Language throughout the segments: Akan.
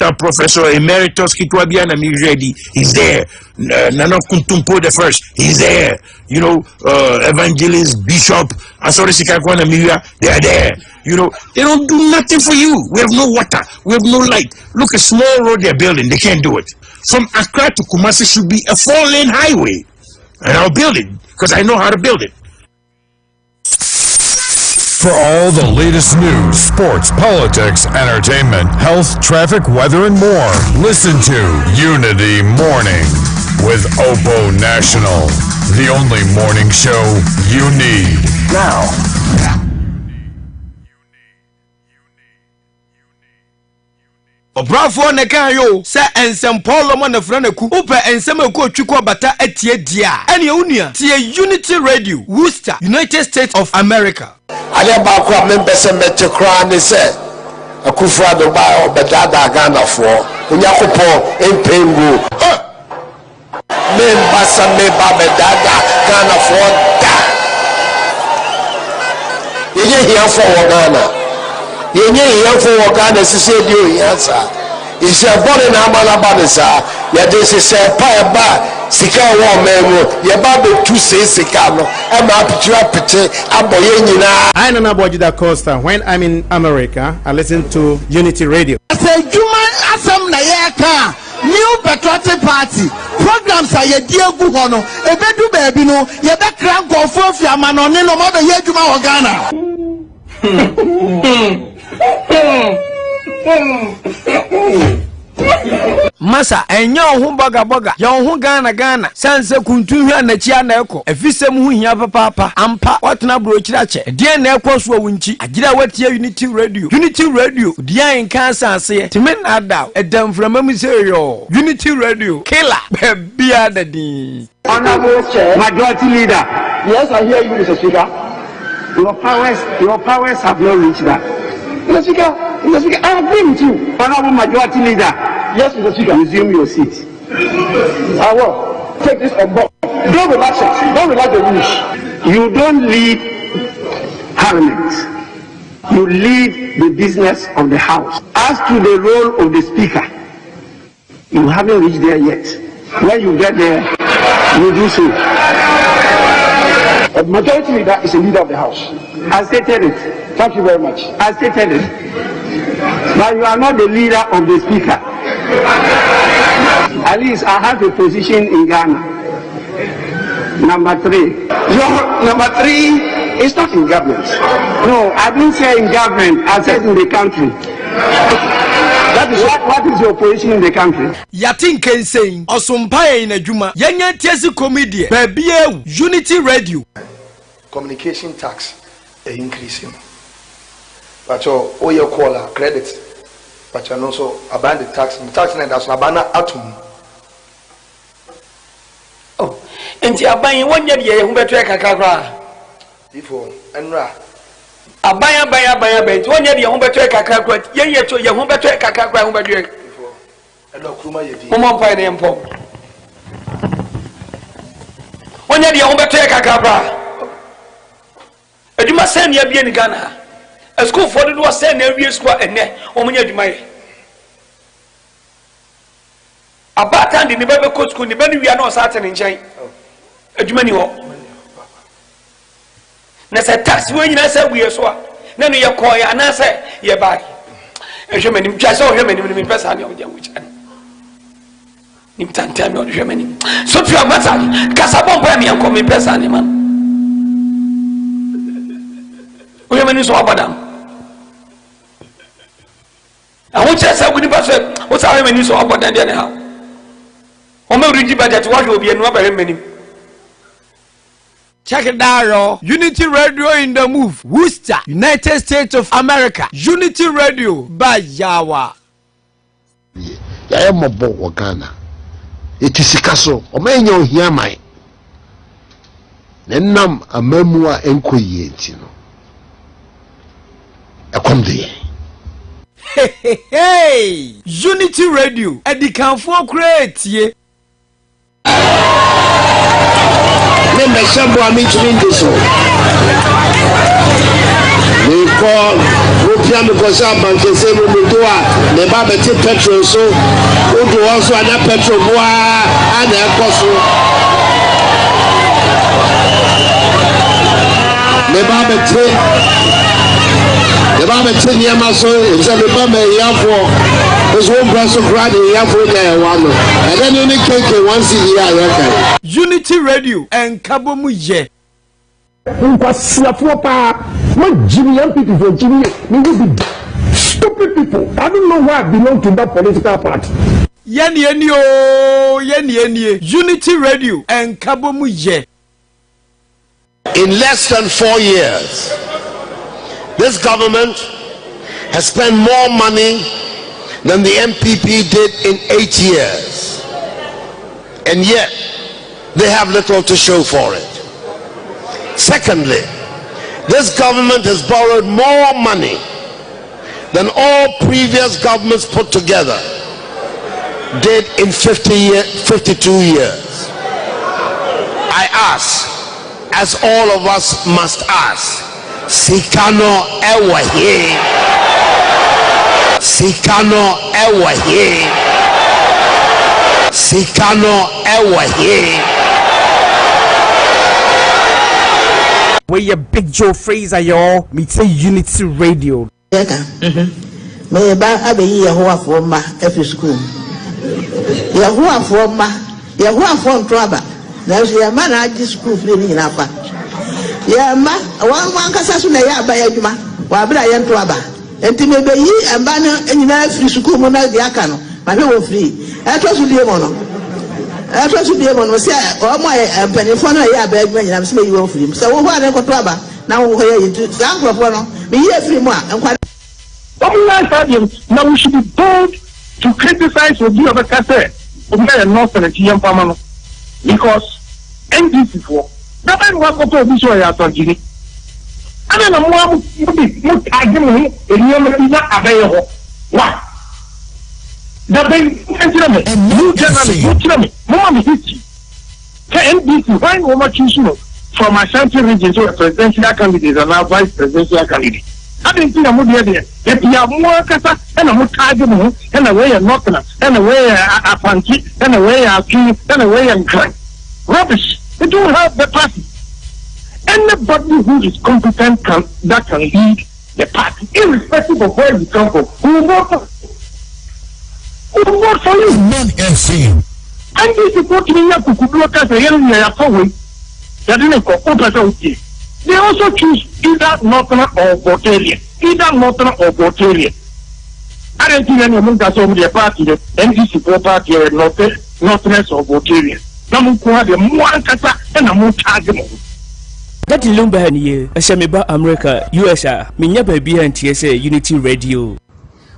Dr. Professor Emeritus Kitwabiana Miredi, he's there. Nana Kuntumpo the first, he's there. You know, Evangelist, Bishop, Asori Sikakwana Miria, they are there. You know, they don't do nothing for you. We have no water, we have no light. Look, a small road they're building, they can't do it. From Accra to Kumasi should be a 4-lane highway. And I'll build it, because I know how to build it. For all the latest news, sports, politics, entertainment, health, traffic, weather, and more, listen to Unity Morning with Opo National, the only morning show you need. Now. Obrafo ne kan yo se ensem Paulo mo na fra na ku upe ensem eko twiko bata atie dia ene unia tie Unity Radio Worcester United States of America ale ba kwa membese mete kra ne se akufra do ba obedada Ghana fo onyakopo empengu membasa me ba bedada Ghana fo da ye here for Ghana yenye yefo wakana sise dio yansa ise bone na amala banesa ya dese se pa ba sika wo memu ye ba be tu se sika no e ma apitua pete aboye nyina. I know Bojida Costa. When I'm in America, I listen to Unity Radio. Say Juma asam na ye ka new patriotic party programs are ye diegu hono ebedu baby no ye be kran kofo fi amano ne no ma be ye Juma wo Ghana. Masa enya ohun boga ya ohun Ghana sanse kuntu hwa na chia na eko afisem hu hia papa ampa watena bro kirache de na eko so wunchi agira watie Unity Radio dia nka sanse timen ada edamframa mi seyo Unity Radio killer bia dadin. Honorable Chair, Majority Leader. Yes, I hear you, Mr. Speaker. Your powers have not reached that. Mr. Speaker, I agree with you. Honorable Majority Leader. Yes, Mr. Speaker. Resume your seat. I will take this on board. Don't relax it. Don't relax the wish. You don't lead Parliament. You lead the business of the House. As to the role of the Speaker, you haven't reached there yet. When you get there, you do so. The Majority Leader is a leader of the House. I stated it. Thank you very much. I stated it. But you are not the leader of the Speaker. At least I have a position in Ghana. Number 3. Your number 3 is not in government. No, I didn't say in government. I said in the country. That is what is your position in the country? Yatin can say Osumpa in a Juma. Yanya Tiesi comedy. Baby Unity Radio. Communication tax increasing. But your caller credit. But you also abandon the tax. The tax that's abandon atom. Oh, and you are buying 1 year who better kakra. Before Enra. Abaya 1 year who better kakra. Ye to your home better kakra who better. Before and no Kuma ye. Mom find them pop. 1 year who better kakra. And you must send your being in Ghana. A school for the was sent every squad and net on your money. About time the Never Coach school, the many we are not certain in China. A Germany. That's a tax when I said we are so. Then you call and I say, yeah, bye. A German just saw him and in person of young which in time of Germany. So to your matter, Casabon Pammy and call me person, man. Women is over them. I want to say, what's our women is over than anyhow. What will be another many. Check it out, Unity Radio in the move. Worcester, United States of America. Unity Radio by Yawa. I am a boy, Ghana. It is a castle. O may you hear my. Then nam a memoir enquietino. A conde. Hey, Unity Radio. Eddie can for create ye. Remember, someone mentioning this one. They call pia me ko sa bank se mo do a ne ba beti petrol so o do also ana petrol boa ana ekoso ne ba beti niama so se me ba me yafo there's one brasso grad yafo na one and then only keke once a year. Unity Radio and Kabomu ye Nkwasiafo pa what Jimmy young people for Jimmy me will be stupid people. I don't know why I belong to that political party. Yeni Unity Radio and Kabomu ye. In less than 4 years, this government has spent more money than the MPP did in 8 years, and yet they have little to show for it. Secondly, this government has borrowed more money than all previous governments put together did in 52 years. I ask, as all of us must ask, Sikano ewahi, Sikano ewahi, Sikano ewahi. Where Big Joe Fraser, y'all, me say Unity Radio. Me ba abeyi Yahoo for ma every school. Yahoo for ma, Yahoo for trouble. There's your man at this school feeling in Apa. Yeah, ma, one casasu na ya by Juma, Wabra Yan Tuaba. And to me, and banner and free school mona diacano, my no free. I trust you, dear mono. I trust you, dear mono. Say, oh, my penifona, ya beg me, I'm saying you free. So, what I got trouble now, where you do some of one, me here free more and quite. Now we should be bold to criticize what you have a cassette of my North and Chiam Pamano because NDC for that man was going to be sure I thought you. I don't know what argument in your available. Why? The bank and you generally, Mama history. NDC, why no much issue from Ashanti region to a presidential candidate and now vice presidential candidate? I didn't think I'm there. If you have more casa and a more argument, and a way of knocking us, and a way a funky, and a way of king, and a way of crank. Rubbish. They don't have the party. Anybody who is competent that can lead the party, irrespective of where you come from, who will vote for you. Non-MC. And this is what we have to look at the area that didn't go. They also choose either Northern or Botelian. Either Northern or Botelian. I don't think anyone that's over their party, the NDC party or Northerners or Botelian. Namukuha the Muankasa and a Mutagamo. That Lumba and ye, a Shamiba America, USA, Minya Baby and TSA Unity Radio.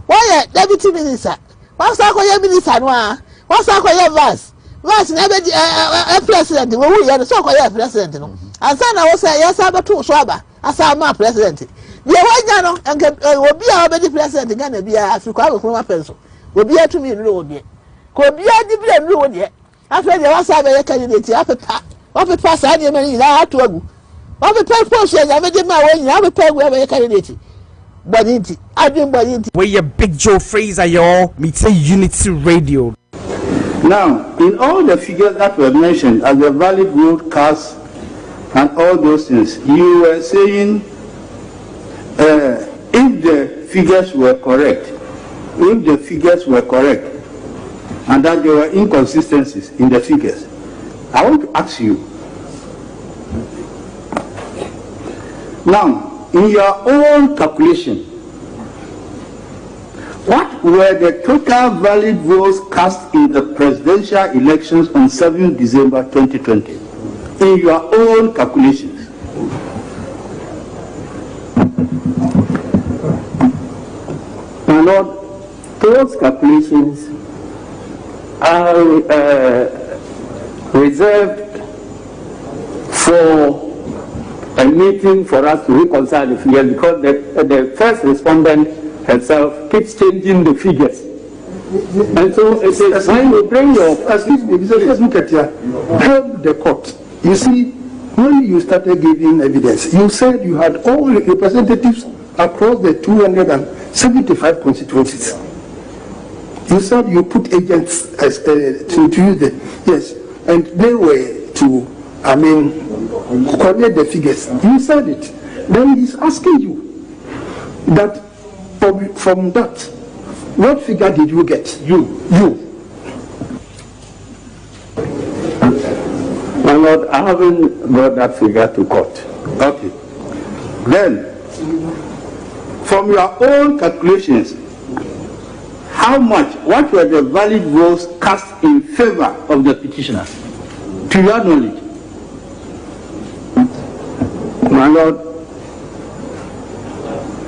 Why, Deputy Minister? What's our minister? What's our vice? Vice never a president. We are so called president. And son, I was say, yes, I'm a true swabber. As I'm a president. The white and will be already president again. Be Africa from a pencil. Will be to me road yet. Could be a different road yet. After the last time I candidate, what a pass I didn't mean I had to go. What a pair portion, I made my way, I will pay wherever I candidate. But it, I didn't buy it. Where Big Joe Fraser, y'all, me say Unity Radio. Now, in all the figures that were mentioned as the valid road cast and all those things, you were saying if the figures were correct, and that there were inconsistencies in the figures, I want to ask you, now, in your own calculation, what were the total valid votes cast in the presidential elections on 7 December 2020? In your own calculations. My Lord, those calculations are reserved for a meeting for us to reconcile the figures because the first respondent herself keeps changing the figures. And so it says, when you bring your, excuse me, let's look at here, help the court. You see, when you started giving evidence, you said you had all the representatives across the 275 constituencies. You said you put agents to use the, yes, and they were to, coordinate the figures. You said it. Then he's asking you that from that, what figure did you get? You. My Lord, I haven't brought that figure to court. Okay. Then, from your own calculations, what were the valid votes cast in favor of the petitioner? To your knowledge? My Lord,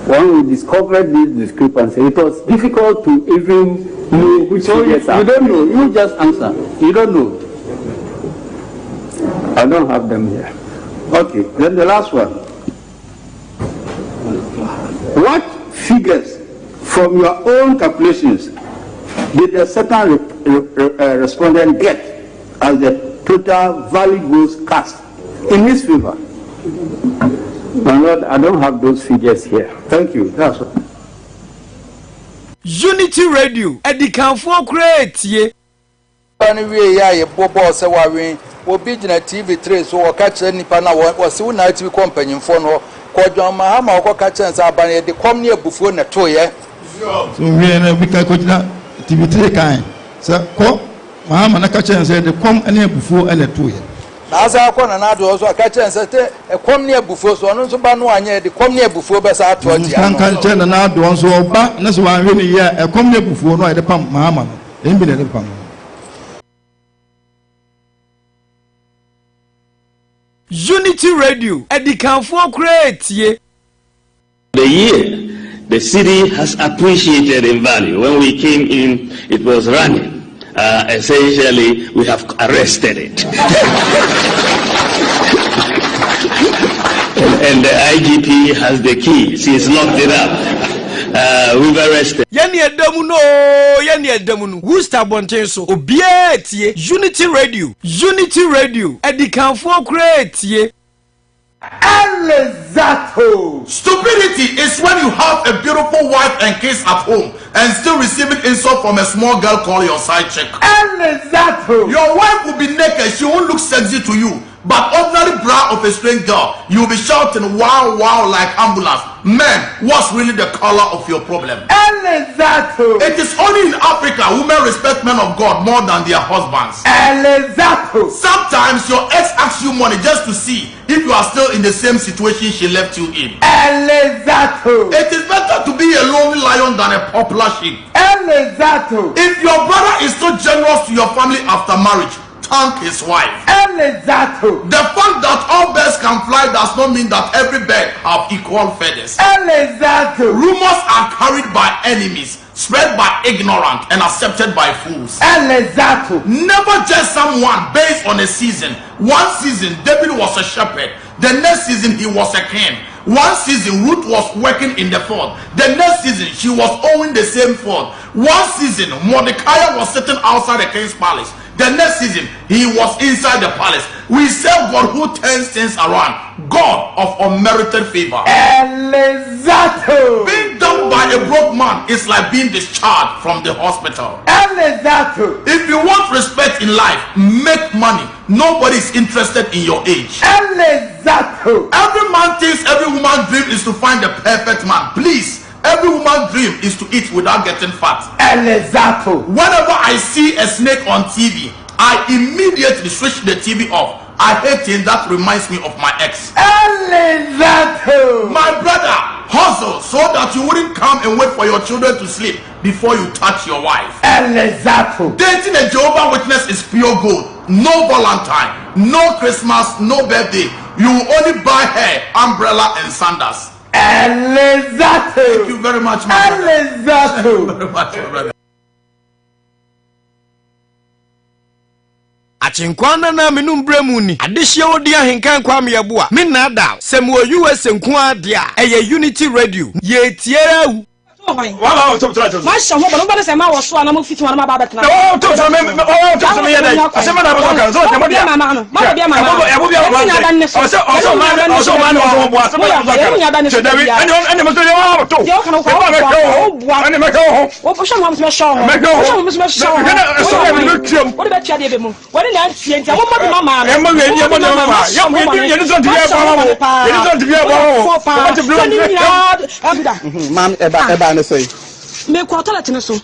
when we discovered this discrepancy, it was difficult to even know which figures are. You don't know. You just answer. You don't know. I don't have them here. Okay. Then the last one. What figures from your own calculations did a certain respondent get as the total valid votes cast in his favor? My Lord, I don't have those figures here. Thank you. That's all. Unity Radio, Edikanfo create ye. We ya bobo se wawe obi gina TV3 so waka kire nipa na wo se una TV company mfo no kodwan mahama wako ka kire nsa aban ye de kom ne abufuo na to ye so we na bi ka ko gina TV3 kan se ko mahama na ka kire nsa de kom ne abufuo ele to ye na asa ko na do so ka kire nsa te kom ne abufuo so no so ba no anya de kom ne abufuo be sa to ji kan kan kire na do so ba na so wan we ne ye kom ne abufuo no ye de pam mahama no embi de pam. Unity Radio, Edikanfo create ye. The year the city has appreciated in value. When we came in, it was running. Essentially, we have arrested it. and the IGP has the keys. He's locked it up. We've arrested. Yani edamuno. Who's tabonten so? Obiatie. Unity Radio. Edikanfo create ye. Elizato. Stupidity is when you have a beautiful wife and kids at home and still receiving insult from a small girl called your side chick. Elizato. Your wife will be naked, she won't look sexy to you, but ordinary bra of a strange girl, you'll be shouting wow wow like ambulance. Man, what's really the color of your problem? Elizato. It is only in Africa women respect men of God more than their husbands. Elizato. Sometimes your ex asks you money just to see if you are still in the same situation she left you in. Elizato. It is better to be a lonely lion than a popular sheep. Elizato. If your brother is so generous to your family after marriage, thank his wife. Elizato. The fact that all birds can fly does not mean that every bird have equal feathers. Elizato. Rumors are carried by enemies, spread by ignorant, and accepted by fools. Elizato. Never judge someone based on a season. One season David was a shepherd, the next season he was a king. One season Ruth was working in the field, the next season she was owning the same field. One season Mordecai was sitting outside the king's palace, the next season he was inside the palace. We serve God who turns things around, God of unmerited favor. Elizato. Being dumped by a broke man is like being discharged from the hospital. Elizato. If you want respect in life, make money. Nobody is interested in your age. Elizato. Every man thinks every woman's dream is to find the perfect man. Please, every woman's dream is to eat without getting fat. Elizato. Whenever I see a snake on TV, I immediately switch the TV off. I hate him. That reminds me of my ex. Elizato. My brother, hustle so that you wouldn't come and wait for your children to sleep before you touch your wife. Elizato. Dating a Jehovah's Witness is pure gold. No Valentine, no Christmas, no birthday. You will only buy hair, umbrella, and sandals. Elizato. Thank you very much, my brother. Elizato. Thank you very much, my brother. Achinkwana na menum bremuni adehye wodi ahenkan kwam yeboa me nada sem wo US nko adia eye Unity Radio ye tiera wu Wow, talk to us. My son, nobody say my was one. I'm fit one. I'm about to. Oh, talk to me. Oh, talk to me. I said, man, I was talking. So, I'm going to man. Me kwa toilet ne so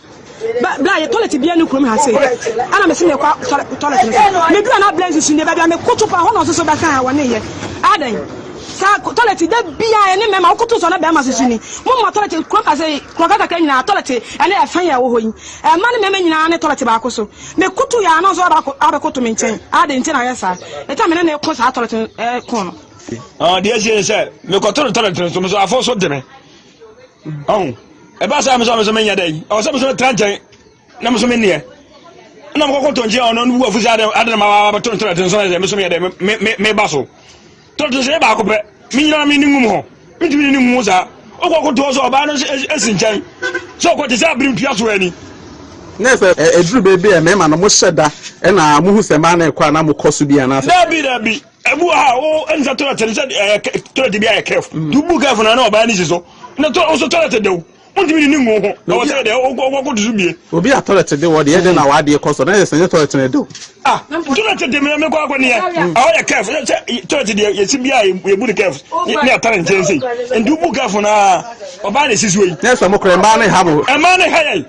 bla ye toilet bia ne kurom ha sei ana me se me kwa toilet ne so me dua na blaze su ne ba bia me koto pa ho no so ba kan wa ne ye adan sa toilet da bia ne me ma koto so na ba ma su ni mo ma toilet kurom ka sei kurom ka ka nyina toilet ene e fan ya wo hoyi e ma ne me nyina ne toilet ba ko so me koto ya na so ba koto me nchen adan nchen na yesa e ta me ne ko sa toilet ko no dia je se me ko toilet so me so afo so de me eba sa me so menya dai o so me so tranche na me so mennie na me ko tonje ono nu afu sa adana ma ba toilet so na me so menya dai me ba so toilet so ba ko pe mi nyina mi ningum ho mi tumi ningum sa o ko to so ba no esinchen so ko te sa brim pia so ani nese eduru bebe e me ma no mo hyeda e na mo hu se ma na kwa na mo koso bia na dabi ebu ha o enza toilet bia e careful du bu careful na o ba ni so na to o so toilet de Obi a toilet de wo de na wa de koso na yesen toilet na do toilet de me kwa ne ya ya careful toilet de ye sibia ye bu de careful ni atare nchen sei ndu bu careful na oba na sisi we na so mo kre mba na ha mo e ma na ha ye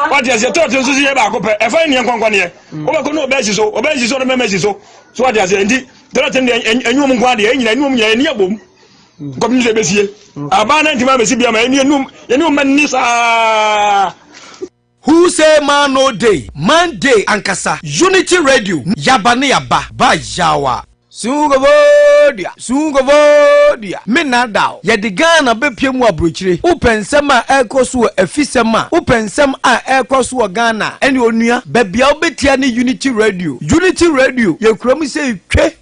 what is your toilet so ye ba ko pe e fa ni nkwankwa ne o ba ko no oba si so no me si so what is ndi toilet de enyu mo nkwa de enyina enyu mo nya ni abom comme nous besie abana ntima besi bia ma enu manisa who say man no day man day ankasa unity radio yabane yaba ba yawa sungovodia menadao yedigana bepiemu abrochire upensem a ekoso afisem a upensem a ekoso Ghana ene onua bebia obetia ne unity radio yekuram se twe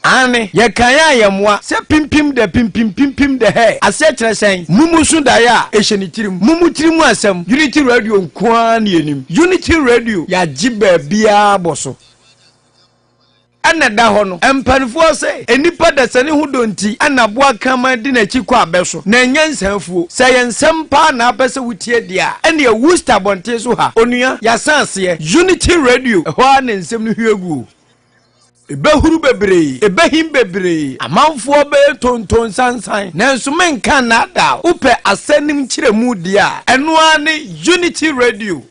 ane ye kanya yemwa se pimpim de he ase kyeresen mumusu da ya ehyenitirim mumutirim asem unity radio nkoa ne enim unity radio ya gibe bia boso ana da ho no empanfo se enipa da sane hu donti ana boa kama di na chikwa abeso na nyansanfuo se yensem pa na apese wutie dia ene e wusta bonte so ha onua ya sanse unity radio ho ana nsem no hwegu ebehuru bebre ebehim bebre amanfo be tonton sansan nanso menka na da upe asanim kiremu dia eno ani unity radio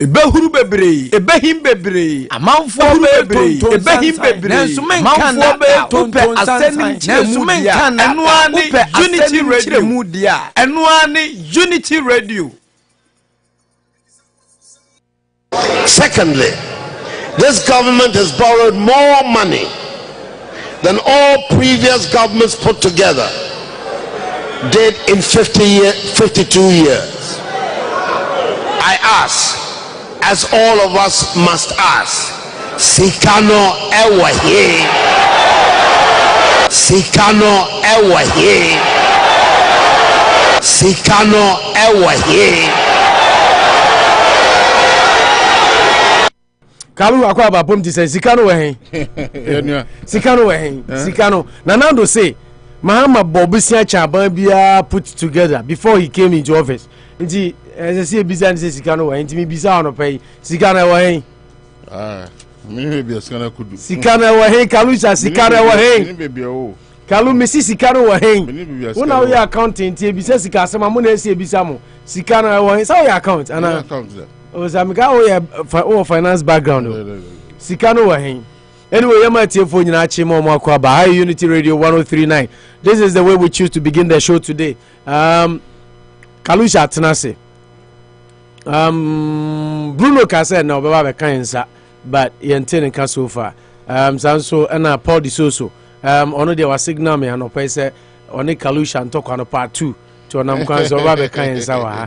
ebehuru bebree ebehim bebree amanfo bebree ebehim bebree nanso menka be tonton asani nanso menka eno ani unity radio eno ani unity radio. Secondly, this government has borrowed more money than all previous governments put together did in 52 years. I ask, as all of us must ask, Sikano Ewahi, Sikano Ewahi, Sikano Ewahi. Kalu akwa babom ti say Sikano we hen. Sikano we hen. Sikano. Nanando say Mahama Bobusia Chaban bia put together before he came into office. Nti as I say bizan say Sikano we hen. Nti mi bisa ono pay. Sikano we hen. Ah, me be Sikano kudu. Sikano we hen. Kalu sa Sikano we hen. Me be o. Kalu mesi Sikano we hen. Una we accounting ti bisa Sika asema mo na esi bisa mo. Sikano we hen. Sa we account ana. Account there. Ozamika o finance background. Sikano wa hen. Anyway, yama tiefo nyina chimo mo akwa ba High Unity Radio 103.9. This is the way we choose to begin the show today. Kalusha Tenase. Bruno Kase na obeba be kan nsa, but yenten nka so far. Sanso na Paul Disoso. Ono de wa signal me Anopa say oni Kalusha ntoko no part 2 to onam kwan so obeba be kan nsa wa ha.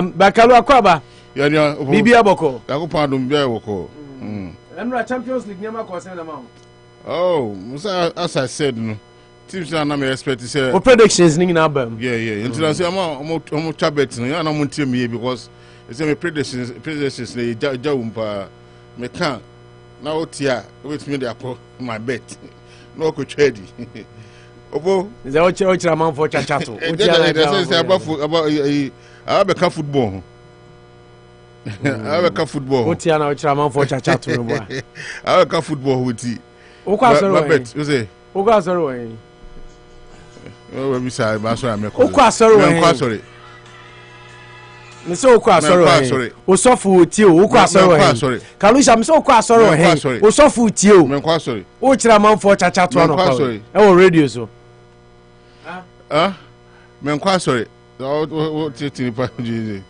Ba Kalu akwa ba Bibi aboko. Yakupa dum bia woko. Emra Champions League nyama ko say na ma. Oh, Musa, as I said no. Teams na me expect to say. What predictions ni na bam? Yeah. Until I say I'm chabet no. Ya na mo team me because it's me predictions na jawumpa me can. Na otia, wait me dey akọ my bet. No ko trade. Obo, is that what man for chachato? Otia say about football. I have a football. What you know, man for chat to no. I have a football with it. Okay, you say. Okay, sorry. Oh, we say, I'm sorry. Okay, sorry. Miso okwa sorry. O sofu ti o okwa sorry. Kalusha miso okwa sorry. O sofu ti o. Men kwa sorry. O chira man for chat to no. E wo radio so. Men kwa sorry. O ti pa ji.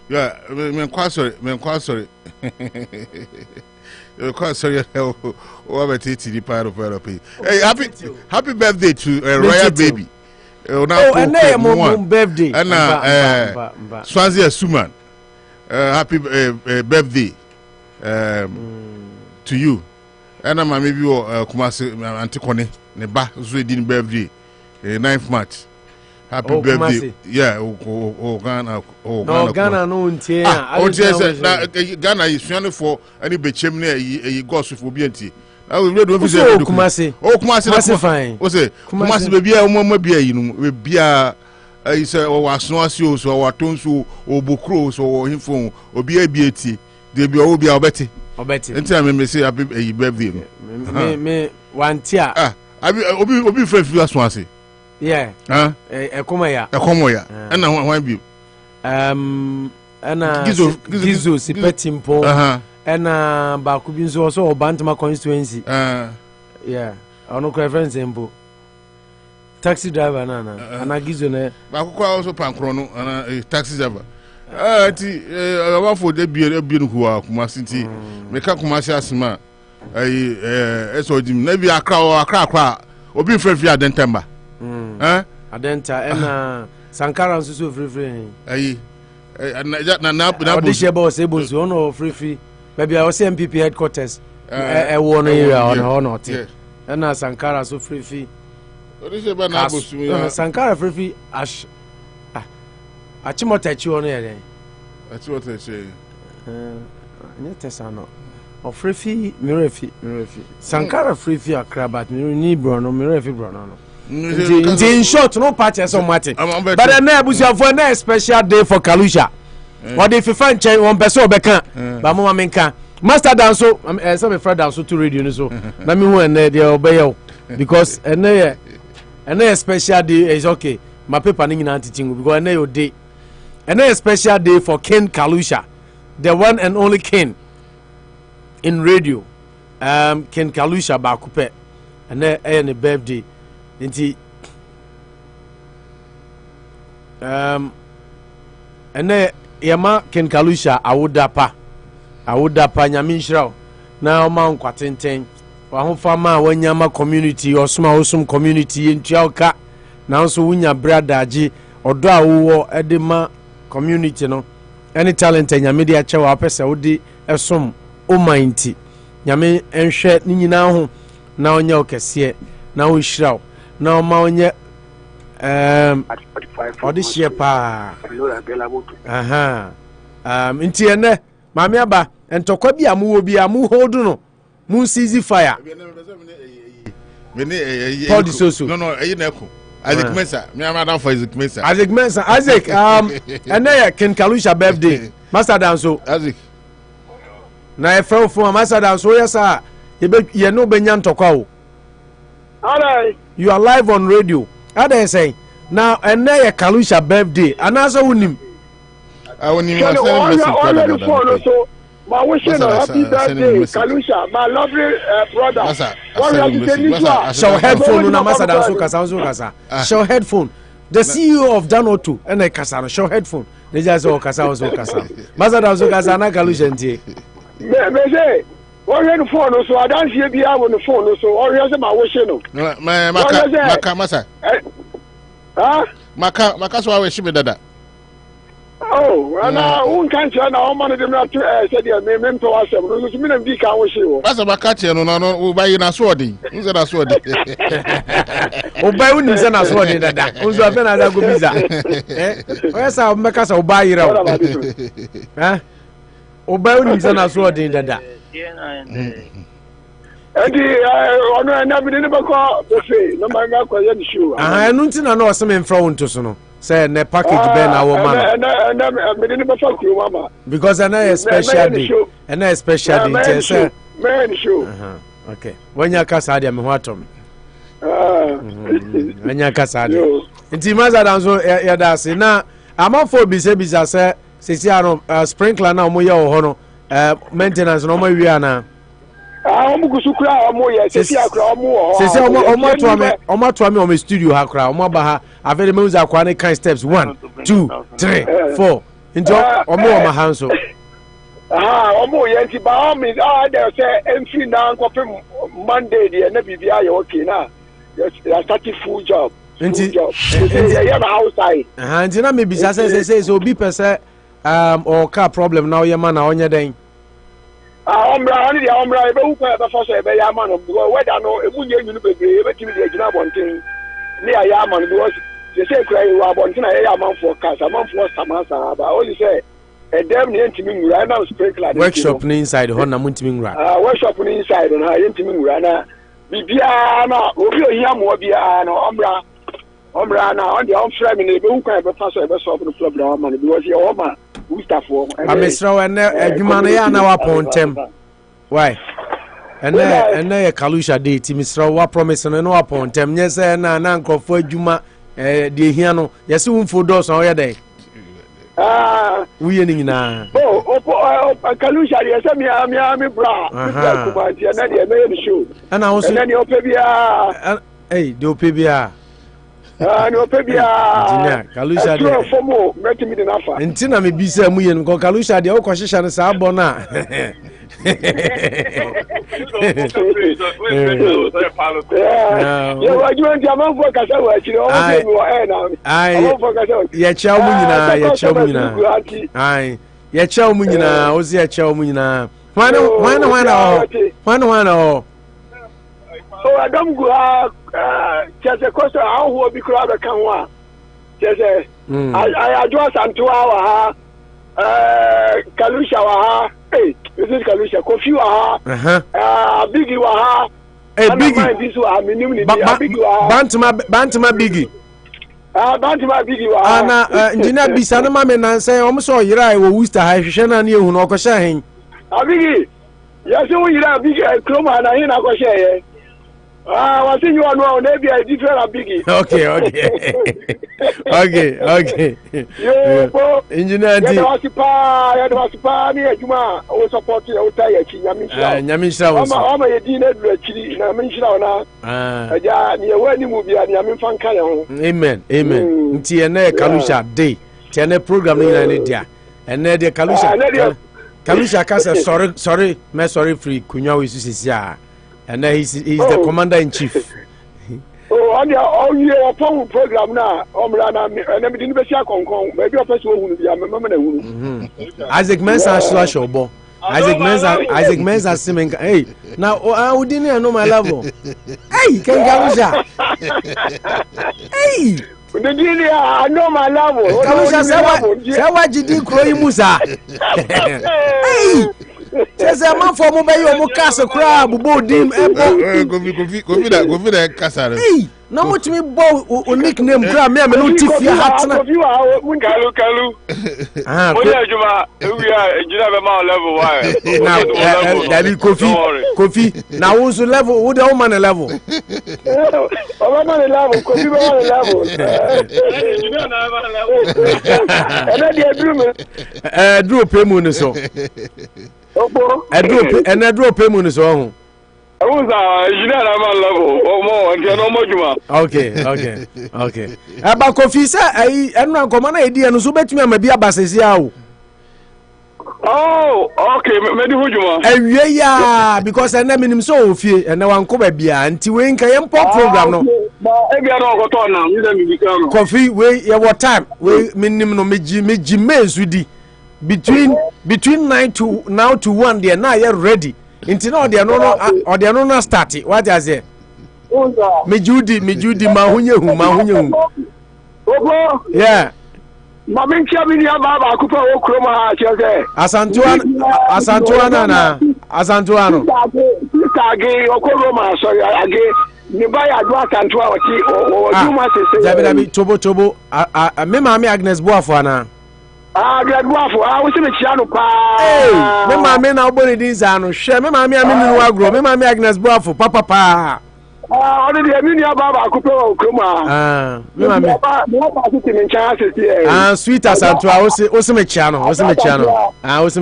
Yeah, men quite sorry. You're quite sorry. Oh, I'm the part of Europe. Hey, happy birthday to Royal Baby. And then birthday. And Swansea Suman. Happy birthday to you. And I'm maybe Kumasi Antikone Neba Sweden birthday 9th March. Happy birthday. Yeah, Ghana. Ghana no untie. Ghana is trying for any bechemne e gossip for BNT. I will read over there. Kumasi fine. O say Kumasi be bia o bia yinu we bia is waso asio so watonso obokro so himfo obi abieti de bia obi obeti. Enti me say happy birthday no. Me wantia. Obi frefri aso ase. Yeah. Ekoma ya. Ena wan bi. Ena Gizo Sipetimpo. Ena ba ku bi nso so Obantama constituency. Yeah. Ono ko reference embo. Taxi driver na. Ana Gizo na. Ba ku kwa also pankro no ana taxi driver. Ti wa for de bi no huwa kuma sinti. Me ka kuma sha asma. Eso dim na bi akra obi frefri adentemba. Adenta ena Sankara nso free na audition boss ebo so no free baby I was MPP headquarters one area on not ena Sankara so free audition ba na bosu ya Sankara free ash achimotachi ono yere achimotachi nyetesa no o free mirefi Sankara free akra but ni bro no mirefi bro no in short, no patches on Martin. But the neighbors have for a special day for Kalusha. What if you find change one person becan? Bamma Menka. Master dance so some friend dance to radio so. Let me when they obey you because a special day is okay. my paper ning na teaching because na your day and a special day for Ken Kalusha, the one and only Ken in radio. Ken Kalusha bakupe and a birthday nti and yama Ken Kalusha awudapa nyamin shraw na ma nkwatenten wa ho fama wanyama community osum community ntuaka na nso wunya bradaji odo awo edema community no any talent nyame de ache wa pese wodi esom o minti nyame enhwe ni nyina ho na onya okese na wo shraw na ma onye odishie pa aha nti ene mame aba entokwa bi amuwo bi amu hold no mun seize fire Paul Disoso no eyineko Isaac Mensa me am for Isaac Mensa Isaac ene Ken Kalusha birthday master danso Isaac na efro fun master danso yesa ye no benya ntokwa o alright you are live on radio ada say now ene Kalusha birthday anasa unim awoni so my wishing a happy birthday, Kalusha, my lovely brother. Show headphone na masa danso kasa. Show headphone. The CEO of Danotu and a kasa show headphone. They just all kasa. Masa danso kasa na Kalusha ntie. Me say, what you phone so I don't see be on the phone so or you say my wishing no. Maka. Maka so we shime dada. Oh, and I can't tell now. Man, them not said your name to us. So me and be can wish you. That's about catching no buy na swording. Who's that swording? O buy who is na swording dada. Who's a bena da go biza. Where say make us o buy ira. O buy who is na swording dada. Edi ono na bi ne bako buffet. No man ga kwa ye show. Enu ntina na o se me mfra wonto so no. Say ne package ben na wo man. Because I know a special day. And a special day say man show. Okay. When you kasa dia me ho atom. When you kasa dia. Nti maza danso ya da se na amafo bisa say sisi ano sprinkler na omo ye wo ho no maintenance no omo wi ana. Omukusukura omo ye sisi akura omo wo. Sisi omo to me omo studio ha kura omo ba ha avele me uza kwa ne kind steps 1 2 3 4 into omo omo hanso. Omo ye nti ba omo there say entry na nkopem Monday dey na bibia ye okay na. You start full job. Nti ye na outside. Nti na me bisa say so bi pese or car problem na ye man na onye den. Omra oni dia omra ebe ukwa ebe for say ebe ya man because whether no emunye nyunu bebre ebe timi dey gina bonten ni ya man because they say cry wa bonten na ya man for cars man for samasa ba only say e dem ni ntimi nwura na sprinkler workshop ni inside ho na muntimi nwura workshop ni inside na ntimi nwura na bibia na obi ohia mo bia na omra na on dia on frame na ebe ukwa ebe for say ebe solve the problem man because you o ma Amisra ene adwuma no ya na wapontem why ene ye Kalusha day ti misra wa promise no wapontem nye se na nkrofo adwuma de hia no yesi wumfo dos na o ye dey wuye ni nyina Kalusha ye se mi bra kuma ti na de me show ana wo so na ni opebia de opebia no pebia engineer Kalusha de fomo meti mi de nafa ntina me bisa mu yen ko Kalusha de o ko hihya ne sa abo na yo wajuan ti amon fo kasa wa chire o be mi wa na amon fo kasa ye cha mu nyina ai ye cha mu nyina o zi ye cha mu nyina wana so adam go chese koso ahu obi kura be kan wa chese ajo santo wa ha Kalusha wa ha this is Kalusha Kofi wa ha Bigi wa ha Bigi this wa minim ni Bigi wa Bantama Bigi Bantama Bigi wa ana engineer bisa na mame nan say o so yira e wo Worcester ha hwehwe na ne ehu na okosha hen Bigi yeso yira Bigi kroma na hin na okosha ye I think you are now maybe I different biggie. Okay. Engineer D. I support you. Amen. Ntiene Kalusha day. Tiene program ni dia. Ene de Kalusha kasa sorry free kunya we sisia. And he's the commander in chief. On your program now, and didn't be maybe a person who Isaac Mensa slash obo. Isaac Mensa Simming. Hey, now I didn't know my level. Hey, can Kalusha? Hey, I know my level. Kalusha, say what you did, Chloe Musa. Hey. Says a man for mobile castle crab, dim, go be that castle. Hey, no much me bow nickname grab me, I'm no tiff your hat. You are Kalu. Ah, we are level. Why? Now, that be coffee. Now, who's the level? Who the woman a level? Drew Pemun so. I drew payment so on. Okay. About coffee, sir. I am not common idea, and so bet me, maybe a basis. Oh, okay, maybe who you want? Yeah, because I name him so fear, and now I'm coming beer until we ain't a pop program. Coffee, we what time? We minimum meji with between 9 to now to 1 they are now ready until now they are no starting. What is it? Me Judy mahunye. Yeah. Asantuano. Tobo. Me mami Agnes Boafana. Was in a channel. Hey, me mama now body this ano. Share me mama agro. Me mama Agnes Boafo. Papa. Already a mini baba kupo kuma. Me mama. Sweet as Antoa. What's me channel? What's me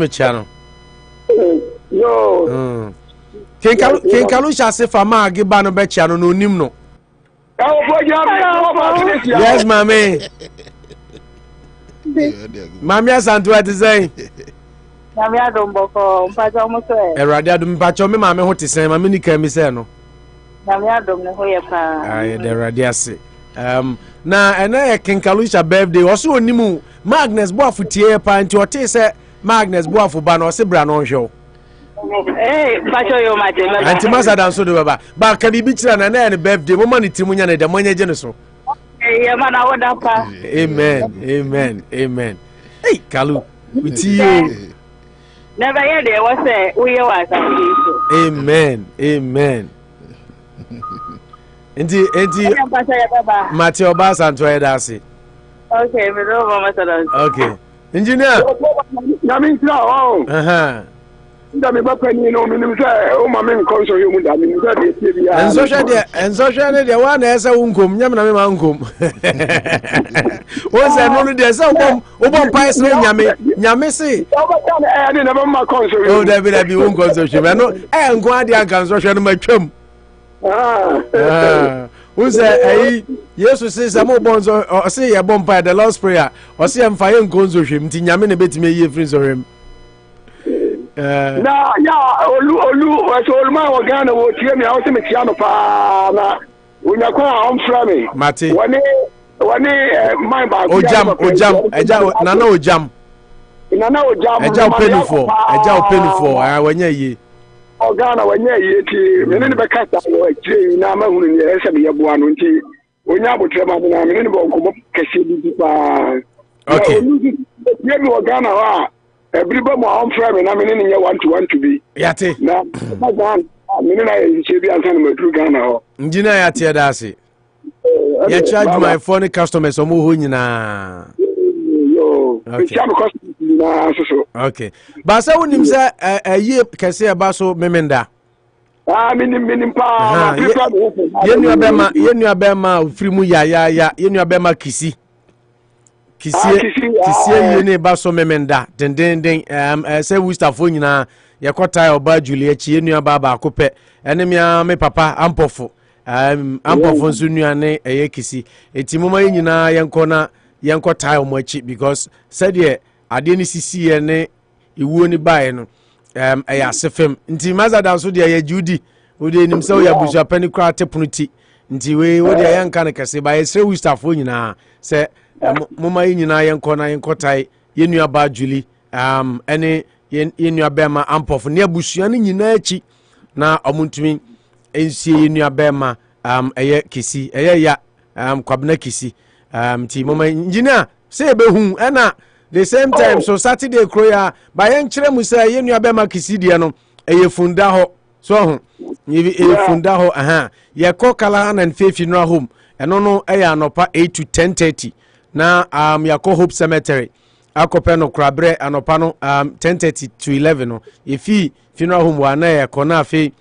channel? No. Ken Kalusha se fama giba no be channel no nim no. Yes, mama. Mami asantu ati say. Mami adomboko mpacho mo so e. Erade adom mpacho me mami ho te sen mami ni kan mi say no. Mami adom ne ho ye pa. Ai de erade ase. Na ena e King Kalusha birthday oso onimu Magnus Boafu tie pa nti o te say Magnus Boafu ba na o se bra no hwe. Mpacho yo mate. Anti masa dan so de baba. Ba ka bibi kira na na birthday mo mani timu nya na de monye je ne so. Amen. Hey, Kalu, with you. Never heard there was we was. Amen. Enti Matthew Bass and Dasi. Okay, we don't want. Okay. Engineer. Ndami bapani no minim say o ma men konso yo munda minim say de tie bia en social ne de wa na ese unkom nyam na me ma unkom o se no de se o bom pai se nyame se o ba ta na de na ma konso yo o da bi unkom so hwe no nko ade anka so hwe no matwam o se Yesu se mo bonzo o se ye bom pai the Lord's prayer o se mfa ye nko so hwe mti nyame ne betime ye free so hwe olu ma wa Ghana wo tie me awse me tia no pa na unya kwa on fra me mate woni mind ba ojam eja nana ojam eja penufo wanya yi o Ghana wanya yi ti me ne be kasa wo akire na ma hunu ne ese me yeboa no nti onya abotre ma na me ne be onkomo kase bi pa okay ye bi wo Ghana wa everybody mo on frame na me ne 1-1 to be yate na Ghana me ne na ye bi ansan ma tru Ghana ho njina yate da ase ye charge my phone customers omo ho nyina okay ba sa wonim sa aye kase ba so memenda Minim pa yenu abema ufrimu ya yenu abema kisi yene ba so memenda den say Wustafo nyina yakota oba Juliet yenu aba akopɛ ene me papa ampofo ampofo nso nuane eye kisi eti moma nyina yenko tie omo achi because said ye ade ni sisi ye ne iwuo ni bae no eya sefem nti mazada so de ye judi odi nim se ya busua pani kra tepunuti nti we odi yanka ne kase ba ye sre Wustafo nyina se moma nyina yenko tai yenu aba Julie ene yenu abema ampofo ne abusua ne nyina achi na omuntumi ensie yenu abema eye kisi eye ya kwabna kisi ti mama engineer say be hu ena the same time so Saturday kroya ba yen kire mu say yenu abema kisi de no eye funda ho so ho eye funda ho ye kokala na nfefi no home eno no eye Anopa 8 to 10:30 na yakɔ Hope Cemetery akɔpɛ no krabre Anopa no 10:30 to 11 no efi funeral home wa na yakɔ na afi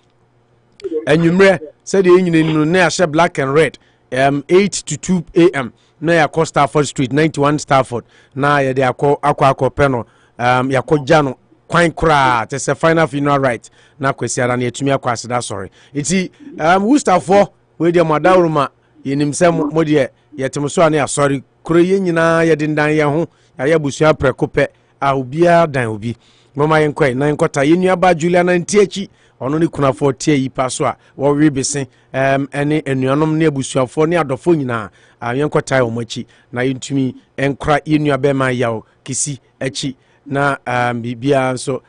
anwumre said enyine no na yahye black and red 8 to 2 am na yakɔ Stafford Street 91 Stafford na ye de akɔ no yakɔ jano kwan kra te se final funeral right na kwesiara na yetumi akɔ aseda sorry iti Wustafo we de madawruma yenim se modie yetemso ane asori kro ye nyina ye dindan ye ho ya busua prekopɛ a obia dan obi mama yenkɔ na yenkɔta yenu aba Julia na ntiachi ono ne kunafo tie yi paso a wo we bese ene enuanom ne abusuafo ne adofo nyina yenkɔta o machi na yentumi enkra yenu abema yawo kisi achi na bibia so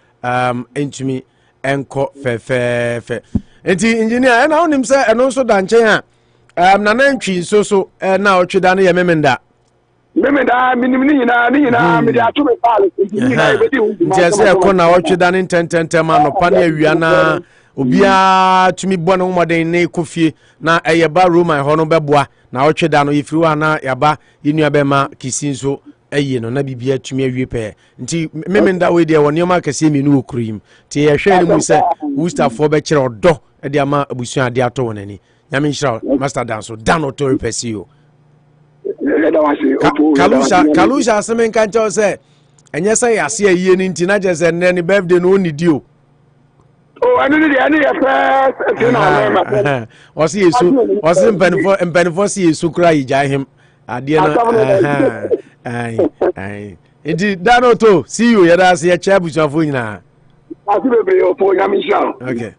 entumi enko fefefe enti engineer na onim se eno so da nchen a na nantwi so na otweda no ye memenda minim ni nyina me dia to me pal nyina e bedi hu nti se ko na otweda no tententem Anopa na awia na obia tumi bɔ no moden ne kofie na eyeba Roman ho no beboa na otweda no yefiri wa na yaba yenu abema kisi nso ayi no na bibia tumi awie pɛ nti memenda we de woni ma kase minu okurim ti ye hwɛ ni mu se Wustafo be kire odo e de ama abusua ade ato wonani nyame nshira master danso dan otori pesio Kalusha semen kan tell say enye say ase ayi ni nti na je se ne birthday no onidi o anu ni first na osi yesu osi mpanifo si yesu kra yija him ade na ai edi danoto see you yada se ya chabusuafo nyina okay.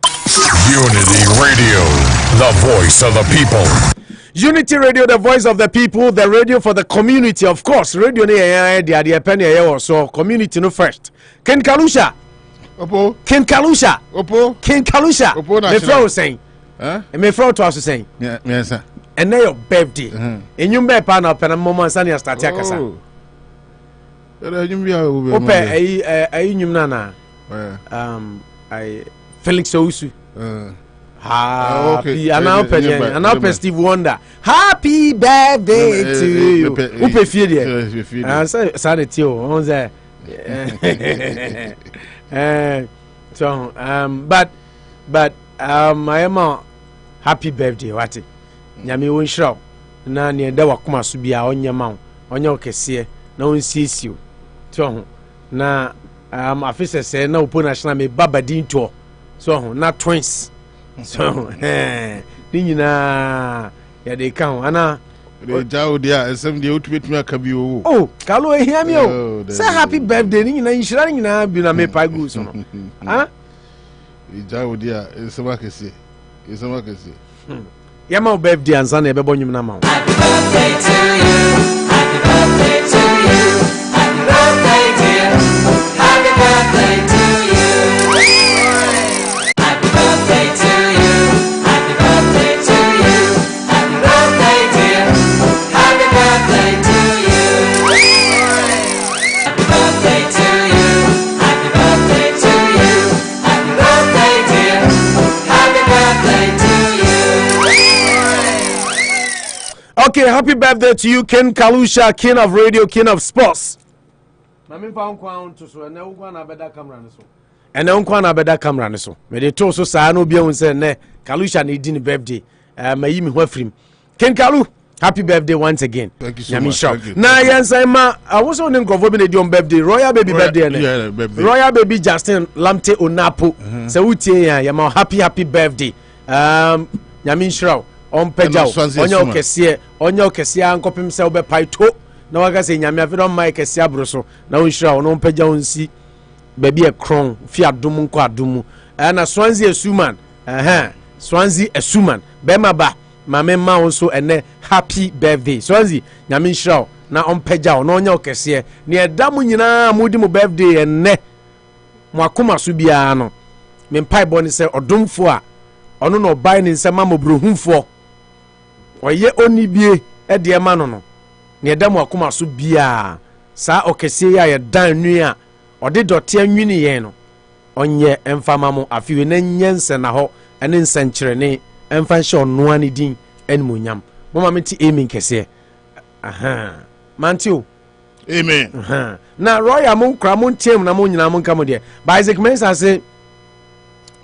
Unity Radio, the voice of the people. Unity Radio, the voice of the people, the radio for the community, of course. Radio the penny so community no first. Ken Kalusha. Opo. Ken Kalusha. Opo. Ken Kalusha. Opo na. Me friend saying. Me friend to us saying. Yes sir. And now your birthday. And you be pa na pena mama sani start akasa. Ope ai nyum na. I Felix Ousu. Happy Anopa Steve Wonder. Happy birthday to you. Upe fie there. Say tio on there. So but I am a happy birthday what. Nyame won shraw. Na ne da wakoma so bia onye ma onye okese na on sisio. So na afise say na upo national me babadin to. So na twins. So ni nyina ya de kan ana de jawo dia esem de utubetumi akabi owo oh kalo ehia mi o say happy birthday ni nyina inshira nyina bi na me pagu so no ah de jawo dia esem akese ya ma birthday ansa na ebebo nyum na ma happy birthday to you happy birthday to you happy birthday dear happy birthday to you happy birthday to Okay, happy birthday to you, Ken Kalusha, king of radio, king of sports. ene nkwa na beda camera ne so me de to so saa no bia hun se ne Kalusha ne di ne birthday mayi me ho afrim Ken Kalu happy birthday once again. Thank you so much. Na yensa ma awoso ne nkrofo bi ne di on birthday Royal Baby birthday ne. Yeah, birthday. Royal Baby Justin Lamte Onapo. Se wutie ya ma happy birthday. Nyame nhyira on pejao. Onye okese ankopem se obe paito. Na waga se nyame afidon mai kese abroso. Na nhyira on pejao nsi baby e kron fi adum nko adum. Na Swansea Suman. Swansea Suman. Bema ba mame ma also ene happy birthday Swansea nyame nhyira na ompagya no onya okese ne edam nyina mudi mo birthday ene mo akoma so bia no me mpai boni se odomfo a ono no bai ne nsema mobrohumfo oye onibie e de ma no ne edam akoma so bia sa okese ya ye dan nua ode dote anwini ye no onye emfama mo afiwe na nyense na ho ene nsankyere ne emfa nhyɛ ɔno ani din animonyam mama meti amen kɛseɛ mantio amen na royal mo nkra mo ntiem na mo nyina mo nka mo deɛ by Isaac Mensah say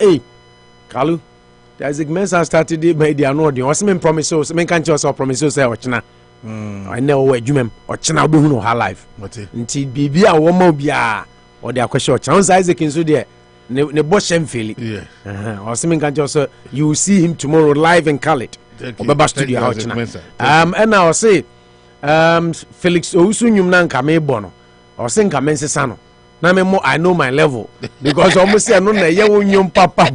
hey Kalu Isaac Mensah started the media no deɛ ɔse me promise so me kan kyerɛ sɛ promise so sɛ ɔkyena ɛnɛ ɔwɔ adwumam ɔkyena wobɛhu no ha live nti biribi a wɔma obiaa ɔde akɔhyɛ ɔkyena wo sɛ Isaac nso deɛ ne bosham feli or something can just you will see him tomorrow live in Khalid Obeba studio house and now say Felix Ousunyum nan kame bono or sing kame sano na me mo I know my level because almost say no na ye wonyum papa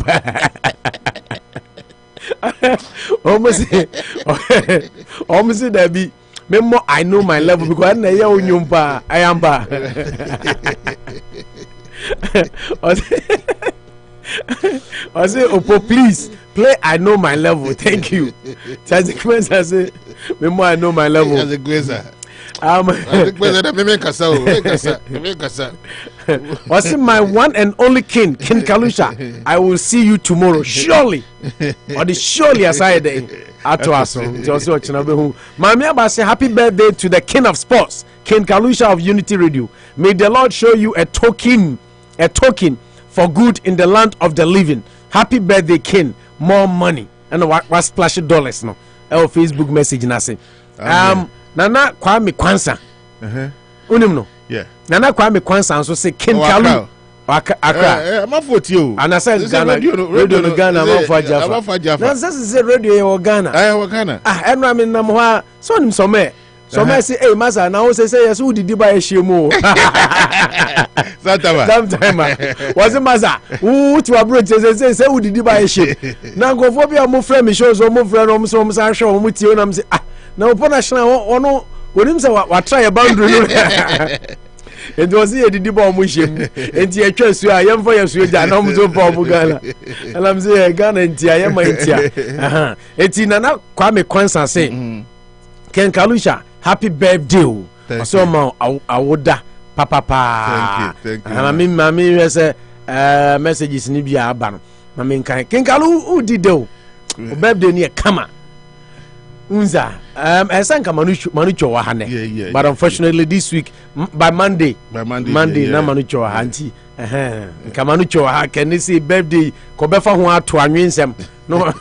almost that be me mo I know my level because na ye wonyum pa I am ba I say, Opo, please play. I know my level. Thank you. I say, Memo, I know my level. Was it my one and only king Kalusha? I will see you tomorrow, surely. Or the surely as I day. Mami Abba say, happy birthday to the king of sports, King Kalusha of Unity Radio. May the Lord show you a token for good in the land of the living. Happy birthday, King. More money. And what splash dollars no. Our Facebook message na say. Nana Kwame Kwansa. Unim no. Yeah. Nana Kwame Kwansa so say King Kalu. Accra. I'm for you. And I said Ghana. Radio no Ghana. I'm for Jaffa. Now this is a radio in Ghana. Ghana. And I mean namwa. So nim some. So I say, hey, Masa, now say yes, who did you buy a shimo? Sometime. Was it Masa? Who to a bridge say, who did you buy a ship? Now go for me, I'm friend, shows or move friend, almost I show with you. And I'm saying, now upon a shine or no, with him say, what try a boundary. It was here the bomb with him. And the church, I am for your sweet, and I'm so poor Ghana. And I'm saying, Ghana and Tia, I am my Tia. It's in an Kwame Kwansa say, Ken Kalusha. Happy birthday. So ma awoda papa. Thank you. Mami say messages ni bia aba no. Mami nkan. Kenkalu who did do? Birthday ni kama. Unza. Esanka manucho wa hane. Yeah. But unfortunately this week by Monday yeah. na manucho wa hanti. Nka manucho wa ha can say birthday ko befa ho ato anwensem. No.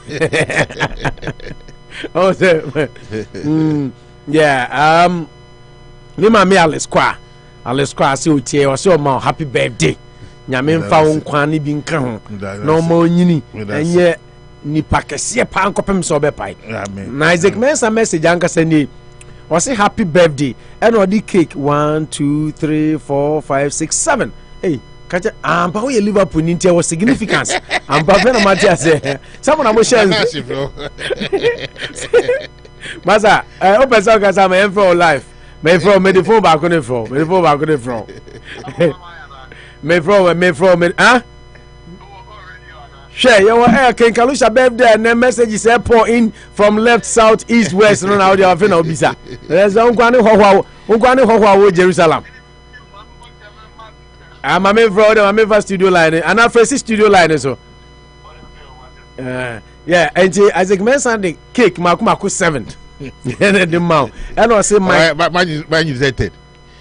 Oh yeah, me mama Alice Kwa say otie o say ma happy birthday. Nyame mfa wo nkwa ne bi nka ho. No ma onyini enye ni pakese pa ankopem so be pai. Na Isaac Mensah message anka send o say happy birthday and o di cake 1 2 3 4 5 6 7. Hey, kacha ampa wo ye Liverpool ni ntia wo significance. Ampa fe na matia say someone am share. Masa, open so ka sa me for life. Me from me the phone back on the phone. Me the phone back on the phone. Me from huh? Share your Ken Kalusha birthday and then message say pour in from left, south, east, west. No now they are finna obisa. There's unkwani ho Jerusalem. I'm me from studio line. And I first studio line so. Yeah, and Isaac Mensah the cake maku 7. The mouth. And I say my man you said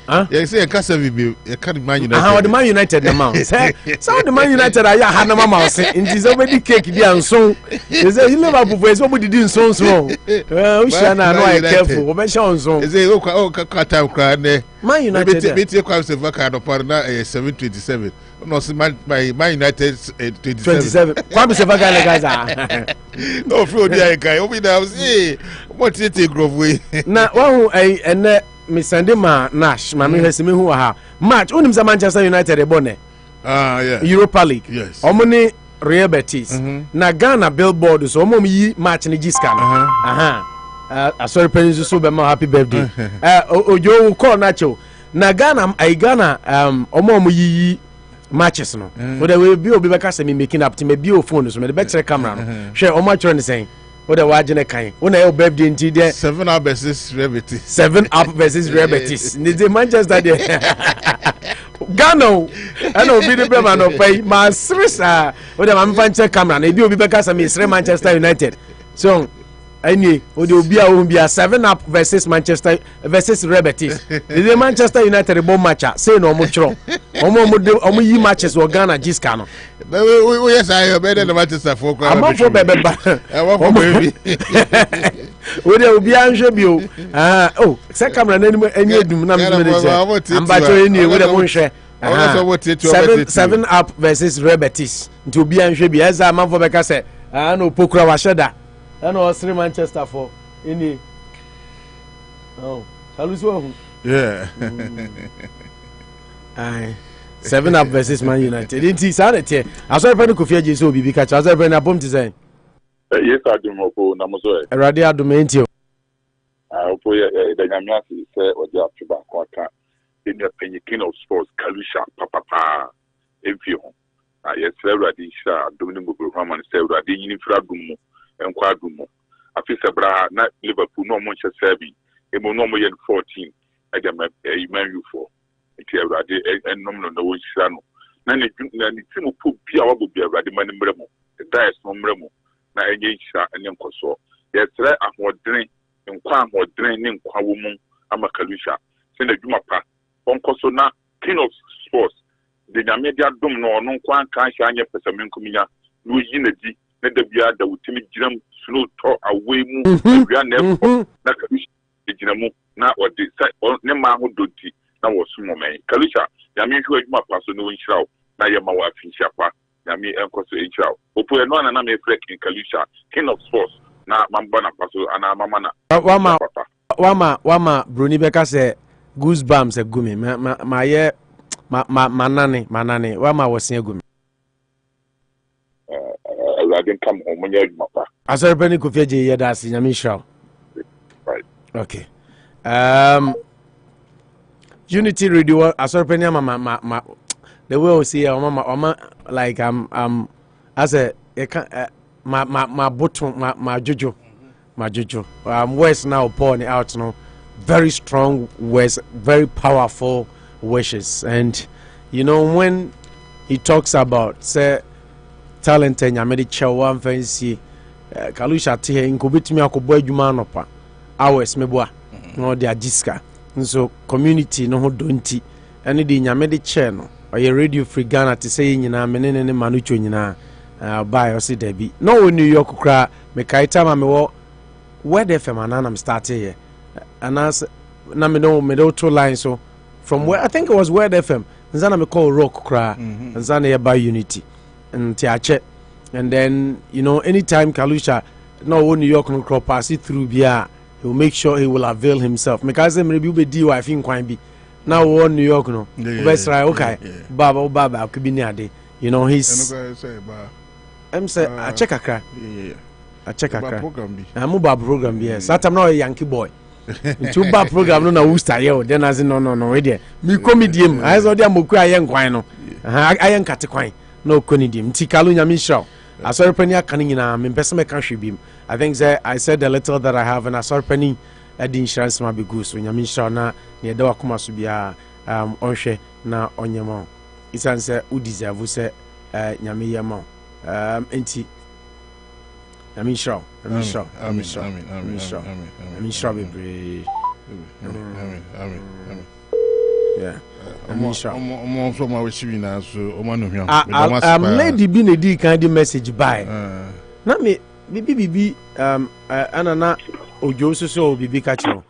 Yeah, say Casavi, you can't Man United. How the Man United the mouse. So the Man United are had no mouse. It is already cake and so. They say you Liverpool for somebody doing so small. We shall not know careful. We mention so. They say time cry. Man United. Be take comes the vaca no part na 727. No my United 27. Kwame se vaca le gaza. No flow dia kai. Obi na say what you take grove way. Na wa hu me sende ma Nash ma me hwese me hu ha match onim za Manchester United e bone yeah Europa League yes omoni Real Betis na Ghana Billboard so omom yi match ni Giska no sorry penny so be ma happy birthday ojo call nacho na Ghana omom yi matches no so there will be obi be ka say me making up to me bi o phone so me the better camera no hwe o match ni saying what the wajine kan una your birthday nti there 7 up versus Real Betis 7 up versus Real Betis the Manchester there Ghana and obi the be man of pay ma srisa what the man fan camera na e bi obi be ka say me sre Manchester United so anyway what the obi a won be 7 up versus Manchester versus Real Betis the Manchester United bomb match say no mo chro omo yi matches wo Ghana Giska no we yes I better the Manchester for I'm not for baby we dey obi anhwe bi o say camera na eni edum na me say am ba cho eni we dey won hwe 7 up versus Real Betis nti obi anhwe bi eza am for be ka say no pokura wa sheda na o sri Manchester for eni haluso yeah 7 up versus Man United. Didn't he say that? I saw a pen Kofi Aje so bibi catch. I saw a pen abom to say. Yes, I do mo na mo so e. Erade adumenti o. Opo the nyamia say o dey up back kwaka. In the King of Sports Kalusha papa evio. Yes, Erade sha Dominic Brohman say Erade yin fra dumo enkwa dumo. Afi se bra na Liverpool no mo nche 7. E mo no mo yen 14. Agam e man you for. Iti Awurade ennom no wo hira no na ne timu po bia wabo bia Awurade mane mremo dice no mremo na enye hira ene nkoso yesre ahodren nkwa ahodren ne nkwa wo mu amakalusha se na dwuma pa onkoso na King of Sports de nyame dia dom no ono nkwa kan hya anye pesamenkuminya no yi na di na da bia da wutimi giram suno to away mu awia na na kalusha giramu na odi ne ma ho doti na wosumo men Kalusha yami hwe adwuma paso no nhyiraw na yema wa afinhia pa yami enkoso enhyiraw opo eno na me frek in Kalusha King of Sports na mamba na paso ana mama na wama bruni beka se goosebumps egumi ma ye manane wama wosen egumi Aladin kam omunya adwuma pa asarpani Kofi Aje ye da asi yami hiraw right okay Unity Radio asorpenia ma the way we see mama like as a ma bottom ma jojo words now pouring out no very strong words, very powerful wishes. And you know when he talks about say talent and yamedi chawa fancy Kalusha tie nkobetumi akobo adwuma anopa hours meboa no de agiska so community no ho donti ene de nyame de che no oye radio free Ghana te say nyina menene ne manucho nyina buy o se dabi no wo New York kra me kai time me wo where the fm anana me start here and as na me no me do two lines so from where I think it was where the fm nzana me call rock kra nzana ye buy unity and tiache and then you know anytime Kalusha no wo New York no crop pass it through bia he will make sure he will avail himself because maybe be di wife in kwine bi now wo New York no best right okay baba could be near day you know he's I'm say I check akra I check akra I'm about program bi yes that time now a Yankee boy two bad program no na Worcester here then as no we there me comedian I saw them moku ayen kwan no ayen kate kwan no comedian ti Kalu nyame show asorpani aka nyina me pese me ka hwebim I think I said the little that I have and asorpani adi insurance ma be good so nyame show na ne da wakoma so bia onhwe na onyema isan say u deserve say nyame yema enti nyame show amen Yeah. Lady Binedi kind of message by. Na me bibi anana ojo so bibi catch no.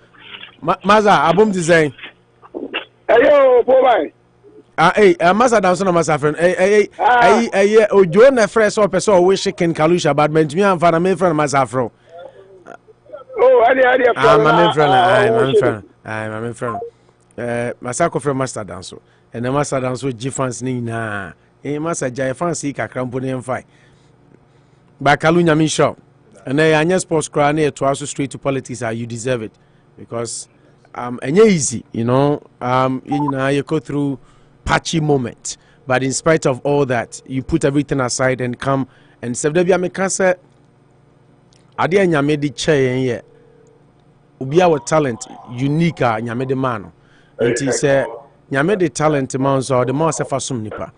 Maza abom design. Ayo, boy. Masa down so na masa friend. Ojo na fresh up so we chicken Kalusha but me am fa na me friend masa fro. Oh, adi. My friend. Masako from Master Dance. And the Master Dance with G fans ni na. Master Jai fancy kakrampo ne mfai. Ba Kalunya min shop. And anya sports crown to also straight to politics you deserve it because enye easy, you know. You go through patchy moment, but in spite of all that, you put everything aside and come and serve the American ade anyame de chain ye obi a talent unique a nyame de man nti se nyame de talent man so de man se fa sum nipa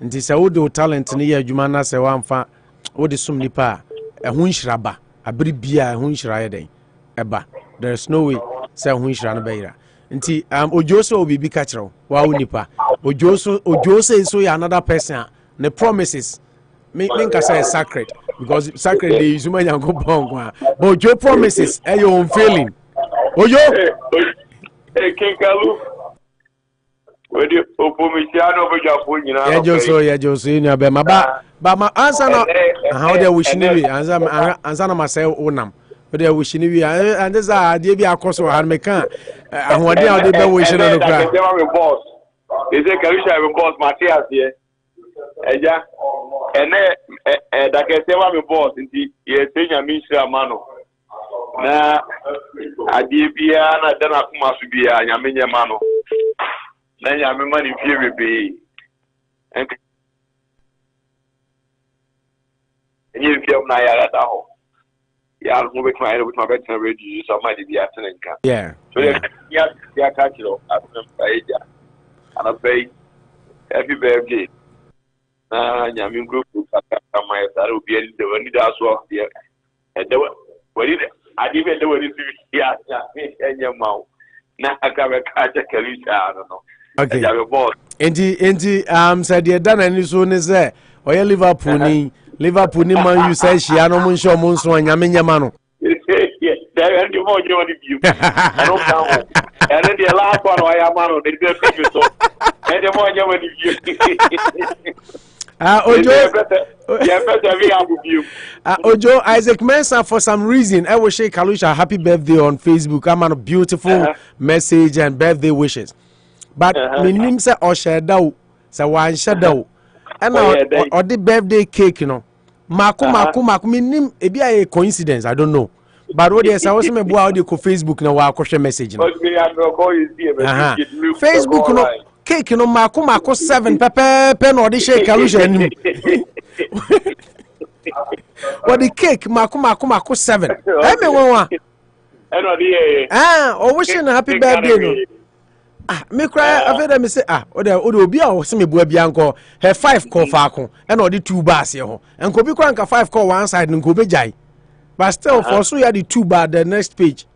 nti se wo de talent ne ye adwuma na se wamfa wo de sum nipa ehun hyiraba abiri bia ehun hyira ye den eba there is no way se ehun hyira no beira nti ojo so obi bi ka kire wa wo nipa ojo so ya another person the promises me say sacred because sacred dey use man go bon but your promises and your own feeling ojo King Kalu we dey opomisiano be jafo nyina ya jo so nya be ma ba answer na how they wish ni we answer na say unam they wish ni we and this ade bi akoso ha me kan ahode a they be wish no kra is it Kalusha even boss Matthias here eja ene da ke se wa me boss nti ye se nya mi shira mano na ade bia na da na kuma su bia nya me nya mano na nya me mani fie bebe enye fie na ya da ho ya mo be try with my bet na ready so my bia tenenka yeah so ya ka kilo after eja ana pay happy birthday nyame group kama ya sare obi ani de wani da so ya de wani adi be de wani su ya enya mawo na aka be ka ta Kalusha no okay ya be boss enti said the dana ni so ne say oya Liverpool ni man you say hia no mun show mun so nyame nyama no there and you more you view I don't know and then the last one I am on the picture so and the more you view Ojo Isaac Mensah for some reason I will say Kalusha happy birthday on Facebook. I'm on a beautiful message and birthday wishes. But minim say osheda say wan sheda and or the birthday cake you know. Mako minim e bia a coincidence I don't know. But what they say was me bua audio ko Facebook na wa akoshe message no. Facebook no cake no mako 7 pepe no dey shake Kalusha nim. What the cake mako 7. I me won o wishing a happy birthday no. Me cry after me say o dey obi a o se me bua bia nko he 5 call fa ko e na o dey 2 bars ye ho. Enko bi kwa nka 5 call one side nko be jai. But still for so you had the 2 bar the next page.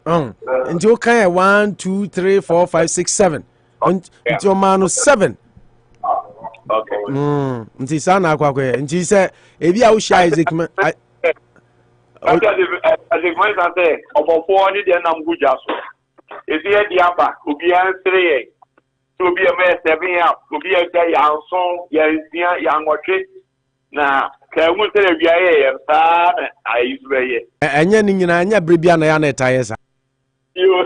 Until kind of 1 2 3 4 5 6 7. Until man 7. Okay. Until sana kwa until say ebi a wo share Isaac man. As a man say about 4 ni dey nam guja so. Ezi e di aba obi an 3 so obi e me 7 up obi e say ya nson ya nsia ya nwotwe na ka mu tere bia ye sa na ayizu ye enye ni nyina anya brebia na ya na etaye sa yo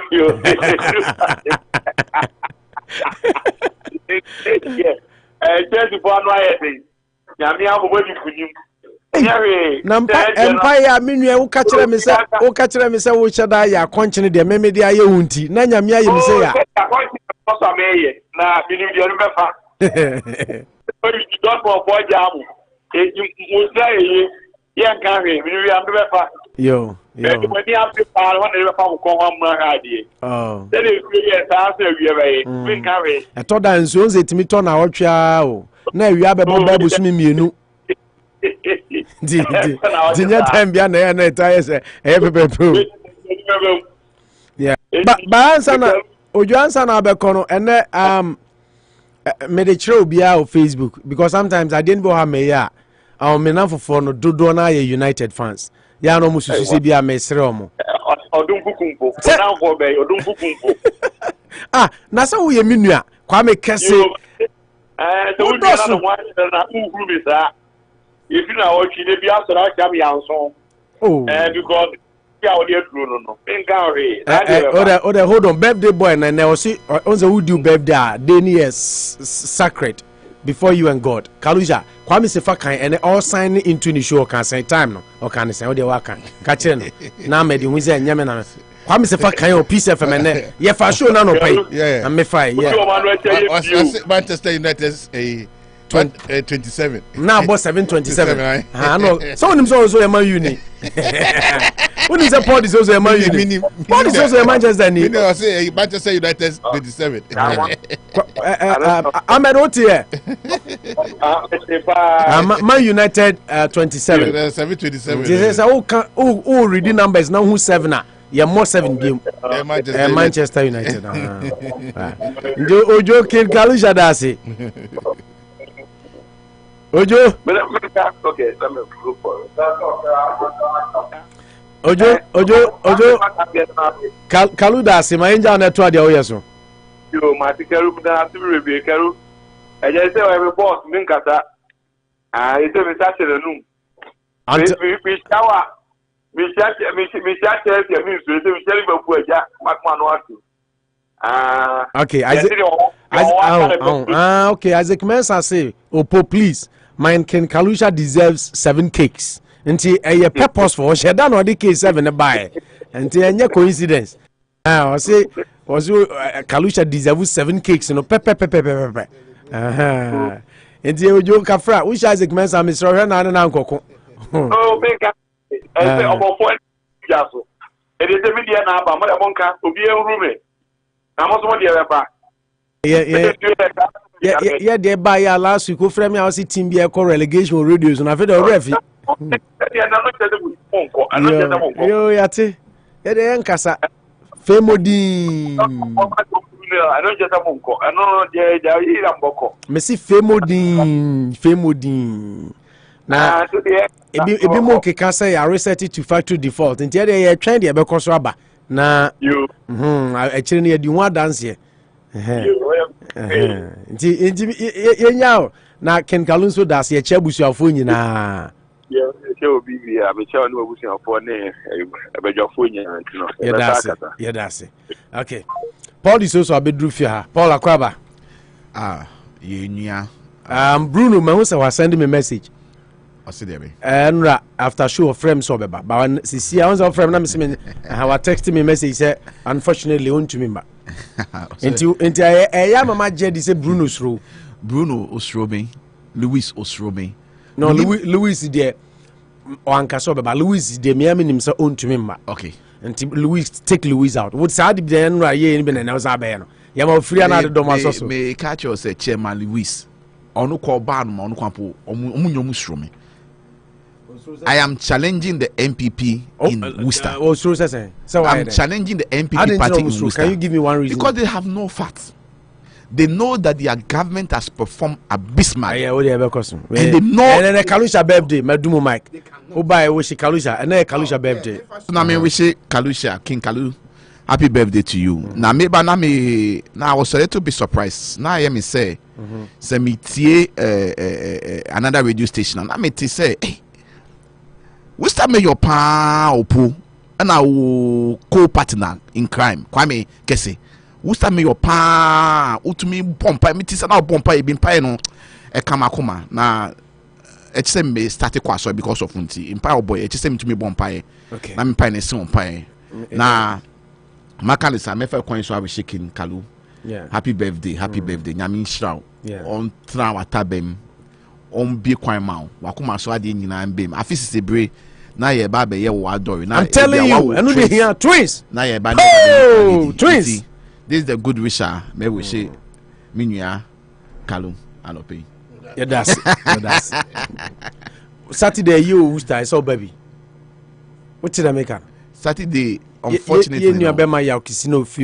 just for no aye nyame abobo di kunyim na mpa ya menua wo ka kire me se wo cheda ya konchene de memedi aye hunti na nyame aye me se ya so meye na binu de no befa you don't for boy jamu Musai, young carry, we are befa. Yo. When you have to follow one of the family, oh, that is we carry. I thought that so it me turn our child. Now we have a Bible swimming. Dinner time behind the tires, every yeah. But answer ojo ansa na abekono ene me de chere obia on Facebook because sometimes I didn't go have me ya me na fofo no dodo na ye United fans ya no mususu se bia me sere omo odum kukumpo na fo be odum kukumpo na so wo ye minua kwa me kese so we do na one na uhuru be sa if you na o chi de bia so na cha me yanso because hold on birthday boy and I see on the who do birthday day is sacred before you and God Kaluja kwame sefa kan and all sign into the show can say time no or can say what they work can catch no na me the wizard nyame na kwame sefa kan o peace fm and ye fa show na no pay and me fine Manchester United 27 now about 727 no so him so a man uni when is a pod is also a man uni pod is also a Manchester ni you say Manchester United 27 Ahmed Otie Man United 27 727 this is who reading numbers now who 7 yeah more 7 game Manchester United Ojo King Kalusha dasi Ojo. Okay, let me go for it. Ojo. Kaluda se ma enja na to ade o yeso. Yo, ma ti keru na ti bi be keru. E je se we boss mi nkata. Ite mi sa chere nu. Mi shawa. Mi sha chere mi so ite mi chere ba ku eja makma no atu. Okay, okay, Isaac Mensah say, Opo, please, my Ken Kalusha deserves 7 cakes. Until a purposeful, she done all the case 7 buy. Until any coincidence. I say, was Kalusha deserves 7 cakes, you know, pepe. Until you Kafra, which Isaac Mensah, Mr. Renan and Uncle. Oh, make about 4 Jasso. It is a media now, but Mother Monka will be a roommate. I'm also one year back. Yeah, they buy ya last week. Who frame me? I see team be a relegation radios, and I've heard already. Yo, yate. Yeah, they ain't kasa. Femodin. I don't just a monko. I know they are boko. Messi Femodin. Now, it be more kasa. I reset it to factory default. And the other trend the because rubber. Na you actually near the one dance here. Nyao na Ken Kalunso das ye chebusuafo nyina. Yeah, she will be here. I'm sure no busuafo ne abejafo nyina ntino. Yeah, that's it. Okay. Paul is also abedru fia. Paul Akwaba. Ye nua. Bruno Mahunsa was sending me message. Enra after show of frame so beba but when see I was frame na me say how texting me message say unfortunately on to me ba enti ya mama Jedi say Bruno Osro me Louis Osro me no Louis there wanka so beba Louis there me nim say on to me ba okay enti Louis take Louis out would say the enra ye ni be na was abe no ya ma free na do ma so me catch you say chairman Louis onu ko ba no onu kwapo omunyomu sro me I am challenging the MPP in Worcester. I'm challenging the MPP party in Worcester. Can you give me one reason? Because they have no facts. They know that their government has performed abysmally. Yeah, what they and they know. And then Kalusha birthday, Madumo Mike. Who buy wish Kalusha and then Kalusha birthday. So now me wish Kalusha, King Kalu, happy birthday to you. Now maybe now I was a little bit surprised. Now I hear me say, me tie another radio station, and I me say, hey. We start me your pa opo and our co-partner in crime. Kwame Kese. We start me your pa utumi pompa me tisa na pompa e bin pa no e kamakoma na e tse me start kwaso because of unti in pa boy e tse me tumi pompa e na me pa na se pompa e na makalisa me fa kwan so ave shaking Kalu. Yeah. Happy birthday nyame nshraw on tra watabem on bi kwan ma wakoma so ade nyina mbem afisi sebre na ye ba be ye wo adore na I'm telling you and we here twins na ye ba twins this is the good wisher me we say minua Kalu Anopa yeah that's Saturday you Worcester I saw baby what did I make her Saturday, unfortunately.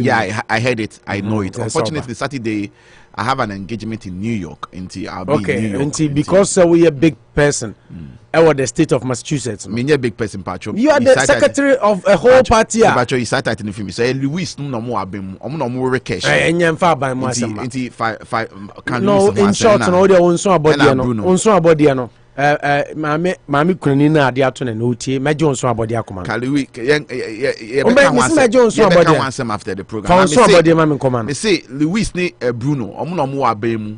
Yeah, I heard it. I know it. Unfortunately, Saturday, I have an engagement in New York. I'll be in New York. Because we a big person. I the state of Massachusetts. Me a big person, Pacho. You are the secretary of a whole party. Pacho, you sat in the film. So Louis no more abim. No more cash. By no, in short, no, they own so about the Mammy Kunina, the afternoon, no tea, my Jones about the Akuman. After the program. They say Louis ne Bruno. Omuno abemu.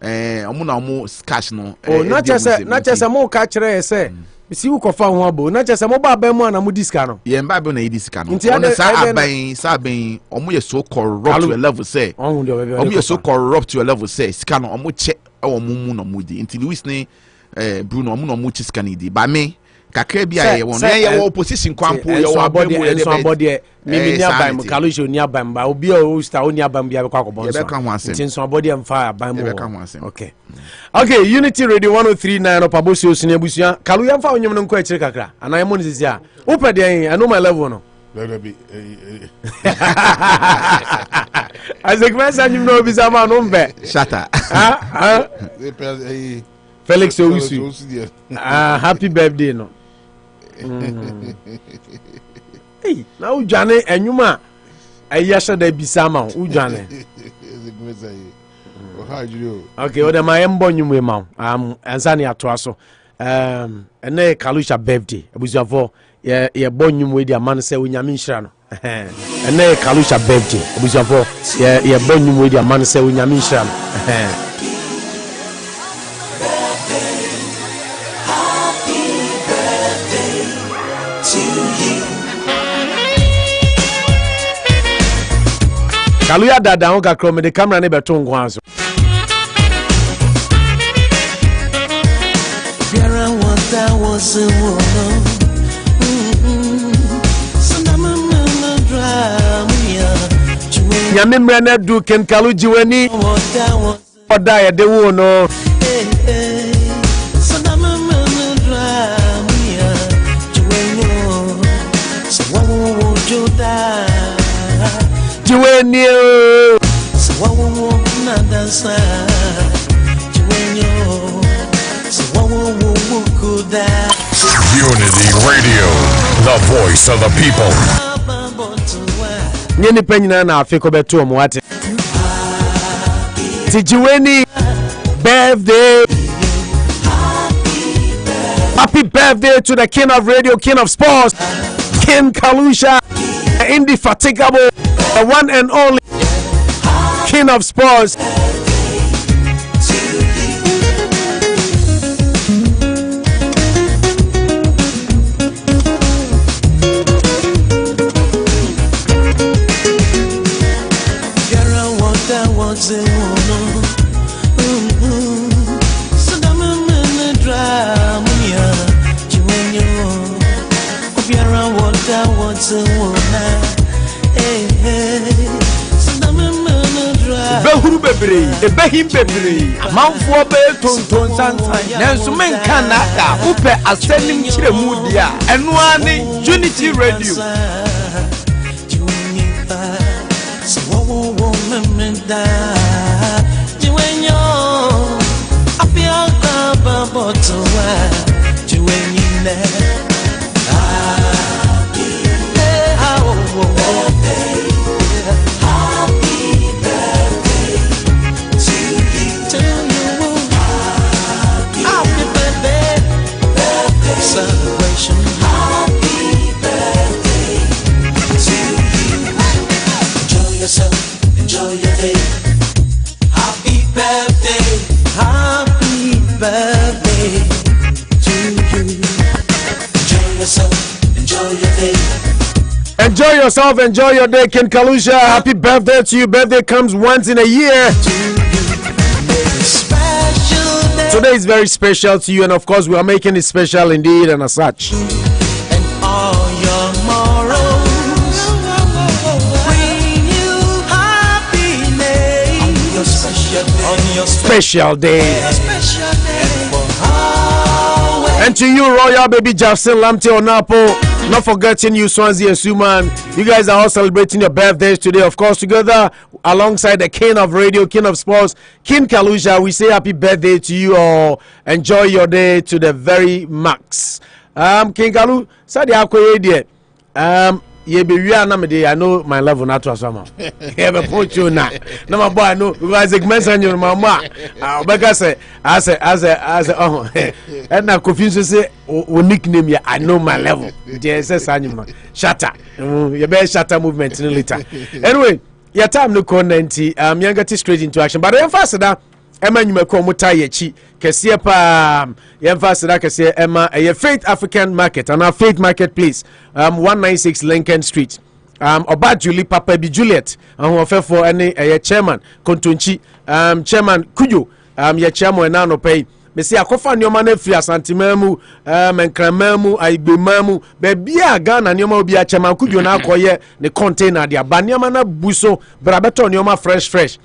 Omuno cash no. Oh, not just a more catcher, say. See who can find one, not just a mobile bemo and a mudiscano. Yeah, Bible na discano. Sabin, omu so corrupt to a level say. Omu so corrupt to a level say. Scano omu check our mumu no mudi. Until Louis ne Bruno omu no muchi scanidi. By me, kakre bia ye won. Ye opposition kwampo ye wa body. Maybe nearby Kalusho nearby, but Obi o star nearby bia kwa ko bonso. Tin somebody am fire by mo. Okay. Okay, Unity Radio 103.9 Anopa Bosuo Sinebusia. Kalu yam fa onyum no nko akire kakra. Ana mo nisi a. Opa de I know my level no. As a class anyum no bi sama no mbe. Shatter. Felix Owusu. Happy birthday no. Hey, now Ujane enyuma ayasha da bisama Ujane. Okay, o de my embo nyumwe ma ansani atoa so ene Kalusha birthday abusuafo ye bo nyumwe di amane se onyame nhira no ene Kalusha birthday abusuafo ye bo nyumwe di amane se onyame nhira no Kaluya dada ho kakro me de camera ne beto nko aso. Nyame mra na du ken Kalu jiwani. Oda ye de wo no. Unity Radio, the voice of the people. Nyeni penyina na afiko beto omo ate. Tijiweni birthday. Happy birthday to the king of radio, king of sports, King Kalusha, indefatigable, the one and only king of sports. Behuru bebre, ebehim bebre. Amanfo be tonton sansan. Nanso menka na da. Upe asenim kire mu dia. Eno ani Unity Radio. Celebration. Happy birthday to you. Enjoy yourself, enjoy your day. Happy birthday to you. Enjoy yourself, enjoy your day. Enjoy yourself, enjoy your day, King Kalusha. Happy birthday to you. Birthday comes once in a year. Today is very special to you, and of course, we are making it special indeed, and as such. And all your morals bring you happiness on your special day. And to you, Royal Baby Justin Lamte Onapo. Not forgetting you, Swansea and Suman. You guys are all celebrating your birthdays today, of course, together alongside the king of radio, king of sports, King Kalusha. We say happy birthday to you all. Enjoy your day to the very max. King Kalu, Sadi Akoye, ye be we are I know my level not to asama. Ye be put you na. No my boy no because the mention your mama. Obeka say as oh. And na confuse say o nickname ya I know my level. There say sanyu no. Shatter. You be shatter movement in later. Anyway, your time no ko 90 you get straight into action. But then fast that Emma nyumeko mutai echi kesiye pa yemfa da kesiye Emma Faith African Market and our Faith Marketplace 196 Lincoln Street Oba Julie Papa bi Juliet ahofefo ene chairman Kontonchi chairman Kujo ye chairman na no pay me see akofa nyoma na free asantimamu menkramamu aigbemamu be bia Ghana nyoma obi a chairman Kujo na akoye ne container dia ba nyoma na buso brabeto nyoma fresh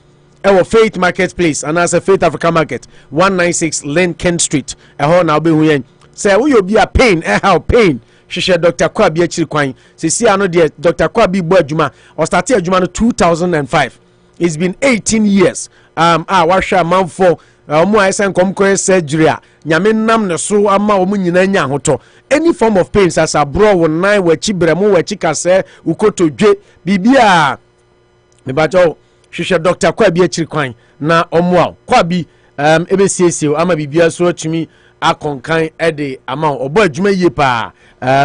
Our Faith Marketplace and as a Faith Africa Market 196 Lincoln Street. Now be huyen. Say we be a pain, how pain. She said Dr. Kwabi Chirkwan. See I know dear Dr. Kwabi Boajuma or started Juma 2005. It's been 18 years. Washa man for mo isen komko surgery. Nyame nam ne so ama omu nyina nya hoto. Any form of pains as a bro won nine we chibremu we chikase ukoto dwe bibia me bajo Shisha Dr. Kwabi Chirkwan na omwa Kwabi ebesiesio ama bibia so atumi akonkan ede ama obo adwuma yie pa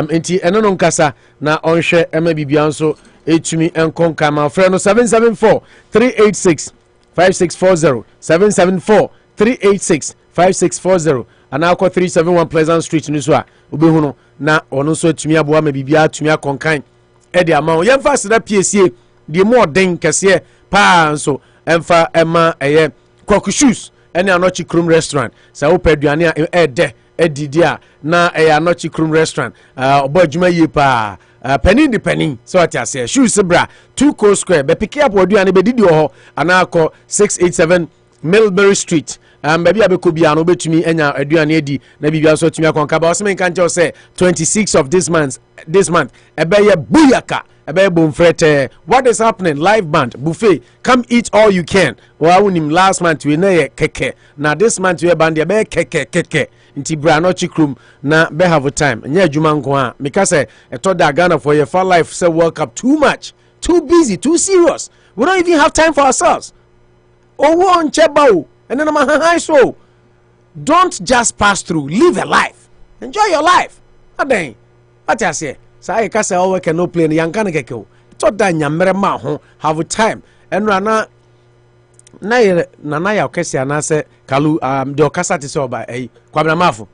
enti eno no nkasa na onhwe ama bibia nso etumi enkonkan ma frɛ no 774 386 5640 774 386 5640 ana akɔ 371 Pleasant Street ni so a obehu no na ono so atumi aboa ma bibia atumi akonkan ede ama yemfa seda piesie die mo den kese pa so emfa ema Kwaku Shoes ene Anochi Krum restaurant sa opa aduane ede edidi a na Anochi Krum restaurant obo adwuma yie pa penny so atiase shoes bra 2 Co Square be pick up aduane be didi ho ana akọ 687 Millbury Street baby abeko bia no betumi enya aduane edi na bibia so tumi akonka ba oseme kan say 26 of this month ebeye buyaka what is happening? Live band buffet. Come eat all you can. Last month we na keke. Now this month we band be keke. Inti Anochi Krum na be have time. Nya adwuma nko a. Because I thought that Ghana for your for life say World Cup too much, too busy, too serious. We don't even have time for ourselves. Oh, on chebao. And then my so don't just pass through. Live a life. Enjoy your life. Adeng. What I say? Say ka say all work and no play no yanka na keke o to da nyamere ma ho have time eno ana na ya okesi ana se Kalu de okasa te se oba kwabna mafo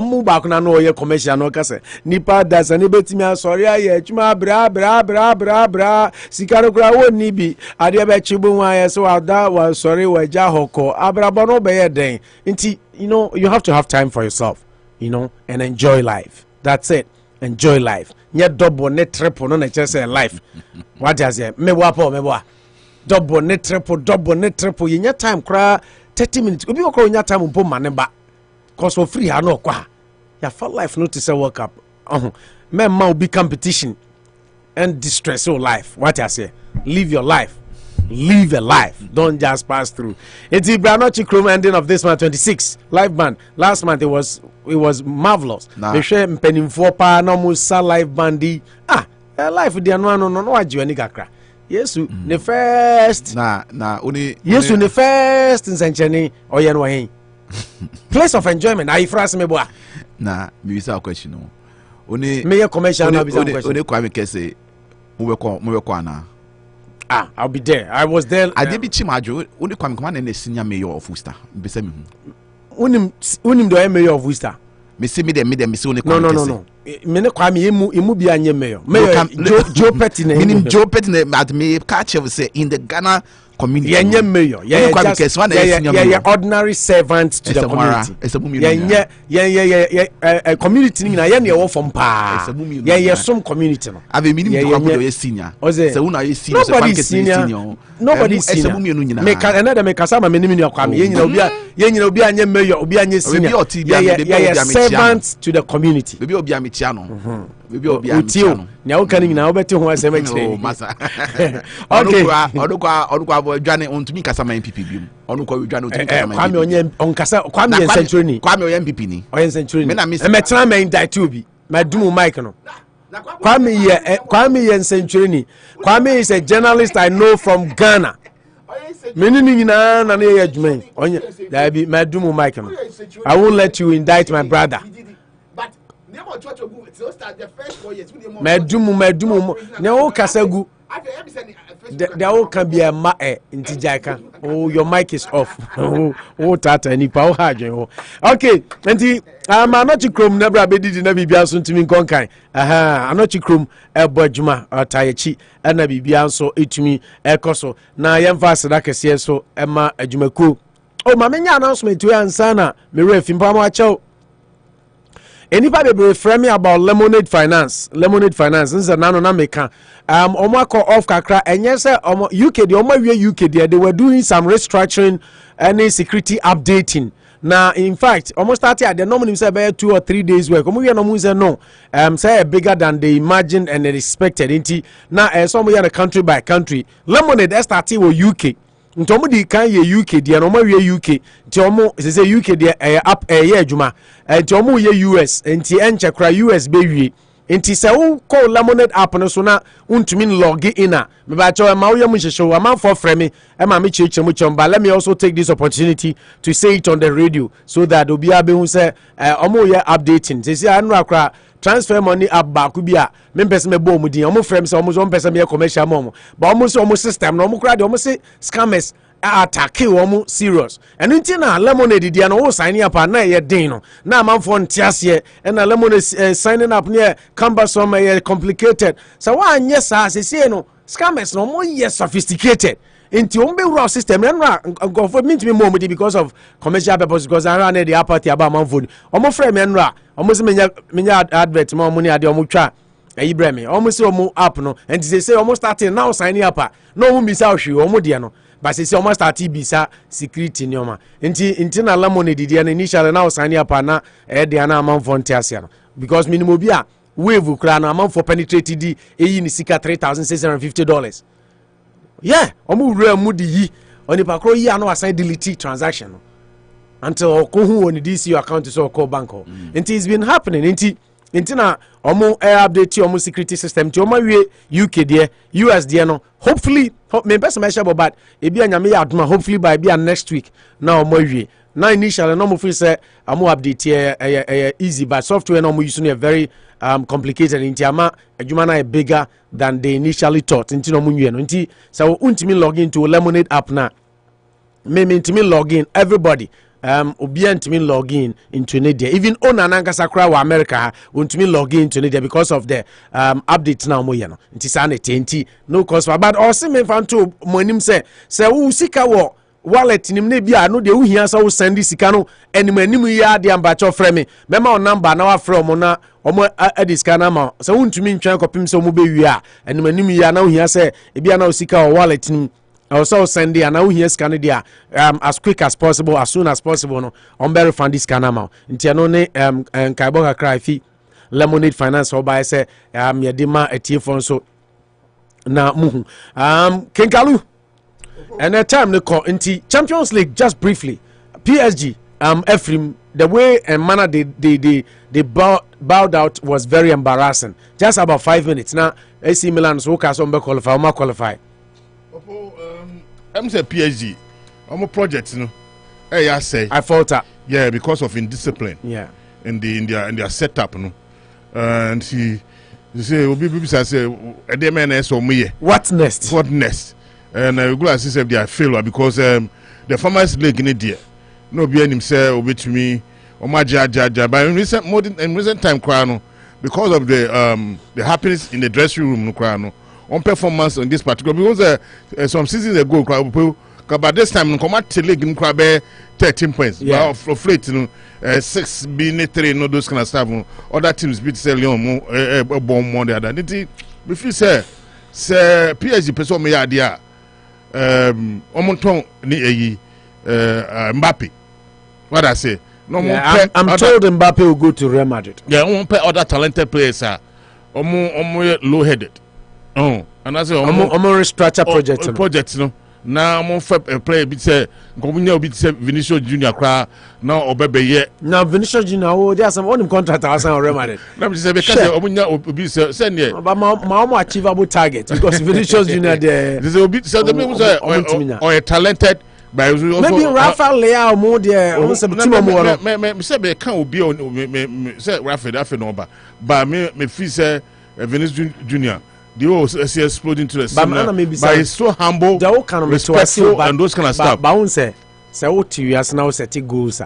mu ba ko na no ye commercial no kase nipa da se ne betimi asori aye atuma bra sikaro kura woni bi ade be chibu wa ye so ada wa sorry wa ja hoko abrabo no be ye den nti you have to have time for yourself and enjoy life. That's it. Enjoy life. Nye double net triple no na say life. What does it? Me boa. Double net triple. You nya time kra 30 minutes. Obi okro nya time mpo maneba. Cause for free no kwa. Ya for life no to say World Cup. Me ma be competition and distress your life. What I say? Live your life. Live a life. Don't just pass through. It's the Anochi Krum ending of this month 26 live band. Last month it was marvelous. They share penimfo pa no musa live bandi. Life di anu no waju ani kakra. Yesu the first only Yesu the first nsancheni oye no hen. Place of enjoyment. I frase me boa. Na me bisa question no. Oni me commercial na bisa question. Oni kwa me kese mo be kwa na. I'll be there. I was there. I did be chimajo. Only come and the senior mayor of Worcester. Besame. Unim do mayor of Worcester. Me see me them me see only no. Me ne kwa me imu bi anye mayor. Mayor Joe Petty ne. Meaning Joe Petty ne at me catch of say in the Ghana community. Yeah, mayor. Yeah, ordinary servant to the community. Yeah, community ni na ye na from pa. Yeah, some community no. Ave minimum to come senior. Say una ye senior. Nobody senior. Make another make asama me ni kwa me. Ye nyina obi anye mayor, obi anye senior. Yeah, servant to the community. Obi amitia no. Utio. Now can you now better who has a massa. Okay. Onuko Johnny on to me Casama MPP. Onuko Johnny on Casa Kwame Century. Kwame MPP ni. Or Century. And Metrama in Ditubi. My Dumo Mike. Kwame Century. Kwame is a journalist I know from Ghana. Meaning na judgment. There be my Dumo Mike. I won't let you indict my brother. Medumu ne o kasagu there all can be a ma intijaka. Oh, your mic is off. Oh tata ni pa o haje. Okay, enti anochi krom na bra bedidi na bibia so ntimi konkan. Anochi krom ebodjuma atayechi na bibia so etumi ekoso na yemfa seda kese so ema adwumaku. Oh, ma menya announcement we ansa na me refi mpamo achew. Anybody be refer me about Lemonade Finance nze nano na meka omo off kakra enye se omo UK the omo we UK they were doing some restructuring and security updating. Now in fact almost started at the normal say about 2 or 3 days work omo we no say no say bigger than they imagined and they expected inti now some we are country by country. Lemonade started with UK ntomo di kan ye UK dia no ma we UK nti omo se UK dia app ye adwuma nti omo ye US nti enche kra US be wie nti se wo call Lemonade app no so na untumi log in a me ba chewa ma wo ye mu hyehye ma for frame e ma me cheche mu chomba. Let me also take this opportunity to say it on the radio so that obi abehu say omo ye updating se anu akra transfer money app ba ku bia me pese me bo mu din omo frame se omo so pese me commercial mo ba omo so omo system no omo kra de omo se scammers attack omo serious enu nti na Lemonade dia no wo sign up na ye din no na amanfo ntiase e na Lemonade signing up near cumbersome complicated so wa anye sa se no scammers no omo ye sophisticated into umbe system go for me to be more because of commercial purpose because I ran the apathy about my phone omo frame enra omo se menya advert mo money ade omo twa Ibrahim omo se omo app no and they say omo starting now signing up no omo bisa ohwe omo de no but say omo start bisa security ni oma nti na Lemonade de no initially now signing up na de na amount for ntiasia no because minimum bi a wave kra na amount for penetrated di eyi ni sika $3,650. Yeah, omu wura mu di yi onipa kro yi anu assign delete transaction no until okohu on DC account so call bank and it's been happening nti na omu update omu security system ti omu wie UK there US there no hopefully me person measure but e bia nyame ya aduma hopefully by bia next week na omu wie na initially no mo feel say omu update easy but software no mo use no very complicated nti ama adwuma na bigger than they initially thought nti no munwie no nti so untimi log into Lemonade app na me ntimi log in everybody obi ntimi log in into Nadia even owner nankasa kra wa America ha untimi log in into Nadia because of the update na omoye no nti sa na tenti no cost for but also me fanto monim say wo sika wo wallet nim na bia no de wo hia sa wo send sika no animanim ya de ambacho frame mema o number na wa from na omo adiska na ma so wontumi ntwan kopim so mo be wi a animanim ya na wo hia say e bia na wo sika o wallet nim also send ya na wo hia scan dia as quick as possible as soon as possible no on better find this scan amount ntia no ne kaibo kakra fi Lemonade Finance o ba say yedima etiefo so na muhu kenkalu and that time they call into Champions League just briefly. PSG, Ephraim, the way and manner they bowed out was very embarrassing. Just about 5 minutes now. AC Milan so qualify. I'm say PSG. I'm a project, you know. Hey, I say I falter. Yeah, because of indiscipline. Yeah, in their setup, you know. And he say, "I say, a man so me. What next? What next?" And I go as if they are failure because the Farmers League in India no be himself with me or my jaja but in recent time crown because of the happiness in the dressing room no on performance on this particular because some seasons ago but this time come at league in 13 points yeah. But of late you know 6 being 3 no those kind of stuff other teams beat Lyon bomb more the other we feel say PSG person me idea Omonton ni Mbappe. What I say? No, yeah, I'm told Mbappe will go to Real Madrid. Yeah, won't pay other talented players. omo low headed and I say omo restructure project no na omo fa player bi say nkomunya obi say Vinicius Junior kra na obebeye na Vinicius Junior o there some on contract asan already na me say because omunya obi say ne but ma achievable target because Vinicius Junior there this obi say the people say or talented by maybe Rafael Leao mo there o say team mo me say be kan obi me say Rafael no ba but me feel say Vinicius Junior the whole is exploding to the scene. But he's so humble, respectful, and those kind of stuff. But I say what you ask now, set goals.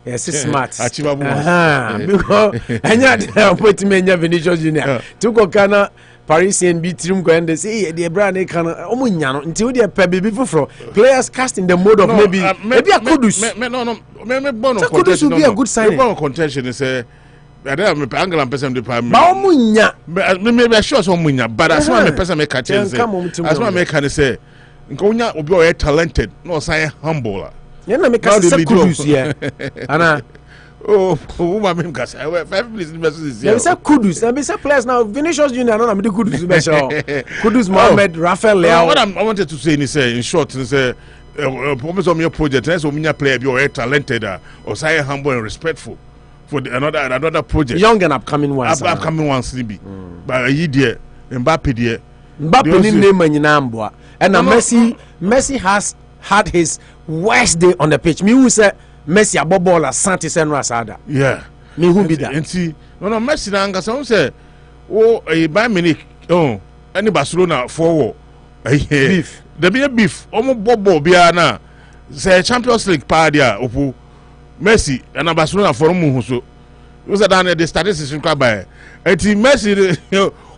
Yes, smart. Achievable. Because I put me in Vinicius Junior. To go Ghana, Parisian beat him go and they say the brand they can until they pay for players cast in the mode of maybe a Kudus. Kudus would be a good sign. Contention is a. I don't know. I'm person to pay me. Maybe sure some munya, but as one person make a chance. As one make can say, "Nkonya obi talented, no say humble." You know, make us say Kudus here. Anna, oh, woman, because 5 minutes is here. They say Kudus. They say players now. Vinicius Junior, no, I'm the Kudus special. Kudus, Mohamed, Rafael Leao. What I wanted to say is, in short, is promise on your project. That's when player be talented, or say humble and respectful. For another project, young and upcoming ones, maybe. But a year, Mbappe dear, Mbappe name and Messi has had his worst day on the pitch. Me who say Messi a bobola Santis and Rasada. Yeah, me who be that? And see, no Messi na anga some say, oh, a Bayern Munich, oh, any Barcelona forward, beef. There be a beef, almost bobo biana, say Champions League pardia opu. Messi and Barcelona for so was that the statistics in Kwaba. And Messi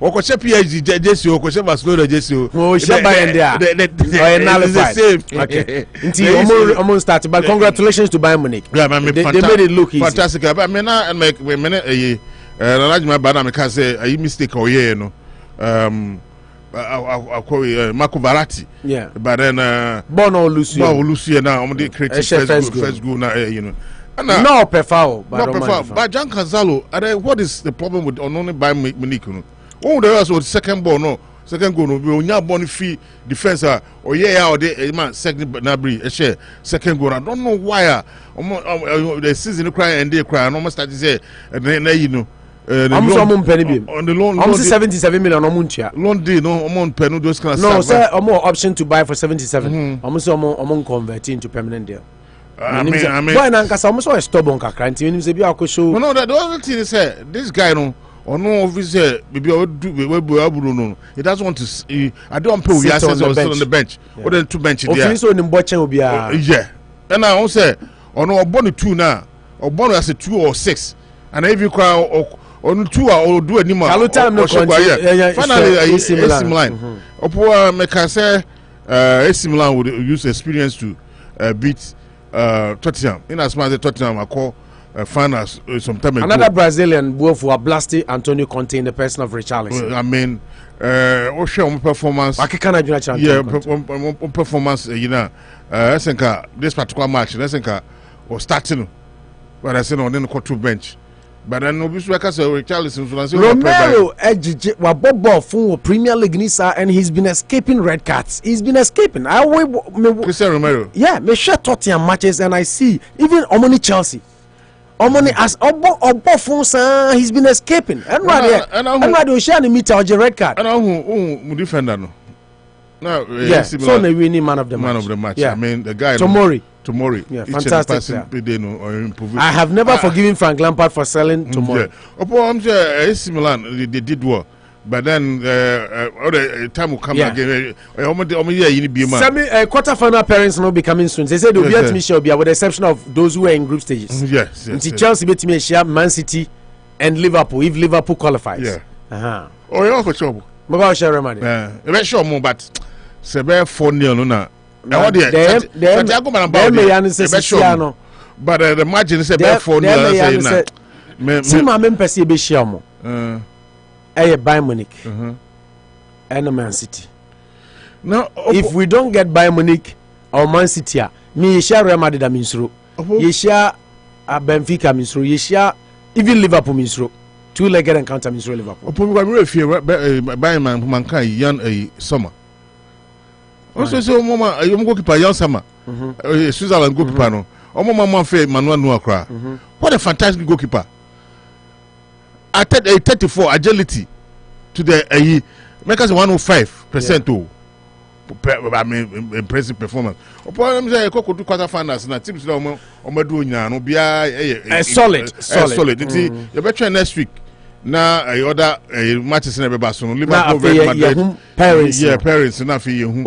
Okoche PSG Jesse Okoche Barcelona Jesse. Oh, she buy in there. The same. Okay. Until almost started, but congratulations to Bayern Munich. Yeah, they made it look easy. Fantastic. But me na make minute my bad I can say a mistake or yeah no. Marco Verratti. Yeah. But then Bono Lucia now I'm the creative first goal now you know. No prefer but John Cancelo, what is the problem with only by Munich? Oh, there was second ball no. Second goal no be onya born fee defense or yeah or the man second nabri a share second goal. I don't know why the season cry and they cry and almost start to say you know I'm so on the loan. I'm 77 million on Muntia. Loan day no amount pen those kind of no sir a more option to buy for 77. I'm so among converting into permanent deal. I mean why nankasa I'm so a stubborn kakra nti we say bi akosho. No the other thing is this guy no or no officer maybe no he doesn't want to I don't pay we access or sit on the bench or then two benches there. Officer on mbochen obi a. Yeah. And I won't say or no born 2 now or born as a 2 or 6 and if you cry or 2 or do anymore. Finally AC Milan. Opo me can say AC Milan would use experience to beat Tottenham. In as much as Tottenham I call finals some time ago. Another Brazilian both were blasting Antonio Conte in the person of Richarlison. I mean Ocean performance. Yeah, performance you know I think this particular match I think was starting but I said on the court bench. But I know this worker say Richarlison Romero ejije wa bobo fun Premier League nisa and he's been escaping red cards. He's been escaping. Cristiano Romero. Yeah, me share Tottenham matches and I see even Omoni Chelsea. Omoni as obo fun san he's been escaping. And why do share the meter or red card? And who defender no. No, yeah, so the winning man of the match. Yeah. I mean the guy Tomori. Yeah, fantastic. I have never forgiven Frank Lampard for selling Tomori. I'm sure AC Milan they did well, but then the time will come again. Quarter final appearance will be coming soon. They said they'll be at Michel with the exception of those who are in group stages. Yes. Chelsea beat Man City and Liverpool if Liverpool qualifies. Yeah. Oh, you're for trouble. But share remedy. Yeah, sure more, but Sebe 4-0 no. But the margin is about 4-0. See my membership be shamo. Bayern Munich and Man City. Now, if we don't get Bayern Munich or Man City, me share Real Madrid minsro. Ye share Benfica minsro. Ye share even Liverpool minsro. two-legged encounter means Liverpool. By mankind young summer. Also, so mama, you goalkeeper young summer. Switzerland goalkeeper no. Mama fe Manuel Nuakra. What a fantastic goalkeeper. At 34 agility to the make us 105% too. I mean, impressive performance. Upon them, Coco to quarterfinals and teams no solid. You better next week. Now, other matches in every Barcelona, Liverpool, Madrid, Paris, enough for you.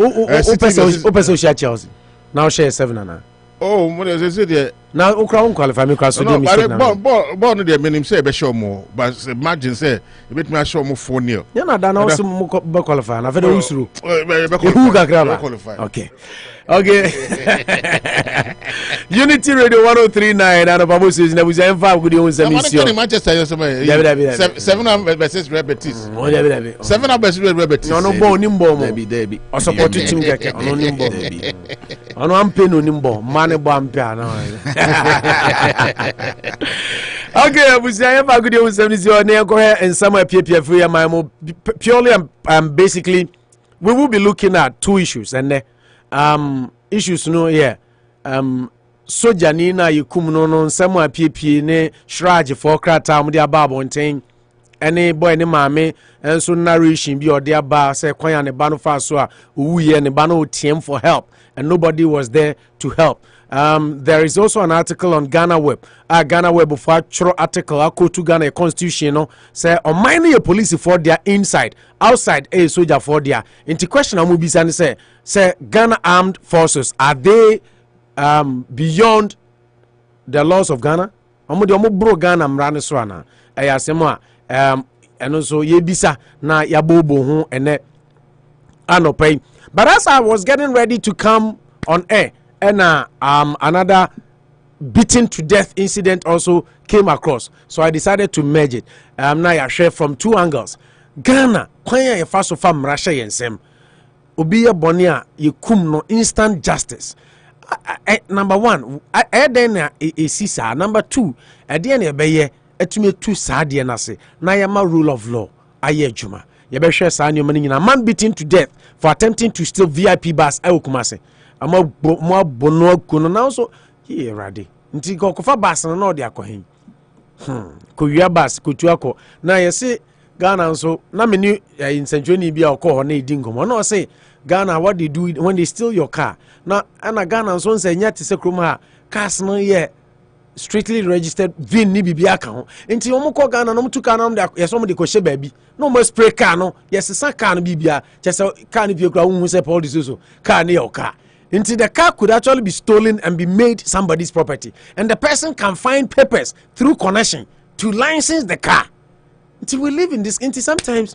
Chelsea. Now share 7 Oh, what is it? Now, Ukraine qualify me because born the minimum say be show more, but imagine say you bet me show more 4-0. Yeah, na dan also mo qualify. Na fede usuru. Who ga qualify? Okay. Unity Radio 103.9 Anopa Bosuo na buza emfa good on mission. Manchester 7 versus Real Betis. 7 versus Real Betis. No ball ni ball mo. Debi. O support team keke ono ni ball. Ono ampe no ni ball. Mane ball ampe na. Okay, buza emfa good on mission na go here and some PPF free am purely basically we will be looking at two issues and issues no soja ni na yikum no nsam apiepie ne shrage for krata mo dia ba bonten ene boy ne maame enso narration bi ode aba say kwan ne ba no fa so a wuye ne ba no tiem for help and nobody was there to help. There is also an article on Ghana Web. Ghana Web for a article to Ghana constitution no say on mine police for their inside outside a soldier for their into question amubisa say Ghana armed forces are they beyond the laws of Ghana? Omo bro Ghana mrane so ana ayasemo eno so yebisa na yabobo ho ene Anopa. But as I was getting ready to come on air and another beaten to death incident also came across, so I decided to merge it. Now I share from two angles. Ghana kwanya ye faso fam rasha yensem obi ye bonia ye kum no instant justice. Number one, then sisa. Number two, then ye beye etumi tu sa de na se na ye ma rule of law aye juma. Ye be share sa nyoma nyina man beaten to death for attempting to steal VIP bus ayokumase. Ama mo bono kuno na so ye rade nti ko fa bus no de akohen ko wia bus ko tu akọ na ye se Ghana nso na meni insentweni bia okọ na edi ngomo na o say Ghana what they do when they steal your car na ana Ghana nso nse nya te se krom ha cars no ye strictly registered VIN ni bibia ka ho nti omo ko Ghana no mtu car no de yeso mo de ko hye baabi no mo spray car no yes sa car no bibia chese car no bi kura hu se Paul diso car ne your car. Until the car could actually be stolen and be made somebody's property. And the person can find papers through connection to license the car. Until we live in this, until sometimes,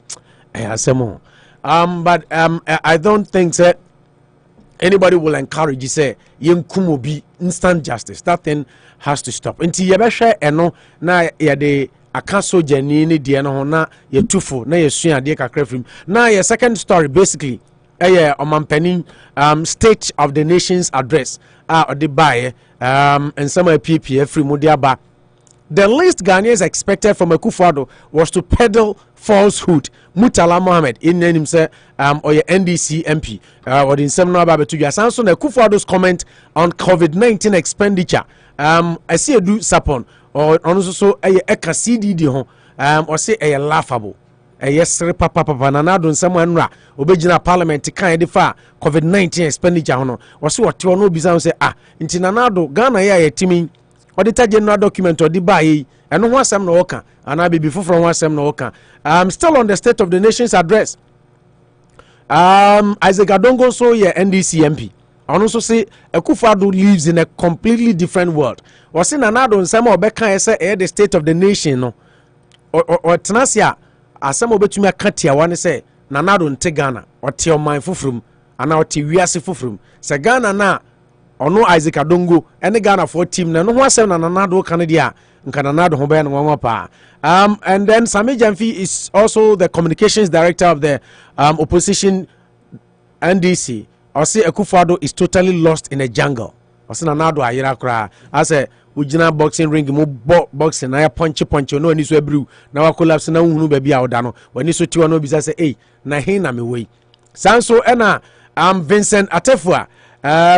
but I don't think that anybody will encourage you say, Yenkumo be instant justice. That thing has to stop. Until you share eno na yade akaso jeni ni diano na ye tufo na ye suya de kakrefrim. Now your second story basically. Omampeni State of the Nation's address the buy and some PPF free Mudiaba. The least Ghanaians expected from Akufo-Addo was to peddle falsehood. Murtala Mohammed in name say or your NDC MP or in some no about to Samson Akufo-Addo's comment on COVID-19 expenditure. I see a do sapon or also a CDD or say a laughable. Yes, papa nanado someone ra obejina parliament kan de fa COVID-19 expenditure hono wose wote ono bisa say nti nanado Ghana ya yetimi auditor general document odi ba yi eno ho asem na woka ana bibi foforo ho asem na woka still on the State of the Nation's address. Isaac Adongo so ye NDC MP ono so say Akufo-Addo lives in a completely different world. Wose nanado nsem obeka say the State of the Nation no or tenasia asem obetumi akatia wane say nanado nte Ghana ote oman fofrum ana ote wiase fofrum se Ghana na ono Isaac Adongo ene Ghana for team na no ho asem na nanado kan dia nka nanado ho be na nwa pa and then Sami Jamfi is also the communications director of the opposition NDC. I say Akufo-Addo is totally lost in a jungle. I say nanado ayira kra I say ujina boxing ring mo boxing na ya punch no ani so abru na wa collapse na hunu ba bia oda no wani so tiwa no bisa say na he na me wei sanso ena Vincent Atefua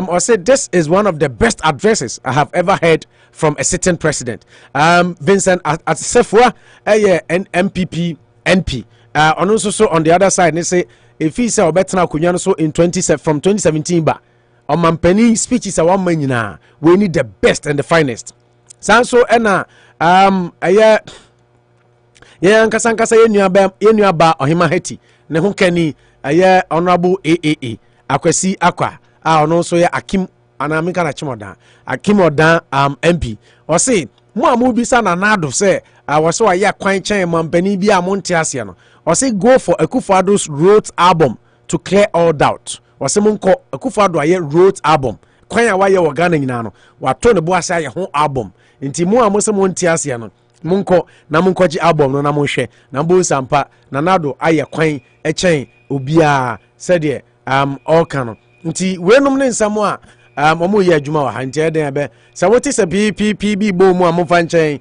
or said this is one of the best addresses I have ever heard from a sitting president. Vincent Atefua an MPP NP and also on the other side they say if he say obetna akunya so in 2017 ba on mampani speeches a one man nyina we need the best and the finest sanso ena nkasa yenua ba ohima heti ne ho kani honorable AAA akwasi akwa ono so ya akim anamika na chimoda akimoda MP o say mo amu bisa na nado say wo so ya kwan chen mampani bi a monte ase no o say go for Akufo-Addo's Road album to clear all doubt o say monko Akufo-Addo aye Road album kwan ya waye wo Ghana nyina no wato ne bo ase aye ho album nti mo amu se monte ase no monko na monkoji album no na monhwe na mbo sampa na nado aye kwan chen obia said there all canon nti wenum ne nsamo a omo ye adwuma wa hanti eden be say what is a PPP bo mu amfa nchen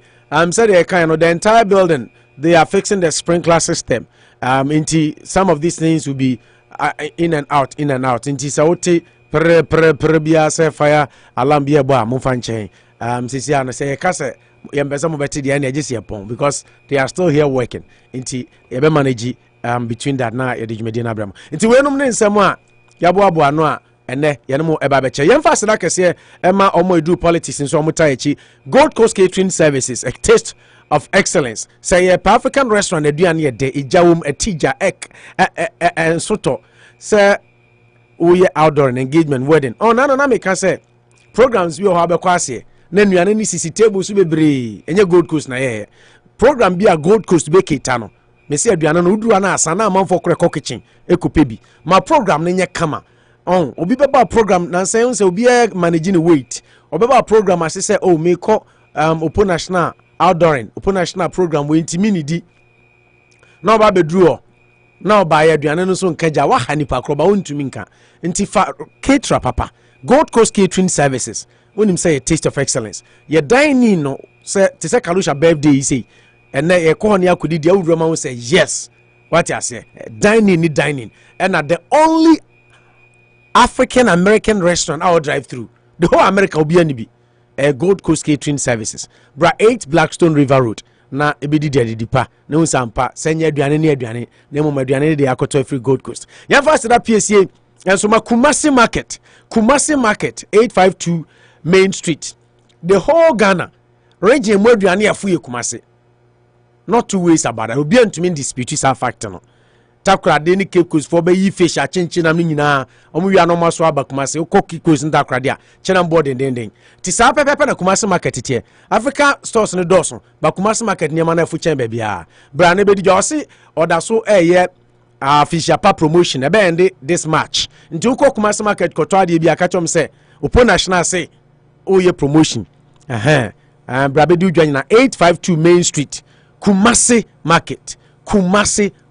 said there kind of the entire building they are fixing the sprinkler system nti some of these things will be in and out nti say what pre bia say fire alarm bia bo amfa nchen sisi ana say ka say yembeza mo beti dia na agisi epon because they are still here working nti ye be manage between that na ye djumedi na abram nti wenum ne nsamo a yabo ano a ene yenemo eba beche yemfa sena kese ema omo edu politics nso omo tayechi Gold Coast Catering Services, a taste of excellence say a African restaurant aduane ye de ejawum etija en soto say we outdoor engagement wedding na make say programs we ho abekwase na nuane ni sisi table so bebre enye Gold Coast na ye program bi a Gold Coast be ketano me say aduane no uduru na asa na amanfo krekọ kitchen ekopebi ma program ne nye kama obi beba program na say obi managing weight obeba program as say me call Opo National outdooring Opo National program we intimini di na oba bedru na oba ya aduane no so nkaja wa hanipa kroba wontumi nka nti fa caterer papa Gold Coast Catering Services when him say a taste of excellence ye dining no say to say Kalusha birthday he say and then ye call ni akudi dia udroma wo say yes what you say dining and at the only African American restaurant I will drive through the whole America will be any Gold Coast Catering Services bra 8 Blackstone River Road na ebedi dia dipa na unsampa senya aduane na mo aduane de akoto free Gold Coast ya fast that PSA and so ma Kumasi Market 852 Main Street the whole Ghana region mo aduane afuye Kumasi not two ways about it obi antumi dispute is a factor no takra de ni Cape Coast for be yi fish a chinchin am nyina omu wi anoma so abakumase koki coast ntakra de a chenam board den ti sa pepepe na Kumasi Market tie Africa stores no doso ba Kumasi Market nyama na fu chen ba bia bra na be di josi oda so fish apa promotion e be end this match nti uko Kumasi Market ko to ade bia ka chom se Opo National say oye promotion bra be di udwa 852 Main Street Kumasi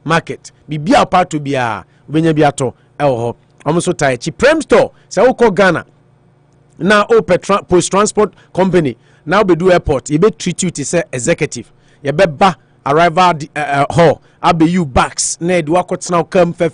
Market bibia pato bia obenya biato ho omoso tai chi Prem Store se wo Ghana na Post Transport Company now be do airport you be treat you to say executive you be ba arrival hall abe you bags na do akotena kam fe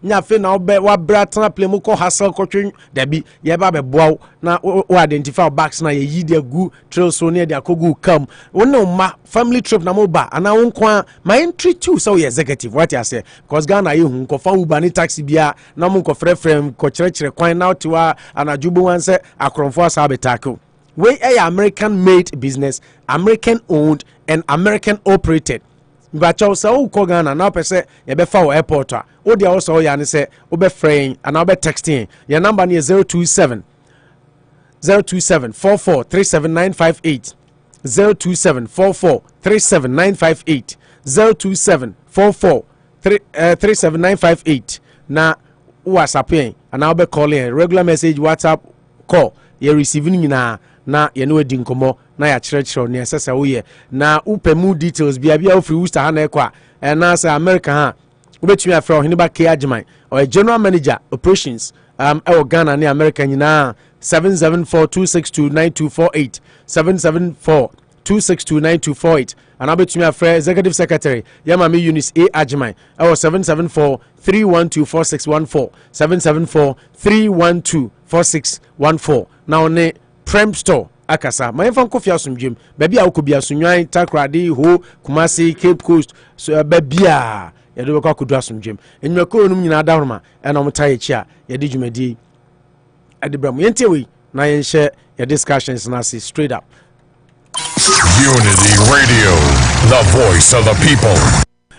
nya fe na obe wa bratana play mu ko hassle ko twen da bi ye ba be boaw na o identify bags na ye yi de gu trail so ne de akogu kam wona ma family trip na mo ba ana won kwa my entry too so ye executive what you say because Ghana ye hu ko fa Uber ni taxi bia na mo ko frefrem ko kire kwan na otiwa anajubu wan say akronfo asa betako we American made business, American owned and American operated. But you say ko Ghana na pese ye be fa airport a o dia also ya ne say o be frame and o be texting your number near 027 44 37958 027 44 37958 027 44 37958 na WhatsApp and I'll be calling regular message WhatsApp call you receiving na ye no edi nkomo na ya kyerɛkyerɛ ne sese wo ye na upemu details bia ofri Worcester ha na ekwa na say America ha obetumi afra ohene ba K Agyeman or general manager operations Ghana ne America nyina 774-262-9248 774-262-9248 and abetumi afre executive secretary Yamami Eunice A Ajimai our 774-312-4614 774-312-4614 now ne Prem Store akasa mayemfa nkofia asomdwem baby a wokobia asonwan takrade ho Kumasi Cape Coast so babia yɛde bɛkɔ akodu asomdwem enwakoro no nyina adahoroma ɛna ɔmtaye chi a yɛde dwumadi ɛde bram yɛntewe na yɛnhyɛ yɛ discussions na see straight up. Unity Radio, the voice of the people.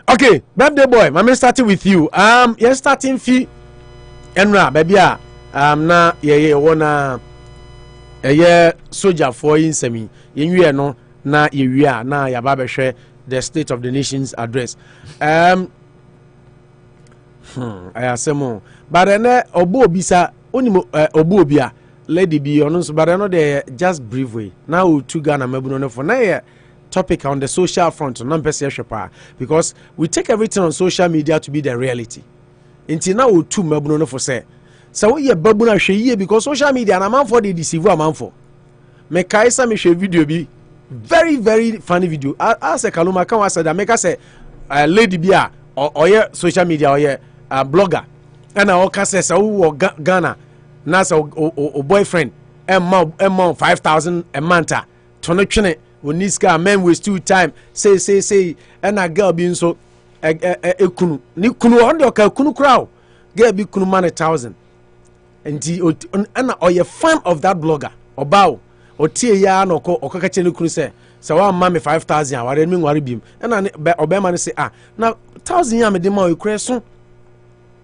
Okay, birthday boy, I'm starting with you. You're starting fee enra baby na ye wona soldier for insemi yenwie no na yewie na yaba behwe the state of the nation's address. I asemo but na obo obisa onimo obo obia lady be on so but I know they just brief way now to Ghana mabuno for na topic on the social front because we take everything on social media to be the reality until now to mabuno for say so we babuna hwe because social media na man for the deceive a man for me kaisa me hwe video bi very very funny video as a kaluma kan was that make us say lady bi a oye social media oye blogger and I can say so Ghana na so o boyfriend emma 5,000 a month to no twene oniska men waste two time say and a girl being so ekunu ni kunu on the kunu crowd girl be kunu man 1,000 and or fan of that blogger obaw o tie ya na okaka chene kunu say so wa ma me 5,000 aware me nware bim and obema say na 1,000 ya me de ma o kreso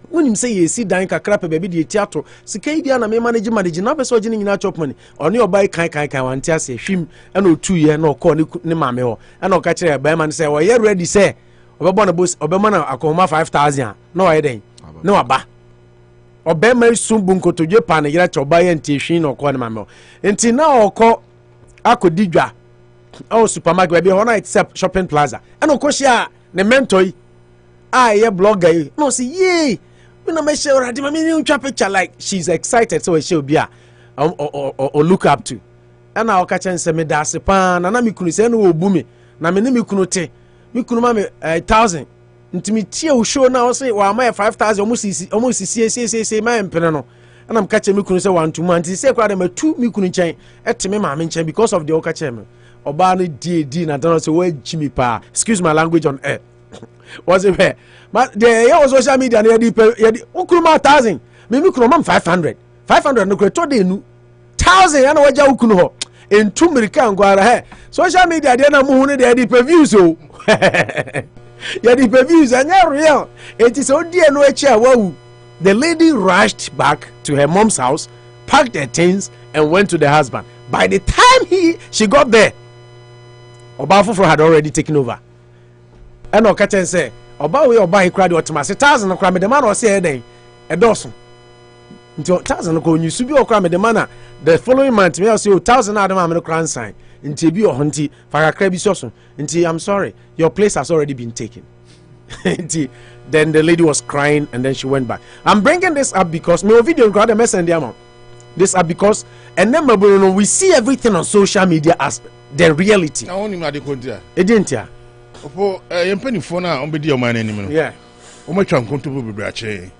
when say you see dan kakra pe baby de theater sika idia na me manage na person gine nyina chop money oni obai kan wanti ase hwim e na otu ye na okọ ne mame ho e na oka kire ba man say we ye ready say obebo na boss obema na akoma 5,000 na o ye den na waba obema sumbu nkotodwe pa na yira choba ye nti hwin na okọ ne mame ho enti na okọ akodidwa o supermarket baby ho na it's shopping plaza e na okọ shia ne mentor ye blogger no say ye when I show her, I picture like she's excited, so she'll be or look up to. And I'll catch and say me that's pan, and I'm going to say no boomy. Na me name kuno te, me kuno ma me 1,000. Nti me tie show now say wa ma 5,000 almost see my empene no. And I'm catching me kuno say 1 2 months. Say kwa dem 2 me kuno chen, me ma me chen because of the okache me. Oba no di na don say we Jimmy pa. Excuse my language on air. Was it fair? But the social media yedi ukruma 1,000 me kroma 500 no kreto de nu 1,000 ya na waja ukunu ho entu mirika ngwara he social media de na mu hu ne de yedi views o yedi views anya real it is odi eno echi awu. The lady rushed back to her mom's house, packed her things and went to the husband. By the time she got there, Obafufro had already taken over. And Okachen say oba we oba he crowd otomase 1,000 okra me the man was say den edoso nti 1,000 ko nyu subi okra me the man the following month me say 1,000 adam me kran sign nti bi ohonti fakakra bi soso nti I'm sorry your place has already been taken. Nti then the lady was crying and then she went back. I'm bringing this up because my video crowd the messenger this up because and then we see everything on social media as the reality. It didn't ya. Opo yempani phone a ombedi o man anim no yeah o ma twa nkonto bo bebre ache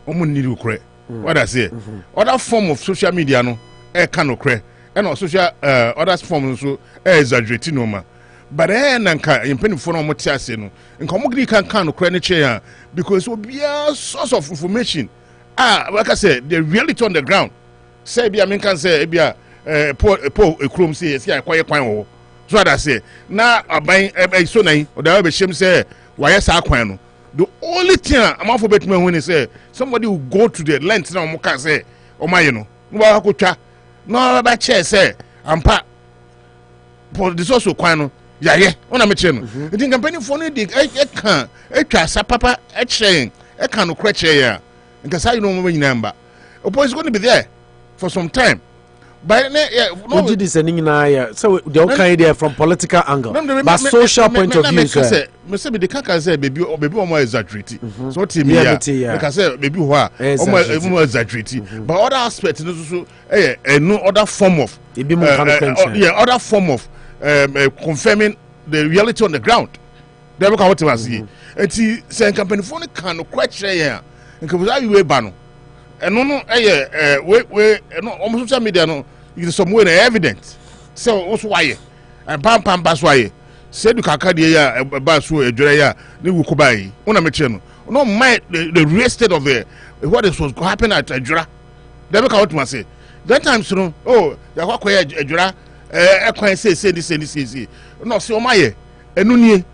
o mo niri ukre what I say other form of social media no e ka no kre e no social other form so exaggerate no ma but nanka yempani phone o mo ti ase no nka mo gri kan no kre ne che ya because obia source of information like I say the reality on the ground say bia men kan say bia po ekrom say akoye kwan wo so what I say na aban so nan o da be shem say why sa kwan no the only thing am for betuma hu ni say somebody will go to the length na mo ka say o maye no no ba ko twa no ba che say ampa for the so kwan no yaye ona me che no the company for no dey kan twa sa papa che kan no kra che ya nka say no mo nyina mba oppo is going to be there for some time But no, this so the okay there from political angle, but social point of view. Sir, the can't say baby almost exaggerating. So team here, like say baby who are almost exaggerating. But other aspects, no other form of other form of confirming the reality on the ground. They look what was here. And see, say company phone can quite share here. And because I will ban. And no, we no almost social media no. Is somewhere evidence. So also why? And pam pass why? Said you can carry a Bosuo a Julia, they will buy. Una mention. No, my the real state of the what is was happen at Jura. They look out must say. That time soon. Oh, the Hawkeye Jura. I can say this. No, see, my and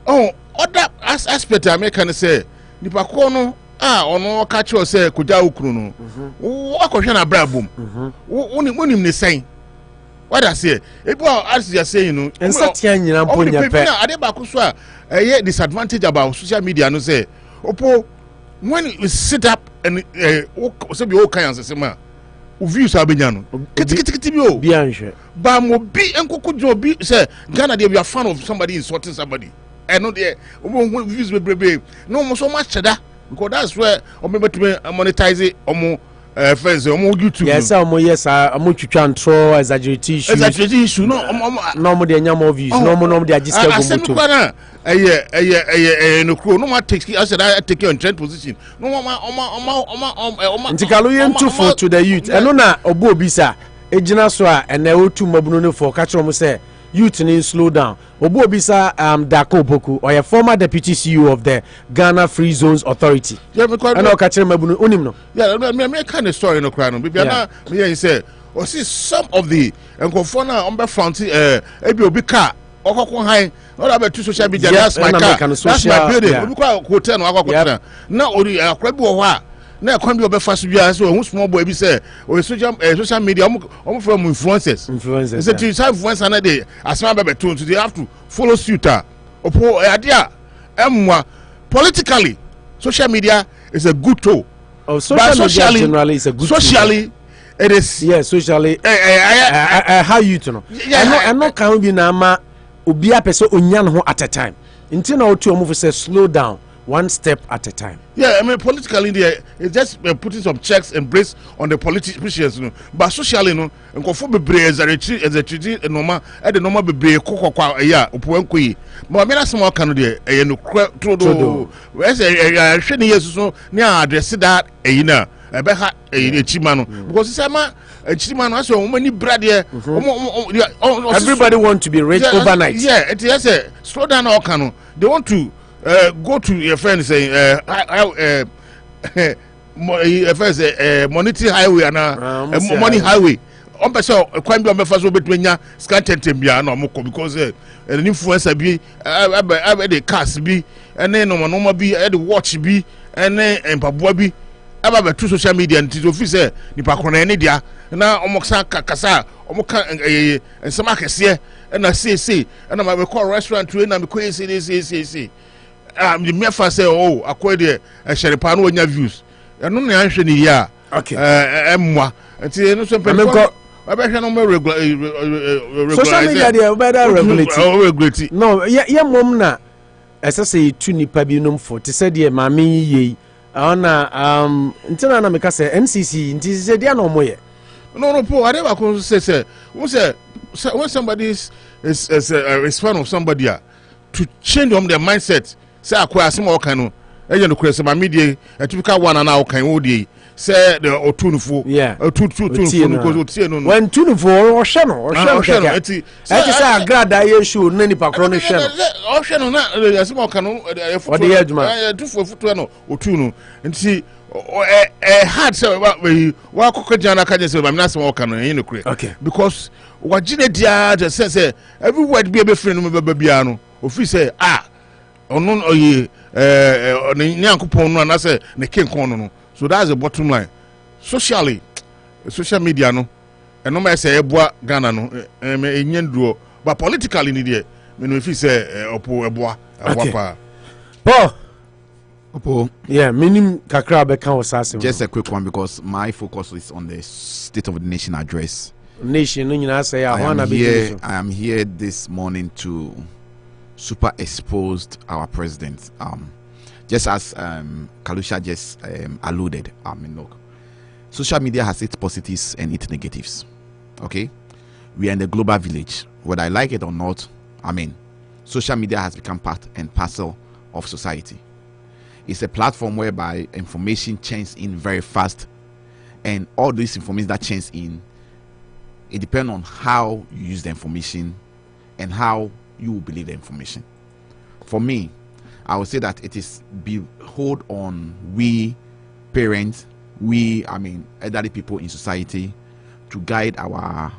oh, other aspect I can say. Nipakono. Ono catch you say kuja ukruno. Wa question na brabum. Woni ne sen. What I say? People as you say, you know. And such nyina ponya pe. Ade ba ko so a disadvantage about social media no say. Opo when you sit up and so be all kinds of sema. Views abenya no. Kitikiti bi o. Bi anhwe. Ba mo bi enkoku jo bi say Ghana they be a fan of somebody insulting somebody. And no there views be no so much cheddar. Because that's where I'm able to monetize it on friends on YouTube. Yes, I'm control exaggerate issue. No more than more views. No more than just I said no crew. No more take. I said I take you on trend position. No more. Ntikalu too for to the youth. And no na obo bisa. Ejina so a and na otu mabunu no for catch them say. Youth need slow down. Obu Obisa Dako Boku, or a former deputy CEO of the Ghana Free Zones Authority. Yeah, because I know catching Mabunu Unimno. Yeah, me kind of story no crown. Maybe I say, or see some of the Nkofona Umber Fronti, Ebi Obika, Okoko High, all about two social media. That's my car. That's my building. Obika Hotel, Waka. Now, only a crab. Na kwa bi obefa so bia so ohun small boy bi say o social media from influencers say to influencer na dey asema be beto so they have to follow suit opo adea emwa politically social media is a good tool. Social media generally is a good socially tool. It is socially how you to know I know can be na ma obi apese onya no at a time until now to move say slow down one step at a time. Yeah, I mean politically there it's just putting some checks and brace on the politicians, you know. But socially, no, and go for bebre as a treaty normal at the normal bebre kokokwa ya opoenkoyi. But me na small can there no trodo. Where's a sheni yesu so near address that na ebeha chima no because it's ama chima no so many brad here. Everybody want to be rich overnight. Yeah, it is a slow down all can. They want to go to your friend saying monetary highway and money highway on person kwambi on mefa so betwenya scan tentem bia na omko because an influencer bi the cars bi and then no bi the watch bi and mpaboa bi aba be to social media nti so fi say nipa kona ne dia na omoksa kasa omoka ensema kese na say na ma be call restaurant we na me ko say the mere fact say oh akwa a sheripa no nya views eno na anhwe ni ya okay emwa nti no so pemko abehwe no regular social media dey better regulate no ye mom na esese tu nipa bi nom for te say dey ma me yi ona ntina na me ka say NCC nti say dey na omoye no po ade ba ko say when somebody is fan of somebody to change their mindset. Say akwa asema okano eje no kwese ma media a typical one na okan wodi say the otunufo otunufo no ko otie no when tunufo o hwe no eti say agrada ye show na nipa kro no hwe no o hwe no na asema okano odi aduma tufo futu no otunu nti hard say wa kokojana na kaje say ma na asema okano yin no kure because wagine dia say every word be free no be bia no ofi say ono oye nyankopon no na say ne kenkon no so that's the bottom line socially social media no eno ma say eboa Ghana no enyanduro but politically ni there me no fi say opo eboa pa Opo. Yeah, minim kakra beka wasase. Just a quick one because my focus is on the State of the Nation address. Nation no nyina say I am here this morning to super expose our president. Just as Kalusha just alluded. Look, social media has its positives and its negatives. Okay, we are in the global village. Whether I like it or not, social media has become part and parcel of society. It's a platform whereby information changes in very fast, and all this information that changes in, it depends on how you use the information and how you will believe the information. For me, I would say that it is behold on we parents, we elderly people in society, to guide our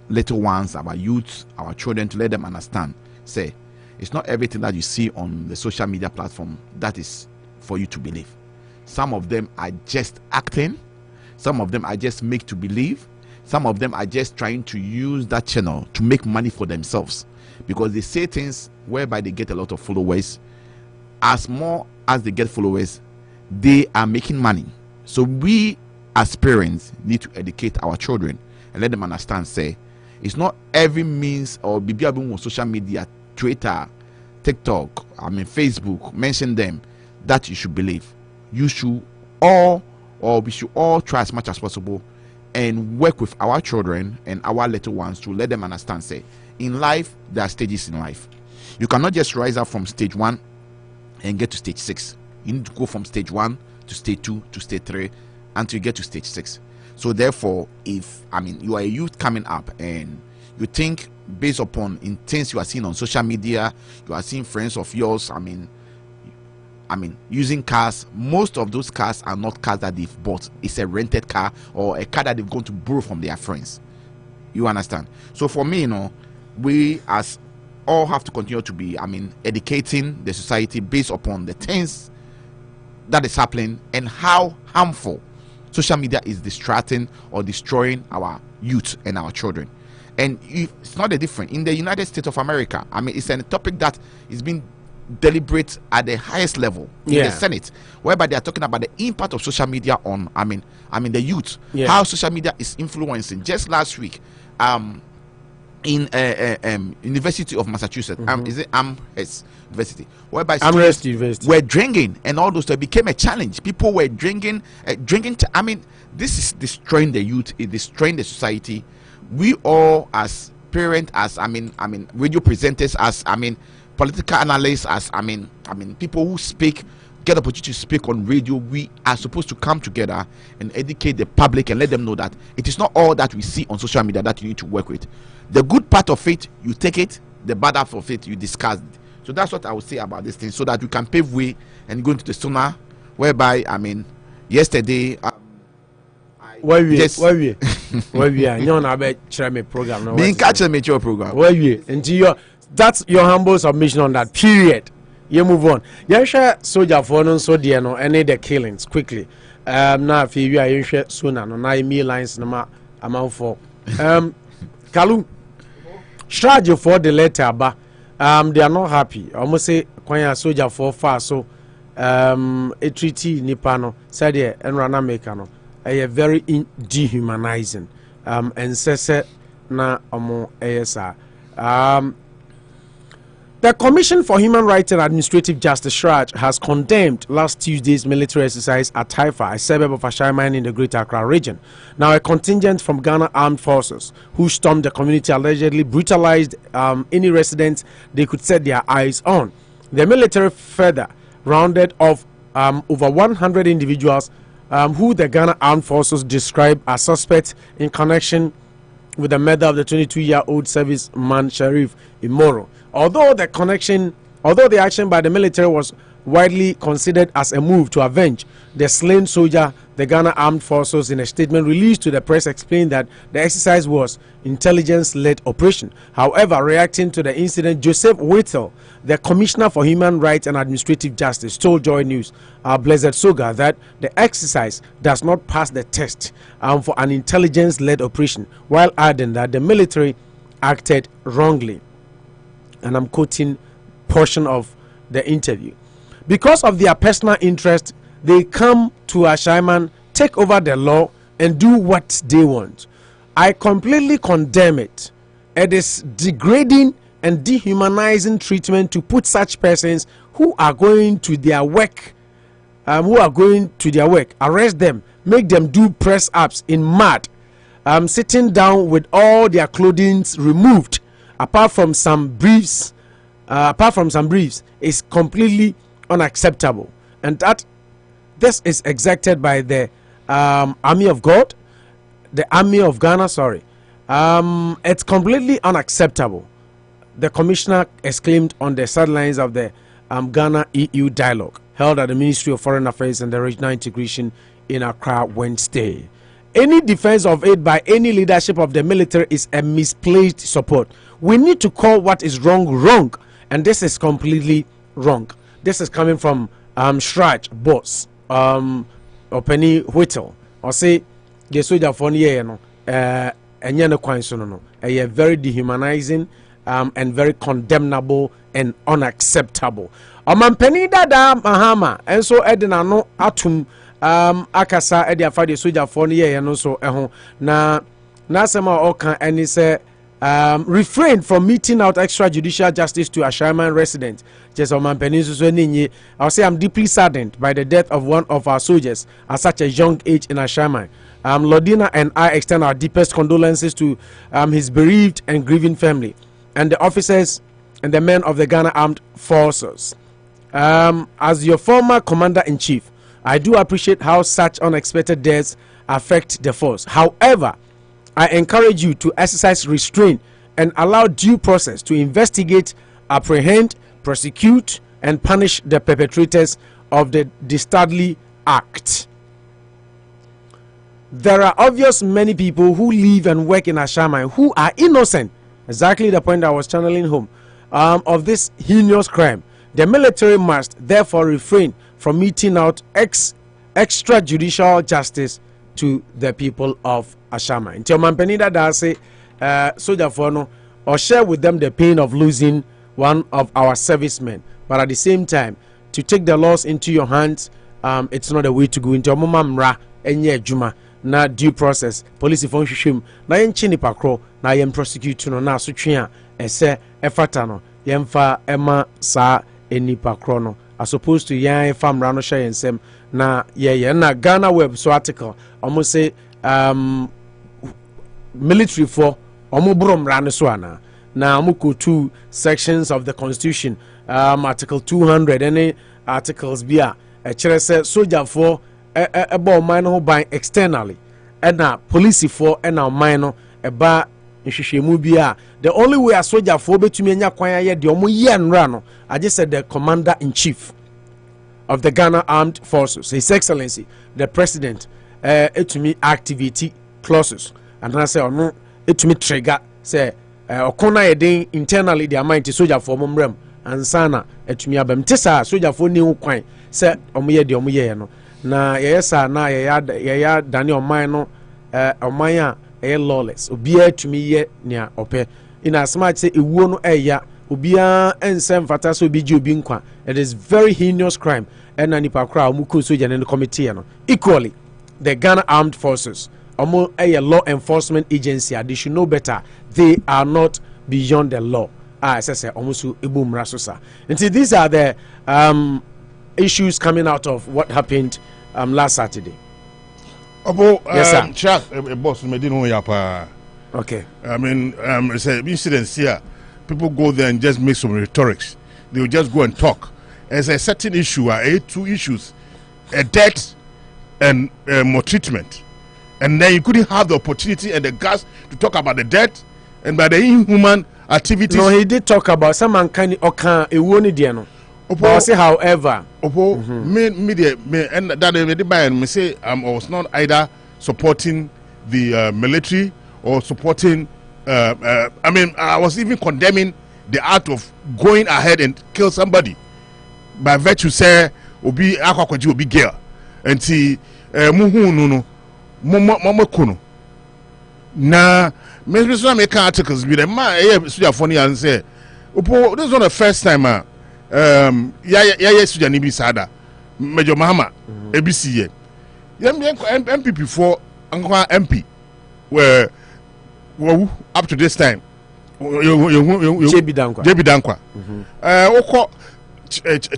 little ones, our youth, our children, to let them understand. Say, it's not everything that you see on the social media platform that is for you to believe. Some of them are just acting, some of them are just make to believe, some of them are just trying to use that channel to make money for themselves, because they say things whereby they get a lot of followers. As more as they get followers, they are making money. So we as parents need to educate our children and let them understand, say, it's not every means or on social media, Twitter, TikTok, Facebook, mention them, that you should believe. You should all, or we should all try as much as possible and work with our children and our little ones to let them understand, say, in life there are stages in life. You cannot just rise up from stage 1 and get to stage 6. You need to go from stage 1 to stage 2 to stage 3 until you get to stage 6. So therefore, if you are a youth coming up and you think based upon things you are seeing on social media, you are seeing friends of yours using cars, most of those cars are not cars that they've bought. It's a rented car or a car that they've gone to borrow from their friends. You understand? So for me, we as all have to continue to be educating the society based upon the things that is happening and how harmful social media is distracting or destroying our youth and our children. And it's not a different in the United States of America. It's a topic that is being deliberate at the highest level in the Senate, whereby they are talking about the impact of social media on the youth, how social media is influencing. Just last week, in University of Massachusetts, is it Amherst University, whereby students were drinking and all those, it became a challenge. People were drinking. This is destroying the youth, it destroying the society. We all as parents, as radio presenters, as political analysts, as people who get the opportunity to speak on radio, we are supposed to come together and educate the public and let them know that it is not all that we see on social media that you need to work with. The good part of it, you take it. The bad part of it, you discuss it. So that's what I would say about this thing, so that we can pave way and go into the sooner, whereby yesterday where we are you know about me program now being catch me your program where we until that's your humble submission on that period. You move on. You share soldier for no so dear no any the killings quickly. Now if you are you share sooner no na me lines no amount for Kalu strategy for the letter ba they are not happy. Almost say kwanya soldier for far so a treaty nipa no said there and rana maker no a very dehumanizing and says na omo esa the Commission for Human Rights and Administrative Justice (SHRAJ) has condemned last Tuesday's military exercise at Taifa, a suburb of Ashaiman in the Greater Accra region. Now, a contingent from Ghana Armed Forces who stormed the community allegedly brutalized any residents they could set their eyes on. The military further rounded off over 100 individuals who the Ghana Armed Forces described as suspects in connection with the murder of the 22-year-old serviceman Sharif Imoro. Although the action by the military was widely considered as a move to avenge the slain soldier, the Ghana Armed Forces, in a statement released to the press, explained that the exercise was intelligence-led operation. However, reacting to the incident, Joseph Whittle, the Commissioner for Human Rights and Administrative Justice, told Joy News, Blessed Soga, that the exercise does not pass the test for an intelligence-led operation, while adding that the military acted wrongly. And I'm quoting portion of the interview. because of their personal interest, they come to Ashaiman, take over the law, and do what they want. I completely condemn it. It is degrading and dehumanizing treatment to put such persons who are going to their work, arrest them, make them do press ups in mud, sitting down with all their clothing removed, apart from some briefs, is completely unacceptable, and that this is exacted by the Army of God, the Army of Ghana. It's completely unacceptable. The commissioner exclaimed on the sidelines of the Ghana EU dialogue held at the Ministry of Foreign Affairs and the Regional Integration in Accra Wednesday. Any defense of it by any leadership of the military is a misplaced support. We need to call what is wrong, and this is completely wrong. This is coming from Shraj boss, Openi Whittle, or say the soldier for a very dehumanizing and very condemnable and unacceptable. Omampeni dada Mahama, and so Edina no atum akasa edia fa de soldier for no so eho na nasema oka and say refrain from meting out extrajudicial justice to Ashaiman residents. Just I'll say I'm deeply saddened by the death of one of our soldiers at such a young age in Ashaiman. Lodina and I extend our deepest condolences to his bereaved and grieving family and the officers and the men of the Ghana Armed Forces. As your former commander-in-chief, I do appreciate how such unexpected deaths affect the force. However, I encourage you to exercise restraint and allow due process to investigate, apprehend, prosecute, and punish the perpetrators of the dastardly act. There are obvious many people who live and work in Ashaiman who are innocent. Exactly the point I was channeling home of this heinous crime. The military must therefore refrain from meting out extrajudicial justice to the people of Ashaiman. Until Mampenida does say, soldier for no, or share with them the pain of losing one of our servicemen. But at the same time, to take the laws into your hands, it's not a way to go. Into Mumamra, Enye Juma, na due process, police phone shim, na yen chini pakro, na yen prosecute no na suchia, ese efatano, yemfa ema sa eni pakrono, as opposed to yen fam rano sha yensem, na na Ghana Web so article, almost say military for omubrom raniswana. Now muko 2 sections of the Constitution, Article 200, any articles bia a chere soldier for a ball minor by externally, and now police for and now minor a bar in bia. The only way a soldier for between me kwanya the omu yen rano. I just said the commander-in-chief of the Ghana Armed Forces, His Excellency the President, to me activity clauses, and I say no, to me trigger say okona yedin internally the amount soldier for momrem and sana etumi abam tesa soldier for ni kwan say omoye no na yesa na ya dani oman no oman a lawless obia etumi ye nia ope ina smart say ewuo no eya obia ensem fata so bi ji obi nkwa. It is very heinous crime and nipa kra omuko soldier in the committee no. Equally the Ghana Armed Forces, a law enforcement agency, they should know better. They are not beyond the law. As I say, almost ibum rasosa. And see, these are the issues coming out of what happened last Saturday. Yes, sir. Chuck, boss, me didn't know yapa. Okay. I mean, it's an incident here. People go there and just make some rhetorics. They will just go and talk. There's a certain issue, 2 issues, a death and more treatment. And then you couldn't have the opportunity and the guts to talk about the death and by the inhuman activities. No, he did talk about some uncanny okan ewoni diano. However, me and that me say I was not either supporting the military or supporting. I mean, I was even condemning the act of going ahead and kill somebody by virtue say obi akwakwaji obi girl and see muhu no. Mama kuno na me make articles with them soldier funny and say this is not the first time ya suja ni bi sada Major Mahama ebisi ye MPP for Ankwa MP were up to this time JB Dankwa oko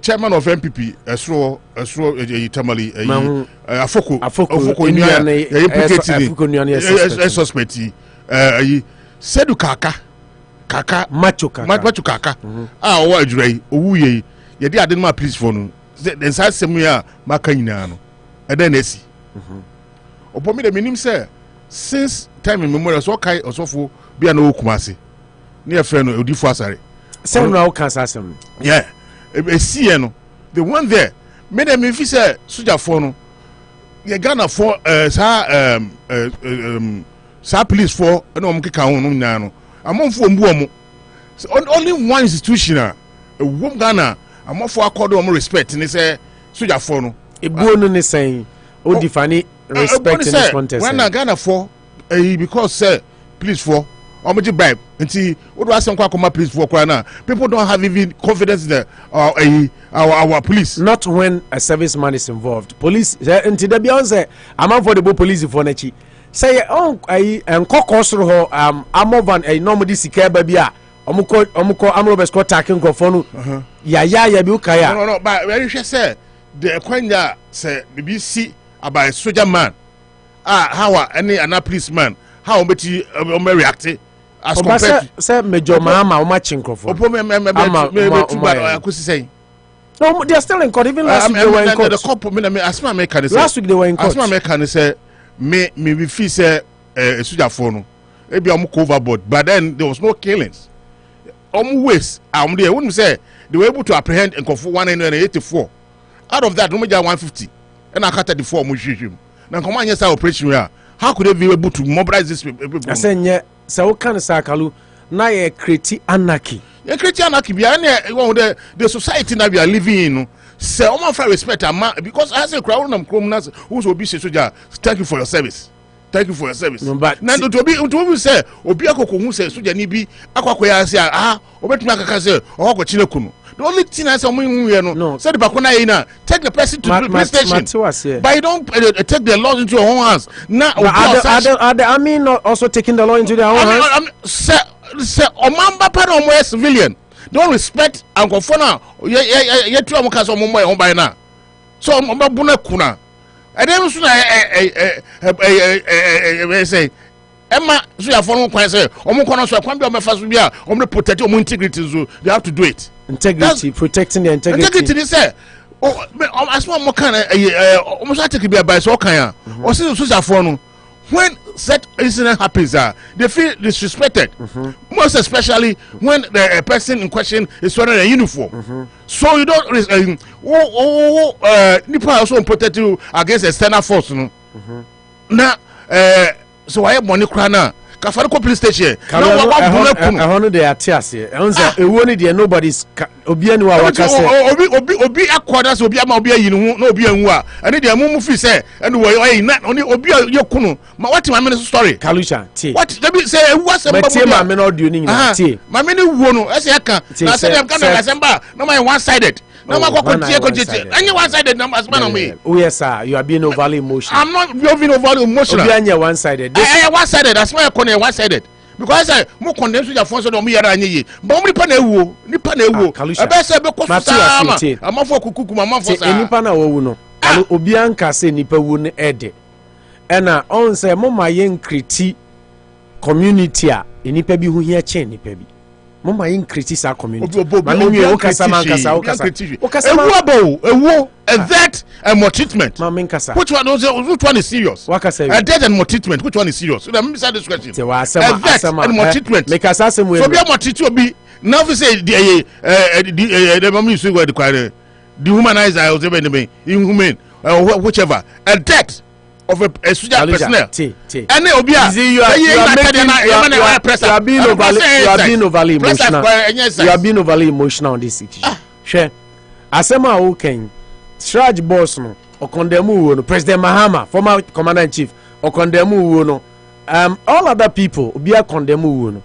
chairman of MPP esro tamali afoko inu suspect sedu kaka macho kaka o adwurai owuye ye de ade ma police for no den sa semu ya maka nyina no e den esi opo mi de minim say since time in memorial so kai osofo bia na okumase ne ye friend no odifo asare sem na o kan sa sem yeah see no the one there me dem if say soja for no ye Ghana for sa police for na om keka ho no nyina no amonfo mbu omo only one institution wom Ghana amonfo accord om respect ni say soja for no ebuo no ne sen o define respect in this contest when Ghana for because say police for omoji bribe nti what do asem kwa koma police for kwa na people don't have even confidence in our police. Not when a serviceman is involved. Police nti da bia on say amount for the police for na chi say on enkokosro ho amovan normally sika ba bia omuko amrobes ko taking nkofo no ya bi ukaya no but very sure say the kwanya say BBC about soldier man how any policeman how beti react as compared to say Major Mahama o match nkofo no they are still in court even last week they were in court the couple asma make can say last week they were in court asma make can say me feel say soldier for no e be overboard but then there was no killings waste they wouldn't say they were able to apprehend nkofo 184 out of that no major 150 and I cut the 4 mushishim na come on say operation here how could they be able to mobilize this people I say nye say o kan sakalu na ye create anarchy be the society that we are living in say o man for respect because I say crowd nam krom na who so be soldier thank you for your service no, but na to be say obi akoko hu say soldier ni bi akwakoya say obetuma akaka say o ko chine kunu. The only thing I say no say the bakuna ina take the person to the police station but you don't take the laws into your own hands now are the army not also taking the law into their own hands say omamba pa no more civilian don't respect and go for now ye tu amuka so mo e by na so omba buna kuna and then so say Emma so ya for no kwan say omukono so kwan bi o mefa so bia o me protect o integrity so they have to do it. Integrity, protecting the integrity. Integrity say as one more kind almost take be by so kan or see social for no when such incident happens they feel disrespected most especially when the person in question is wearing a uniform so you don't nipa also protect you against external force no na so why money cry na kafari ko police station na wa buna kunu hono dey atiase ehun say ewo ni dey nobody's obi anu wa waka say obi akoda say obi ama obi ayi nu na obi anwu a ene dey mumu fi say ene wo yi na oni obi ye kunu ma what ma me story Kalusha tie what dey be say ewu asem ba tie ma me no audio ni nyina tie ma me ni wo no ese aka na say dem kana asem ba no ma one sided no ma ko tie any one sided no asem na me oh yes sir you are being overly emotional I'm not being overly emotional obi anya one sided one sided asem ya ko na one sided because I mo condemn soldier for so do mo yara anyeye but mo nipa na ewu ebe se be ko sama amafo kukuku amafo sa nipa na wowu no obi anka se nipa wu ne ede ena on se mo ma yen kriti community a nipa bi hu hia chen nipa bi mo ma yin criticize our community ma me nwe okasa man kasa ewu that and more treatment ma me nkasa which one is serious wakasa death and more treatment which one is serious so let me say this question te wa asema and more treatment me kasa asem we so be more treat obi now we say the mama is go the humanizer or the inhuman whichever a death of a soldier personnel and obi you are being overly emotional on this issue share asema o ken Sraj boss no o condemn wo no President Mahama former commander in chief o condemn wo no all other people obi a condemn wo no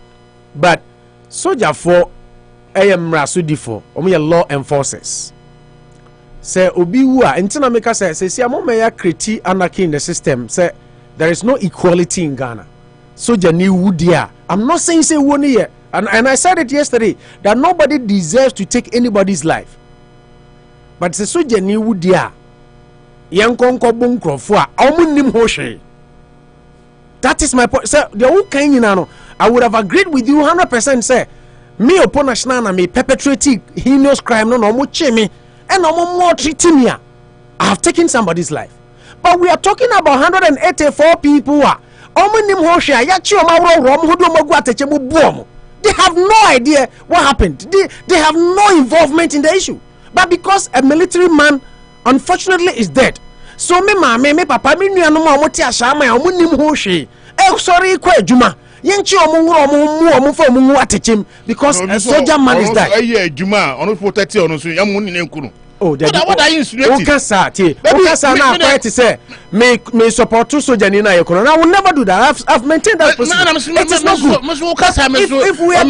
but soldier for mrasudifo omo ye law enforcers say obi wu a ntina make say amoma create anarchy in the system say there is no equality in Ghana. Soja ni wudia. I'm not saying say one year, and I said it yesterday that nobody deserves to take anybody's life. But say soja ni wudia. Yankonko bunkrofo a omunim hoshe. That is my point. Sir, the whole kind I would have agreed with you 100%. Say me upon national me perpetrating heinous crime no mo chemi and no more treating me. I have taken somebody's life. But we are talking about 184 people who are they have no idea what happened. They have no involvement in the issue. But because a military man unfortunately is dead, so me papa me nua no ma mo ti asama ya mo nim ho hwe. Sorry kwa adwuma. Yenchi omo fa omo atechem because a soldier man is dead. Adwuma ono 430 ono so yam ni nenkunu. Oh, what are you insinuating? Okay, sir. Now, to say, me support two soldiers in I will never do that. I've maintained that position. It is not good. If we are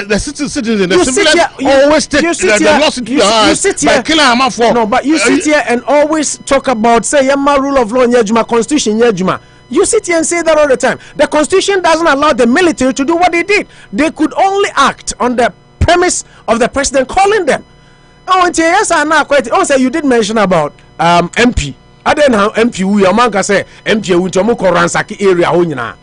the citizens in the civilians always take the loss into the hands by killing them for. No, but you sit here and always talk about say Yama rule of law in Yejuma, constitution Yejuma. You sit here and say that all the time. The constitution doesn't allow the military to do what they did. They could only act on the premise of the president calling them. Oh, and yes, I now quite. Also, you did mention about MP. I didn't have MP. We are man say MP. We to moko ransaki area honyina.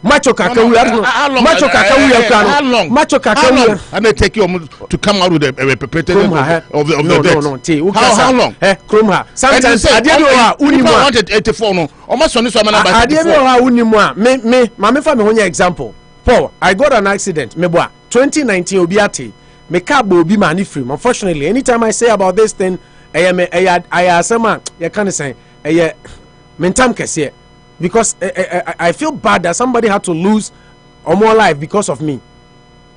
Macho kaka we are. Macho kaka we are. How long? Macho kaka we are. And they take you to come out with the perpetrator of the death. No. How long? Kromha. Sometimes I didn't know Unimu wanted 84 no. Almost on this one. I didn't know how Unimu. Me for me one example. Paul, I got an accident. Me boy 2019 obiate. Me car bo be money free. Unfortunately, anytime I say about this thing, I asema you can't say mentam kese. Because I feel bad that somebody had to lose or more life because of me.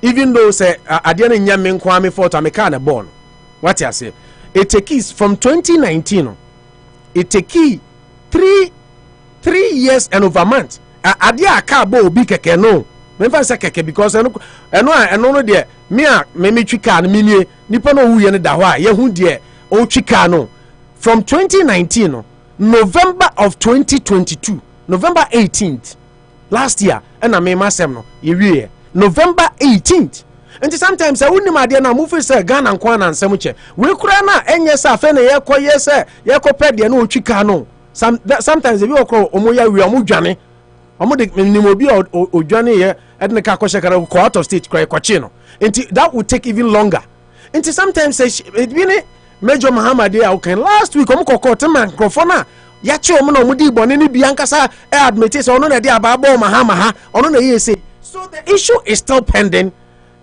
Even though say I didn't nyame kwame fought I can a born. What I say? It takes from 2019. It take 3 years and over months. Adia car bo bi keke no. Me fa say keke because no there me twika no me nipa no wu ye ne da ho a ye hu de o twika no from 2019 November of 2022 November 18th last year and I made myself no year November 18th and sometimes I wouldn't idea na move say Ghana and Kwana and Samuche we kura na enye sa fe na ye ko ped no twika no sometimes if you call omoya wi omodwane omo de minimo bi odwane ye edne ka ko shekara ko out of state ko chi no that would take even longer until sometimes it be Major Muhammad last week court man crofona yachi omo mudi bone ni bi ankasa admit say ono na dey ababo mahama ono na say so the issue is still pending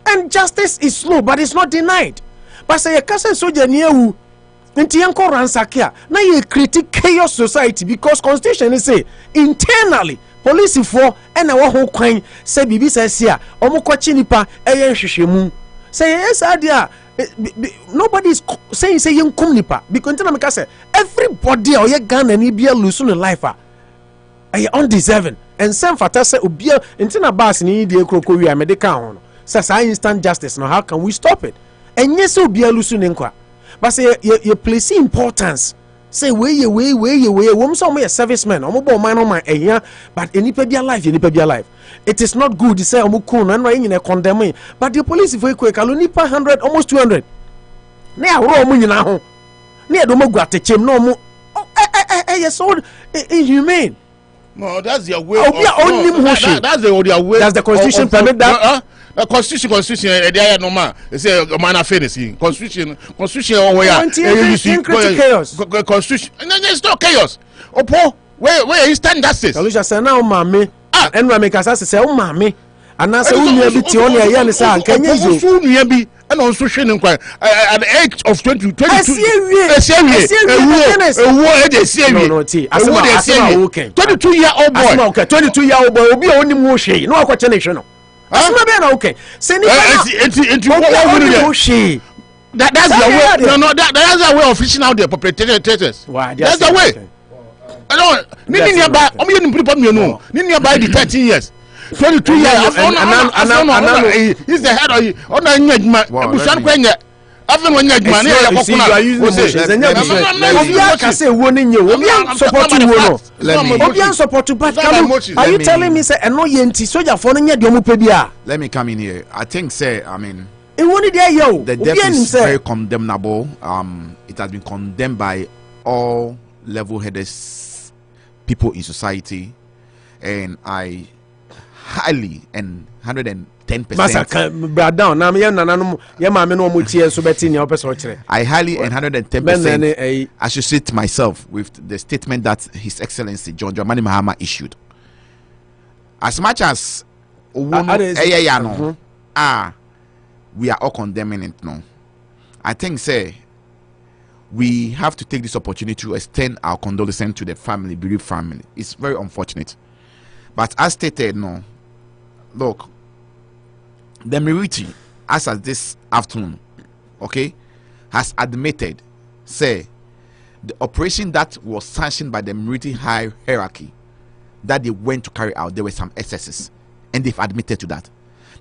and justice is slow but it's not denied but say yakasa soja ni ewu nti yanko ransakia na ye critique chaos society because constitution is say internally police for and na wo ho kwan say bibi say sia omo kwachi nipa eye hwehwemu say yes adia nobody is saying say young nipa because say everybody or Ghana ni be losing in life are undeserving and some fata say obia intina bas ni die kroko wi medical hono say instant justice now how can we stop it and yes obia losing in kwa but say you place importance say we wom so me servicemen omo bo man no man ehia but enipa be alive it is not good to say omukun and right in condemn but the police for ekalo nipa 100 almost 200 na ya ro omu nyina ho na ya do magu atechem na omu so inhumane. No, that's their way. That's their way. Does the constitution permit that? Constitution. They are normal. They say man fairness. Constitution. Chaos. Constitution. There's no chaos. Opo, where you stand justice? Kalusha say now mama. And we make us say o mama. And now say unu bi ti on ya ne say ankenye zo. Osu unu bi and also hwe nkwa at the age of 2022. No, asema okay. 22-year-old boy. Asema okay. 22-year-old boy obi a onim wo hwe. No akwache ne hwe no. Asema be na okay. Say ni that's the way. No, that's the way of fishing out the perpetrators. That's the way. I don't. Ni nearby. Omo ye nimpripo mienu. Ni nearby the 13 years. 22 years. He's the head of it. On a nyajma. Busan kwenye. Even when nyajma ni ya kokuna. You are using are you telling me say eno yenti soldier for no nya de omo pe bia? Let me come in here. I think say I mean the death is very condemnable. It has been condemned by all level-headed people in society, and I highly and 110%. I highly and 110% associate myself with the statement that His Excellency John Dramani Mahama issued. As much as we are all condemning it now. I think say we have to take this opportunity to extend our condolences to the family, bereaved family. It's very unfortunate. But as stated, no, look, the Miriti, as of this afternoon, okay, has admitted, say, the operation that was sanctioned by the Miriti high hierarchy that they went to carry out, there were some excesses. And they've admitted to that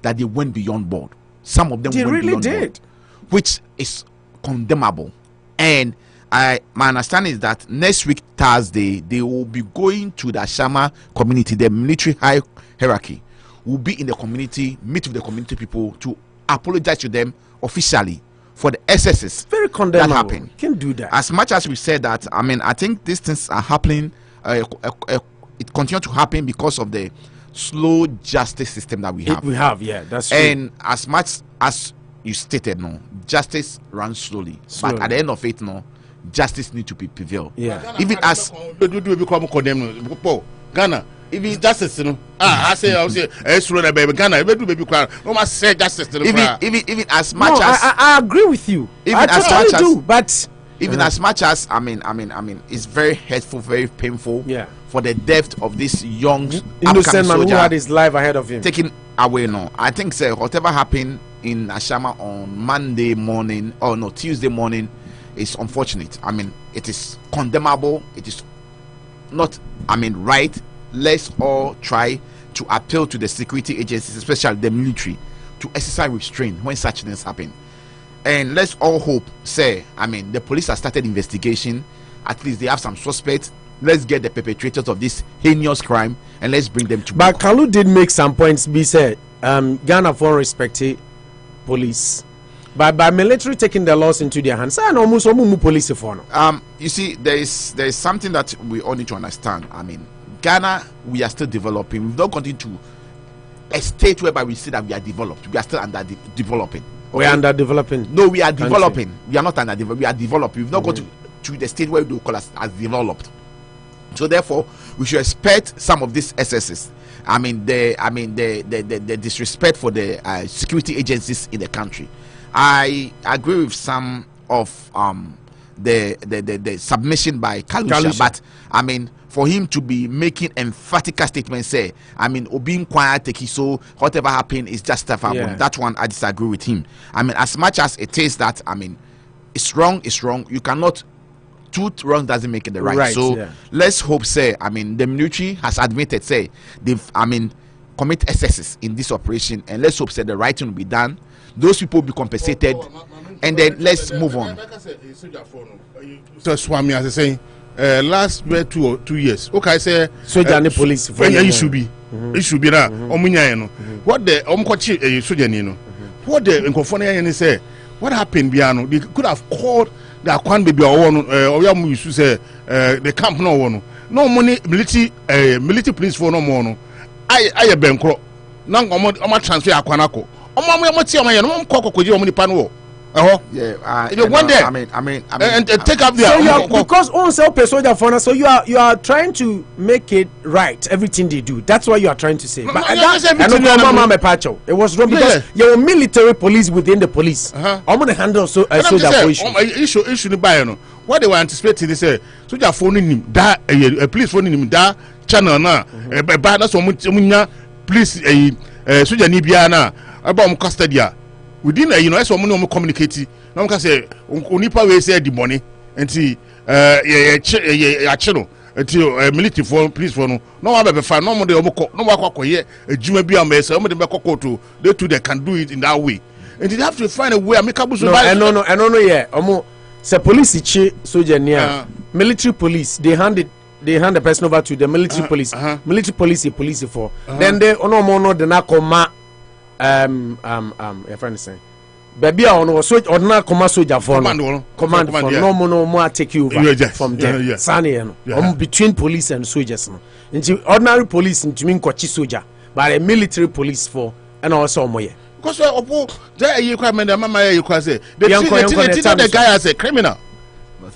they went beyond board. Some of them they went really beyond did, board, which is condemnable. And my understanding is that next week Thursday they will be going to the Ashama community. The military high hierarchy will be in the community, meet with the community people to apologize to them officially for the excesses very condemnable that happened. Can't do that. As much as we said that, I mean, I think these things are happening. It continues to happen because of the slow justice system that we have. Yeah, that's true. And as much as you stated, no, justice runs slowly. But at the end of it, no, justice need to be prevailed. Yeah. Even as Ghana, even justice, you know. I say, baby, Ghana, baby, no must say justice. Even as much as I agree with you. Even I as totally much do, as, but even as much as I mean, it's very hurtful, very painful. Yeah. For the death of this young innocent man who soldier had his life ahead of him taken away. No, I think so. Whatever happened in Ashama on Monday morning or no Tuesday morning is unfortunate. I mean, it is condemnable. It is not, I mean, right. Let's all try to appeal to the security agencies, especially the military, to exercise restraint when such things happen. And let's all hope, say, I mean, the police have started investigation. At least they have some suspects. Let's get the perpetrators of this heinous crime and let's bring them to book. But Kalu did make some points. Be said, Ghana for respecting police, by military taking the laws into their hands. And almost police for no. You see, there is something that we all need to understand. I mean, Ghana, we are still developing. We've not gotten to a state whereby we see that we are developed. We are still under developing. Okay? We are under developing. No, we are developing. We are not under developing. We are developing. We've not got to the state where we do call us as developed. So therefore, we should expect some of these excesses. I mean, the disrespect for the security agencies in the country. I agree with some of the submission by Kalusha, but I mean, for him to be making emphatic statements, say, I mean, being quiet, take so whatever happened is justifiable. Yeah. That one I disagree with him. I mean, as much as it is that, I mean, it's wrong. You cannot. Truth wrong doesn't make it the right. So let's hope, say, I mean, the military has admitted, say, they've, I mean, commit excesses in this operation, and let's hope, say, the right thing will be done. Those people will be compensated, and then let's move on. So Swami, as I say, last 2 years, okay, I say, soldier and police. It should be now. What the soldier, what the Nkofone say? What happened, Biano? They could have called the Kwan baby or one, you should say, the camp no one. No money, military police for no more. I bankrupt. Now, I'm transfer Akwanako. Yeah, if you want there, I mean, and take up the because on soldier for so you are trying to make it right. Everything they do, that's what you are trying to say. But it was wrong because you're military police within the police. I'm gonna handle soldier for issue buy no. What they were anticipating is soldier phoning him that a police phoning him that channel na bad that's what police soldier ni bia na about custody. Within as someone communicate, now can say, Unipa we say the money, and see, channel. until military for police for no one be fine no more de omoko no wa kwakoye ejuma bi am ese omo de be kokoto they too they can do it in that way and they have to find a way amicable so no yeah omo say police chi soldier near military police they hand the person over to the military police military police police for then they no de na koma your friend saying baby on so ordinary command soldier for command for no more take you over from there sani between police and soldiers no into ordinary police into mean kwachi soldier but a military police for and also moye because opo there you kwa menda mama you kwa say they treat the guy as a criminal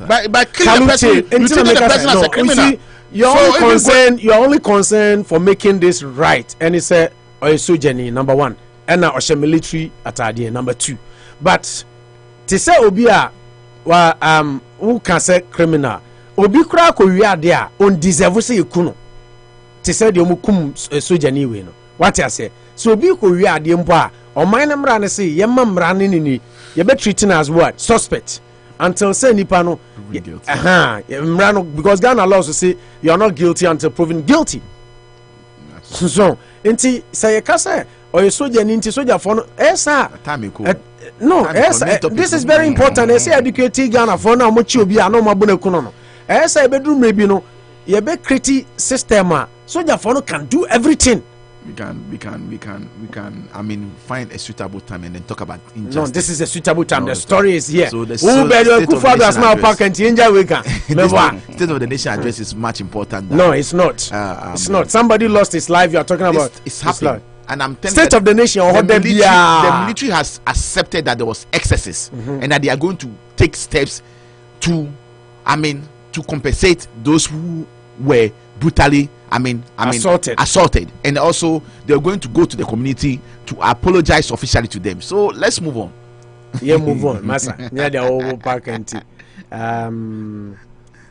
by killing the person you treat the person as a criminal you're only concerned for making this right and it's a soldier number 1 and now a military attire number 2 but to say obia who can say criminal obi kura ko wi ade a on deserve say ekuno to say the omukum soldier ni we no what I say so obi ko wi ade mpo a oman na mra ne say yemma mra ne ni ye be treating as what suspect until say nipa no mra no because Ghana laws say you are not guilty until proven guilty so enti say you can say or a soldier ninti soldier for no no this is very important I say educate Ghana for now mochi obi a no mabona kuno no say be do maybe no ye be create system a soldier for no can do everything we can I mean find a suitable time and then talk about injustice. No, this is a suitable time. The story is here. So the state of the nation address is much important. No, it's not. It's not. Somebody lost his life. You are talking about. It's happening. And I'm telling state of the nation. The military has accepted that there was excesses and that they are going to take steps to compensate those who were brutally assaulted, and also they're going to go to the community to apologize officially to them. So let's move on. Move on, Massa. Yeah, the whole park and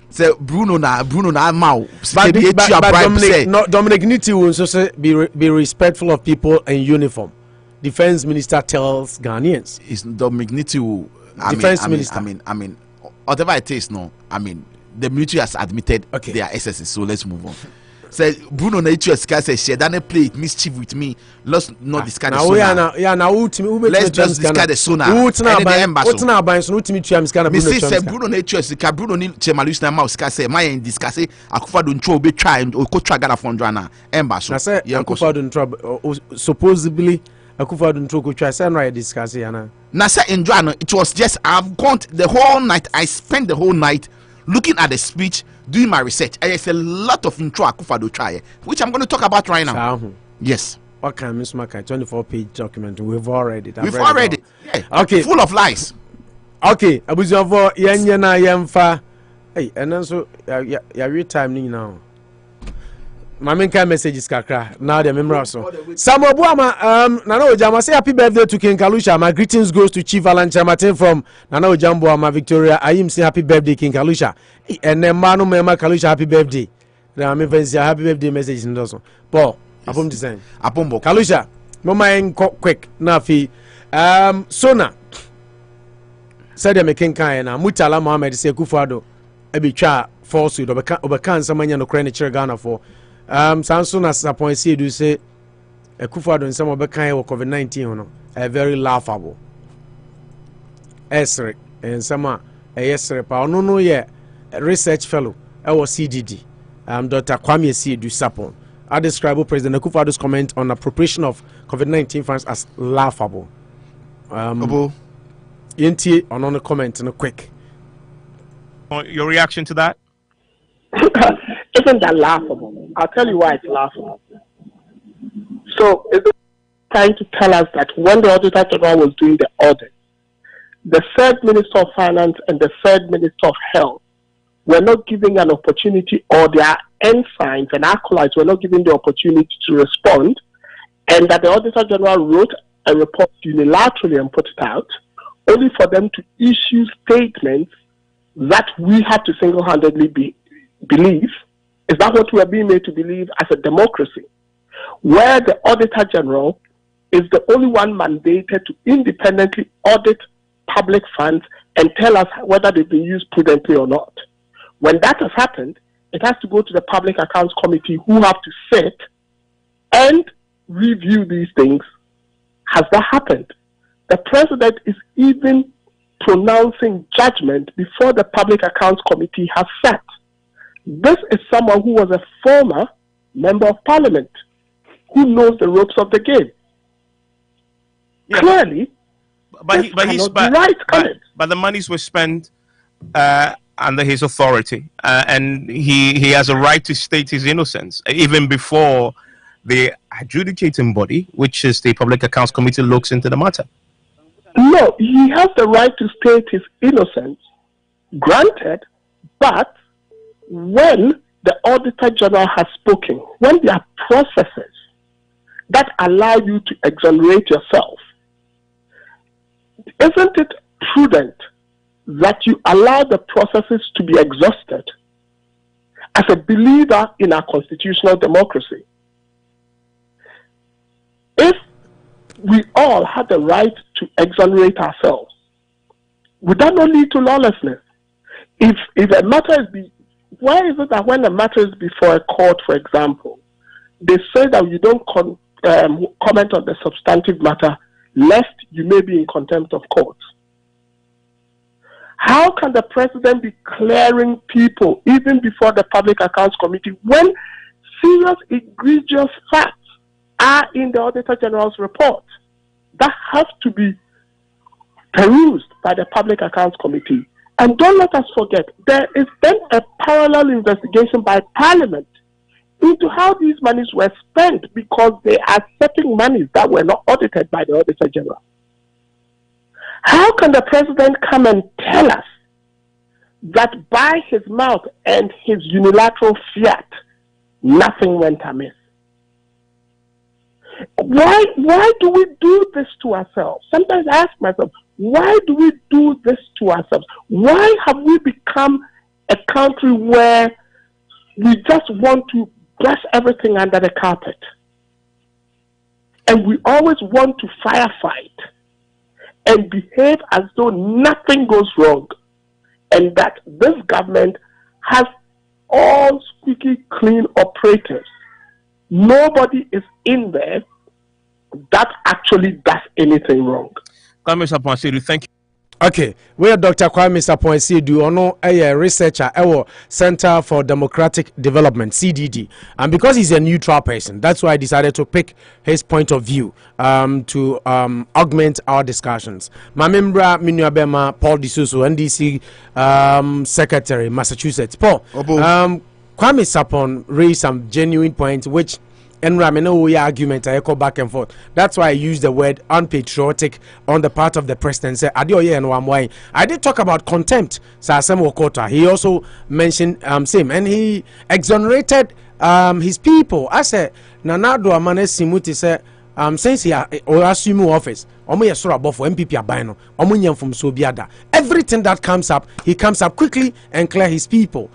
so Bruno na mau. But Dominic Niti will also say be respectful of people in uniform. Defense Minister tells Ghanaians. It's Dominic Niti who Defense Minister. Whatever it is, the military has admitted their excesses. So let's move on. Say Bruno na itu esika say she done play mischief with me. Let's not discuss the sonar. Let's just discuss the sonar. Utna ban so utimi tua miska Bruno. Me say Bruno na itu esika Bruno ni Chemalus na ma sika say my discuss Akufo-Addo ntwa obi try and okotwa Ghana for ndwana emba so. Na say Akufo-Addo ntwa supposedly Akufo-Addo ntwa okotwa say no discuss yana. Na say ndwana it was just I've gone the whole night. I spent the whole night looking at the speech, doing my research. And there's a lot of intro Akufo-Addo try, which I'm going to talk about right now. Yes. What can Miss Maka 24-page document? We've all read it. We've all read it. Yeah. Okay. Full of lies. Okay. Abuzavo yenya yemfa. Hey, and also ya read time now. My main kind messages kakra. Now the memory also. Samuel Buama Nana Ojama say happy birthday to King Kalusha. My greetings goes to Chief Alan Chamatin from Nana Ojamboama Victoria. I am say happy birthday King Kalusha. And then Manu Mema Kalusha happy birthday. Now I'm say happy birthday message in also. Paul, apom design. Apombo. Kalusha. Mama en quick na fi Sona. Said them King Kai na Mutala Mohammed say Akufo-Addo e be twa falsehood obekan samanya no kra ne kire Ghana for Samson as a point see do say Akufo-Addo in some of the kind of COVID-19 a very laughable Esre and some Esre pa no yeah research fellow was CDD Dr. Kwame Siedu Sapon. I describe President Akufo-Addo's comment on appropriation of COVID-19 funds as laughable. Yenti on the comment in a quick. Your reaction to that? Isn't that laughable? I'll tell you why it's laughable. So, is it trying to tell us that when the Auditor General was doing the audit, the third Minister of Finance and the third Minister of Health were not giving an opportunity, or their ensigns and acolytes were not given the opportunity to respond, and that the Auditor General wrote a report unilaterally and put it out, only for them to issue statements that we had to single-handedly believe? Is that what we are being made to believe as a democracy? Where the Auditor General is the only one mandated to independently audit public funds and tell us whether they've been used prudently or not. When that has happened, it has to go to the Public Accounts Committee, who have to sit and review these things. Has that happened? The president is even pronouncing judgment before the Public Accounts Committee has sat. This is someone who was a former member of parliament, who knows the ropes of the game. Yeah. Clearly, but the monies were spent under his authority, and he has a right to state his innocence even before the adjudicating body, which is the Public Accounts Committee, looks into the matter. No, he has the right to state his innocence, granted, but when the Auditor General has spoken, when there are processes that allow you to exonerate yourself, isn't it prudent that you allow the processes to be exhausted? As a believer in our constitutional democracy, if we all had the right to exonerate ourselves, would that not lead to lawlessness? If a matter is why is it that when a matter is before a court, for example, they say that you don't comment on the substantive matter lest you may be in contempt of court? How can the president be clearing people even before the Public Accounts Committee when serious, egregious facts are in the Auditor General's report that have to be perused by the Public Accounts Committee? And don't let us forget, there is then a parallel investigation by Parliament into how these monies were spent, because they are certain monies that were not audited by the Auditor General. How can the president come and tell us that by his mouth and his unilateral fiat, nothing went amiss? Why do we do this to ourselves? Sometimes I ask myself, why do we do this to ourselves? Why have we become a country where we just want to brush everything under the carpet? And we always want to firefight and behave as though nothing goes wrong, and that this government has all squeaky clean operators. Nobody is in there that actually does anything wrong. Kwame Sapon, thank you. Okay, we are Dr. Kwame Sapon Ono, a researcher at Center for Democratic Development, CDD. And because he's a neutral person, that's why I decided to pick his point of view to augment our discussions. Mamembra Minuabema, Paul D'Souza, NDC Secretary, Massachusetts. Paul, Kwame Sapon raised some genuine points which argument I echo back and forth. That's why I use the word unpatriotic on the part of the president. I did talk about contempt. He also mentioned same, and he exonerated his people. I said Nanado Amane Simuti said since he assume office, everything that comes up, he comes up quickly and clear his people.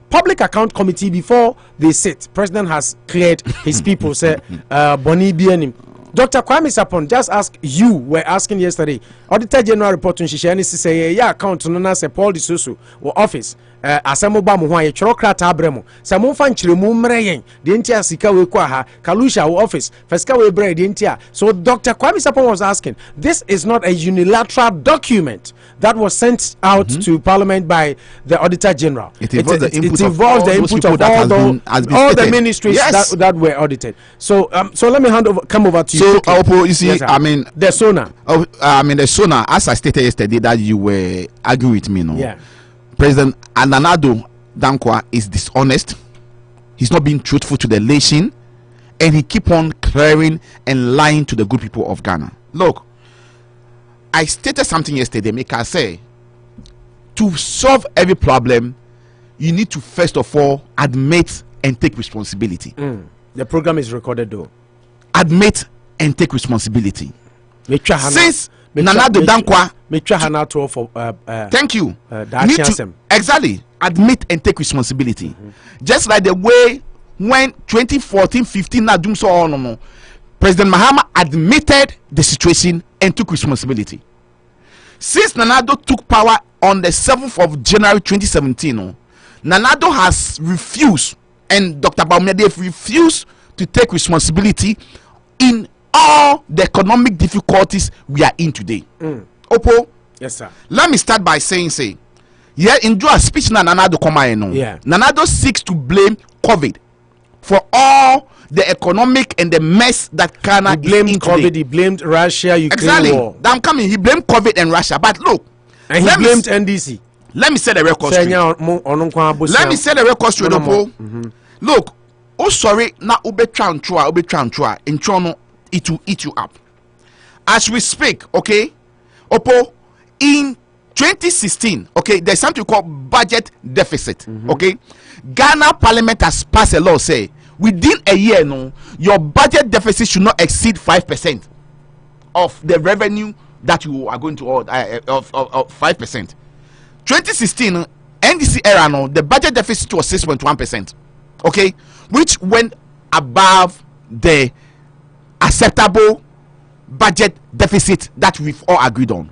Public Account Committee, before they sit, president has cleared his people. Say Boni Bienim. Dr. Kwame Sapon, just ask, you were asking yesterday, Auditor General report on Shishani say, yeah, account no na say Paul D'Souza or office. Asamo ba mo ho aye chirokrata abremo sa mo fa nchire mu mreyen de ntia sika we kwa ha Kalusha office fasika we bre de ntia. So Dr. Kwame Sapon was asking, this is not a unilateral document that was sent out to Parliament by the Auditor General. It involves the input of all the ministries that were audited. So so let me come over to you. So Opo, you see, yes, I mean the SONA. The SONA, as I stated yesterday that you were arguing with me, no? Yeah. President Ananado Dankwa is dishonest. He's not being truthful to the nation, and he keep on clearing and lying to the good people of Ghana. Look, I stated something yesterday. Make I say, to solve every problem, you need to first of all admit and take responsibility. The program is recorded though. Admit and take responsibility. Since Nanado Dankwa, thank you. Need to exactly admit and take responsibility. Just like the way when 2014-15 President Mahama admitted the situation and took responsibility. Since Nanado took power on the 7th of January 2017, Nanado has refused, and Dr. Baumia, they've refused to take responsibility in all the economic difficulties we are in today. Opo, yes sir. Let me start by saying, yeah, enjoy a speech na Nanado Koma. Yeah. Nanado seeks to blame COVID for all the economic and the mess that Ghana he blamed is in COVID, today. he blamed Russia, Ukraine Exactly. war. I'm coming. He blamed COVID and Russia. But look, and he blamed NDC. Let me set the record straight. Let me set the record straight, Opo. Look, oh sorry, now ube tranchua, in chono, it will eat you up. As we speak, okay, Opo, in 2016, okay, there's something called budget deficit, okay. Ghana Parliament has passed a law say within a year, no, your budget deficit should not exceed 5% of the revenue that you are going to of 5%. 2016 NDC era, no, the budget deficit was 6.1%, okay, which went above the acceptable budget deficit that we've all agreed on.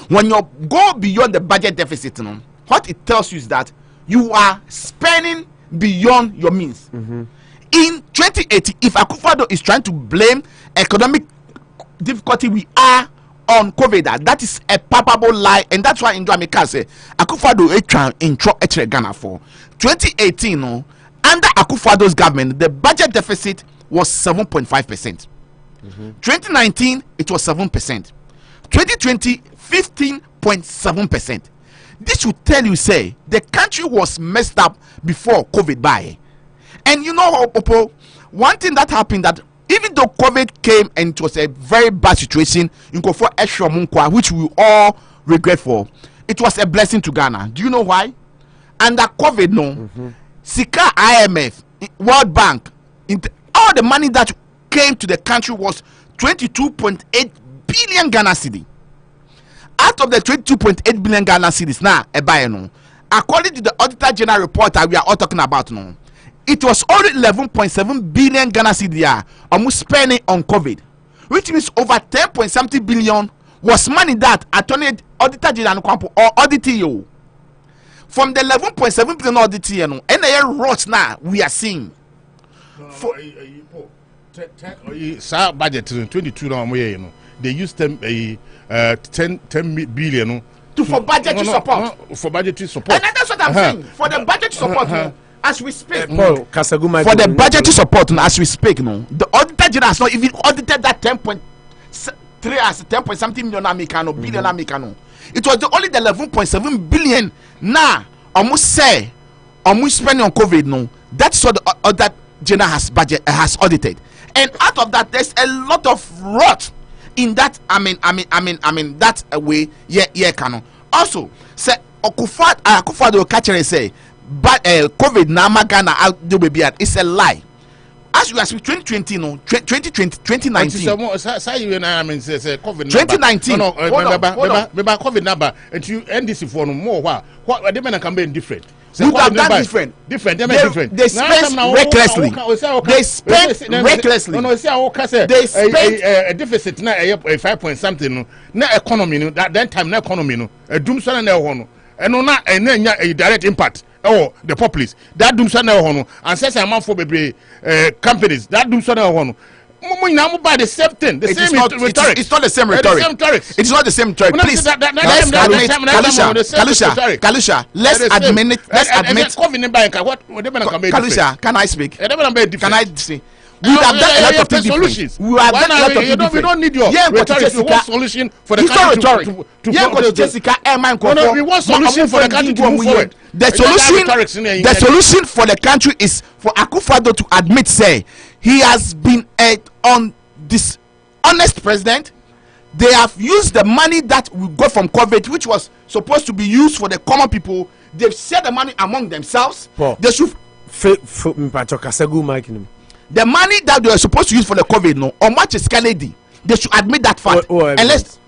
When you go beyond the budget deficit, no, what it tells you is that you are spending beyond your means. In 2018, if Akufo-Addo is trying to blame economic difficulty we are on COVID, that is a palpable lie, and that's why in Jamaica say Akufo-Addo intro Ghana for 2018. No, under Akufo-Addo's government, the budget deficit was 7.5%. 2019, it was 7%. 2020, 15.7%. This would tell you, say, the country was messed up before COVID by. And you know, Opo, one thing that happened, that even though COVID came and it was a very bad situation in Kofo Eshomunkwa, which we all regret for, it was a blessing to Ghana. Do you know why? Under COVID, no, Sika, IMF, World Bank, all the money that came to the country was 22.8 billion Ghana cedi. Out of the 22.8 billion Ghana cedis now, according to the Auditor General report that we are all talking about now, it was only 11.7 billion Ghana cedi almost spending on COVID, which means over 10.something billion was money that Auditor General or Audit from the 11.7 billion Audit and rot now we are seeing. Budget in 22 now, they used 10 billion for budgetary support. For budgetary support. And that's what I'm saying. For the budgetary support, as we speak, Paul Kasaguma, for the budgetary support, as we speak, the Auditor General has not even audited that 10.3 as 10 something million Americano, billion Americano. It was only the 11.7 billion now almost spending on COVID. No, that's what the Auditor General has audited. And out of that, there's a lot of rot in that. I mean that way. Yeah, canon. Also, say Akufo-Addo catch and say, but COVID na Ghana out do baby. It's a lie. As we are 2020, no, 2019. Say you and I mean say COVID. 2019. No, COVID number. And you NDC for no more. What they can be different. You have done different. They spend recklessly. They spend recklessly. No, they spend a deficit now, a 5 point something. No economy, that time, no economy, no. A doomsday, no one. And no, and then a direct impact. Oh, the populace. That doomsday, no one. And says a month for baby companies. That doomsday, no one. Now by the same thing. The same rhetoric. It's not the same rhetoric. It's not the same rhetoric. Please, Kalusha, let's admit. Kalusha, can I speak? Can I say? We have done a lot of things different. We have done a lot of things different. We don't need your rhetoric. We want solution for the country to we want solution for the country to move forward. The solution for the country is for Akufo-Addo to admit, say, he has been on this honest president. They have used the money that we got from COVID, which was supposed to be used for the common people. They've shared the money among themselves. They should the money that they were supposed to use for the COVID, no, or much is Kennedy. They should admit that fact. Unless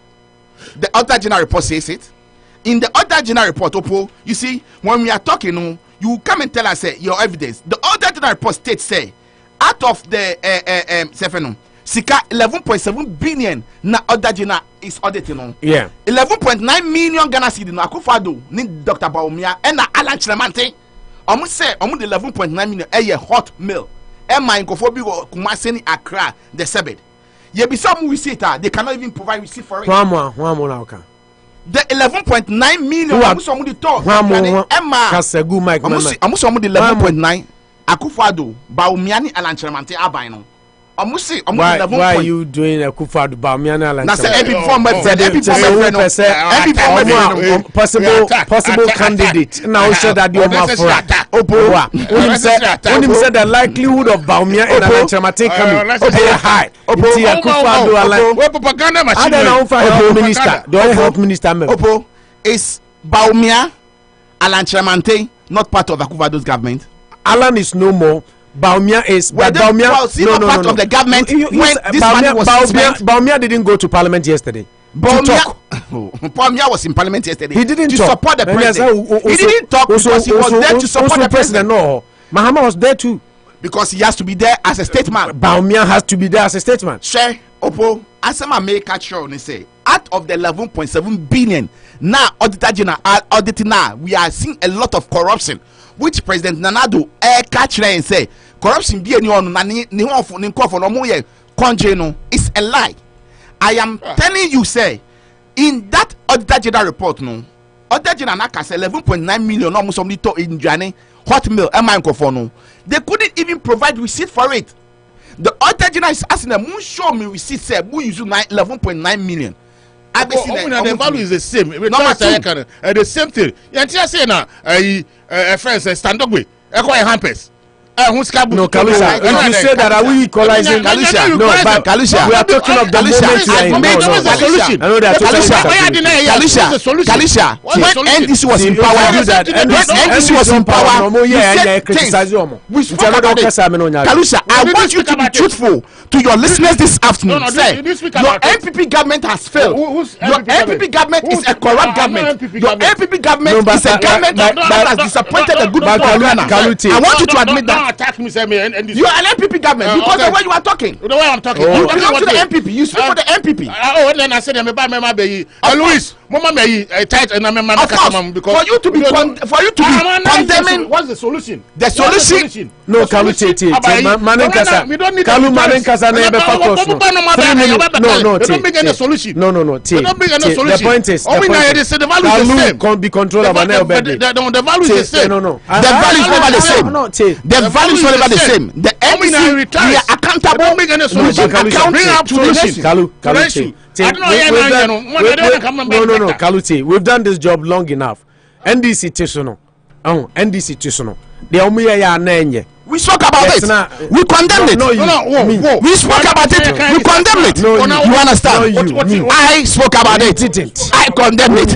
the Auditor General report says it. In the Auditor General report, Opo, you see, when we are talking, no, you come and tell us your evidence. The Auditor General report states, say, out of the Sika 11.7 billion na Auditor General is auditing on. Yeah. 11.9 million Ghana cedi no Akufo-Addo ni Dr. Baumia and na Alan Chiremante almost say almost 11.9 million a hot meal. And my Nkofobia Kumasi ni Accra the Sebed. Ye be some we see it, they cannot even provide receipt for it. One more now. The 11.9 million almost some the talk. Emma Kasegu Mike. Almost some the 11.9 Akufado Baumiani Alanchemante Abaino. Why are you doing a Kufadu Baumiana? That's possible candidate. Now said that you're my friend. Opo said the likelihood of Baumia and Alanchemate coming high. Opo propaganda machine. I don't know for health minister. The health minister. Opo is Baumia Alanchemante not part of Akufado's government. Alan is no more. Baumia is but Baumia no, part of the government when this money was spent. Baumia didn't go to parliament yesterday. Baumia was in parliament yesterday. He didn't to talk. Support the president. He didn't talk because he was there to support the president. No, Mahama was there too. Because he has to be there as a statesman. Baumia has to be there as a statesman. Share Opo Asema make catcher and say out of the 11.7 billion now auditor general auditing now we are seeing a lot of corruption. Which President Nanado catch and say corruption be any on is a lie. I am telling you, say in that auditor general report, no auditor general Naka 11.9 million almost somebody to in Johnny hot meal no. They couldn't even provide receipt for it. The auditor general is asking them, who show me receipt say who use 11.9 million. The value is the same. The same thing. You say now, friends stand up with hampers. No, Kalusha. You say that are we equalizing Kalusha? No, but Kalusha. We are talking of the moment you are in. I know that Kalusha. When NDC was in power, NDC was in power. Kalusha, I want you to be truthful to your listeners this afternoon. Say your MPP government has failed. Your MPP government is a corrupt government. Your MPP government is a government that has disappointed the good people of Ghana. I want you to admit that. Attack me, say me, and you are an MPP government because the way you are talking. The way I'm talking. You belong to the MPP. You speak for the MPP. And then I said, I'm about my baby. Louis, Mama may tight and I'm a because for you to be condemning. What's the solution? The solution. No, Kalu Manenkasa. Kalu Manenkasa never focus. No, don't make any solution. No. The point is, Kalu can't be controlled by now. The value is the same. No. The value is never the same. The value is never the same. The NDC, we are accountable. Don't make any solution. Bring up solution. Kalu. No, Kalu. We've done this job long enough. NDC Tisono. NDC Tisono. The Omuya ya nenye. We spoke about it. We condemned it. No, we spoke about it. We condemned it. You understand? I spoke about it. Didn't. I condemned it.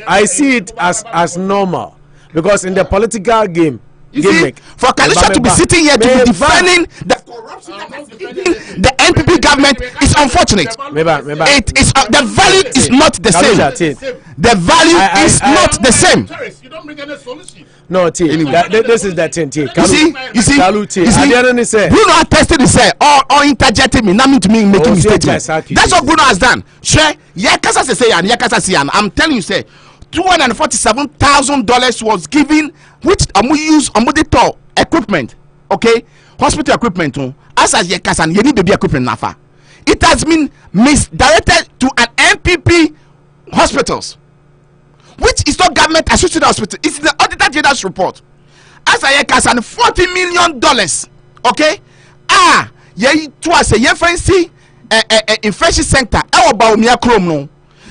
I see it as normal because in the political game. You see, for Kalusha to be sitting here to be defending the corruption the NPP government is unfortunate. It is the value is not the same. The value is not the same. You don't bring any solution. No, this is that thing. You see, Bruno attested to say, or interjected me, nothing to me making mistakes. That's what Bruno has done. Share, I'm telling you, say. $247,000 was given, which use the equipment, okay, hospital equipment. As you need baby equipment nafa. It has been misdirected to an MPP hospitals, which is not government associated hospital. It's the auditor general's report. As I $40 million, okay. Fancy infection center.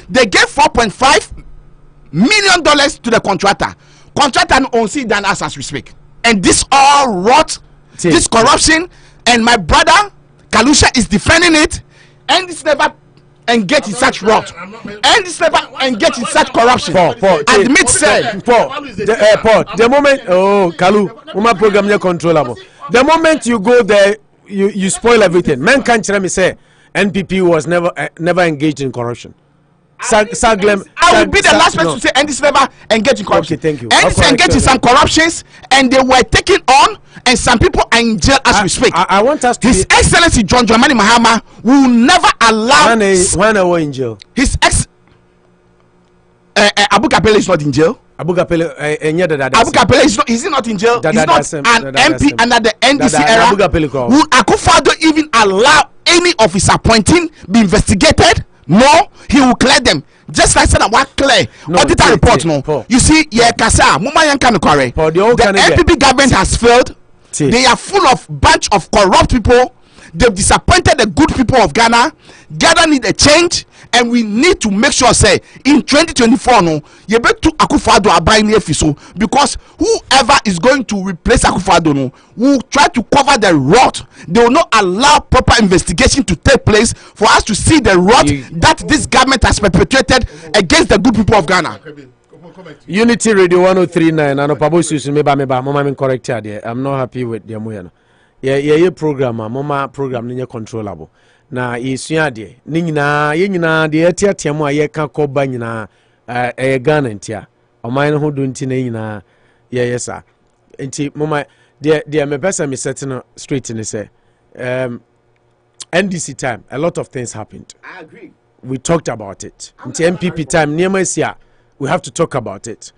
They gave $4.5 million to the contractor. Contractor on see than us as we speak. And this all rot, this corruption, and my brother Kalusha is defending it, and this never engage in such rot, and this never engage in such corruption. Admit say Paul, the moment Kalu, my program is controllable. The moment you go there, you spoil everything. Man can't tell me say NPP was never engaged in corruption. I will be the last person to say NDC never engaged in corruption. Okay, thank you. NDC engaged in some corruptions, and they were taken on, and some people are in jail as we speak. I want us to. His Excellency John Dramani Mahama will never allow. When are we in jail? His Abu Kabele is not in jail. Abuka Pele is he not in jail? He's not an MP under the NDC era. Would Akufo-Addo even allow any of his appointing be investigated? No, he will clear them. Just like said, what clear auditor report. No, you see, Kasa, the NPP government has failed. They are full of bunch of corrupt people. They've disappointed the good people of Ghana. Ghana need a change, and we need to make sure, say, in 2024, no, you better to Akufo-Addo abide near Fiso, because whoever is going to replace Akufo-Addo, no, will try to cover the rot. They will not allow proper investigation to take place for us to see the rot that this government has perpetrated against the good people of Ghana. Unity Radio 1039 Anopa Bosuo meba mama correct here. I'm not happy with the moya no. Yeah program mama program no controllable. Na yesua de ni nyina ye nyina de etiatem a ye ka koba nyina Ghana ntia. Oman ho do nti na nyina yesa. Nti mama de me pesa me set no straight ni say NDC time a lot of things happened. I agree. We talked about it. Nti MPP time niema sia. We have to talk about it.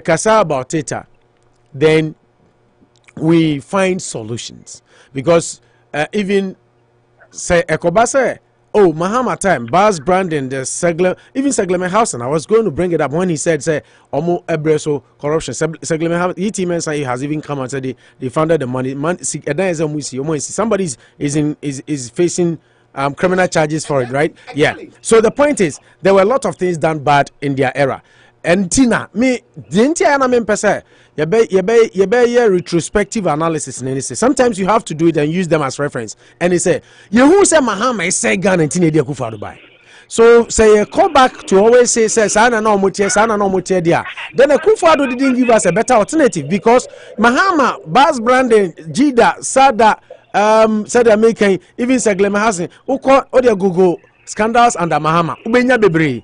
Kasa about it. Then we find solutions because even say Ekobase, oh Mahama time, Baz Brandon, the Segleme House, and I was going to bring it up when he said say Omo Ebreso corruption. Segleme House, he has even come and said they funded the money. Somebody is facing criminal charges for it, right? Yeah. So the point is, there were a lot of things done bad in their era. And Tina, me didn't I mean per se, retrospective analysis. Sometimes you have to do it and use them as reference. And they say, you who say Mahama is say Ghana and Tina Kufa Dubai. So say call back to always say Sana no mutia dia. Then Akufo-Addo didn't give us a better alternative because Mahama, Baz Brandon, Jida, Sada. Said American even Segleme House uko odia Google scandals under Mahama ubenya bebre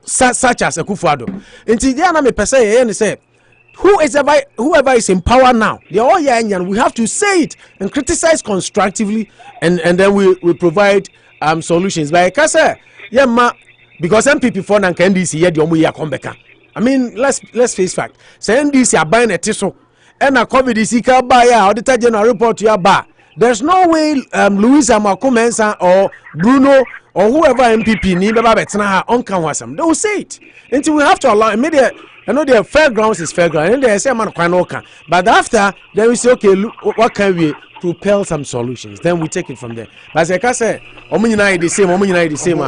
such as Akufo-Addo. Nti dia na me pese ye say whoever is in power now they all and we have to say it and criticize constructively and then we provide solutions like I say because MPP for and NDC ye the omo ya kombeka. I mean let's face fact say NDC are buying a tiso and a COVID is ka buy auditor general report ya ba. There's no way Louis Amakomensa or Bruno or whoever MPP ni beba betna on kanwasam. They will say it. Until we have to allow immediate. I know the fairgrounds is fairground. And they say man kwanoka. But after then we say okay, look, what can we propel some solutions? Then we take it from there. But as I say, omunyina the same, the same.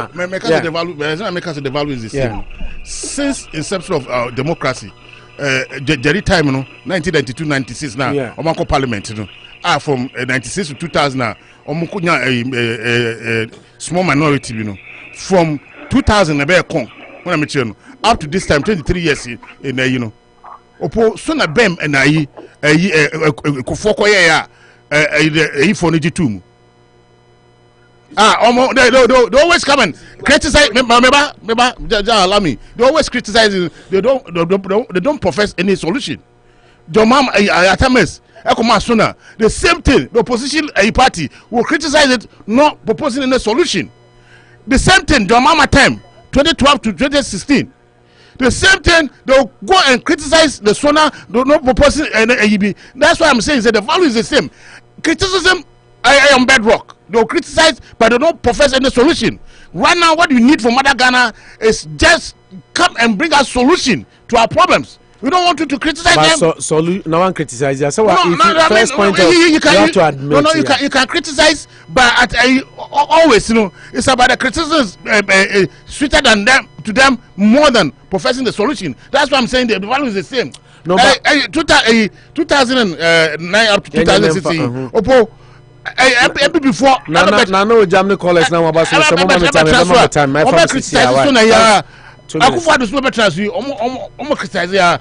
The value is the same. Since inception of democracy, Jerry time 1992-96 now, Omanko Parliament from 96 to 2000 now, small minority, from 2000 when up to this time 23 years in opo so na bem na yi kofoko ya for no they always come and criticize allow me. They always criticize. They don't profess any solution. Jomam Atames Ekomasuna, the same thing. The opposition party will criticize it, not proposing any solution. The same thing. Jomama time 2012 to 2016. The same thing. They'll go and criticize the Sona. They're not proposing any AEB. That's why I'm saying that the value is the same. Criticism I am bedrock. They'll criticize, but they don't profess any solution. Right now, what you need from Mother Ghana is just come and bring us solution to our problems. We don't want you to criticize them. No one criticizes. So first point you have to admit. You can criticize, but always, it's about the criticism sweeter than them to them more than professing the solution. That's why I'm saying the value is the same. No, 2009 up to 2016. Opo. Before no Germany college now about some time my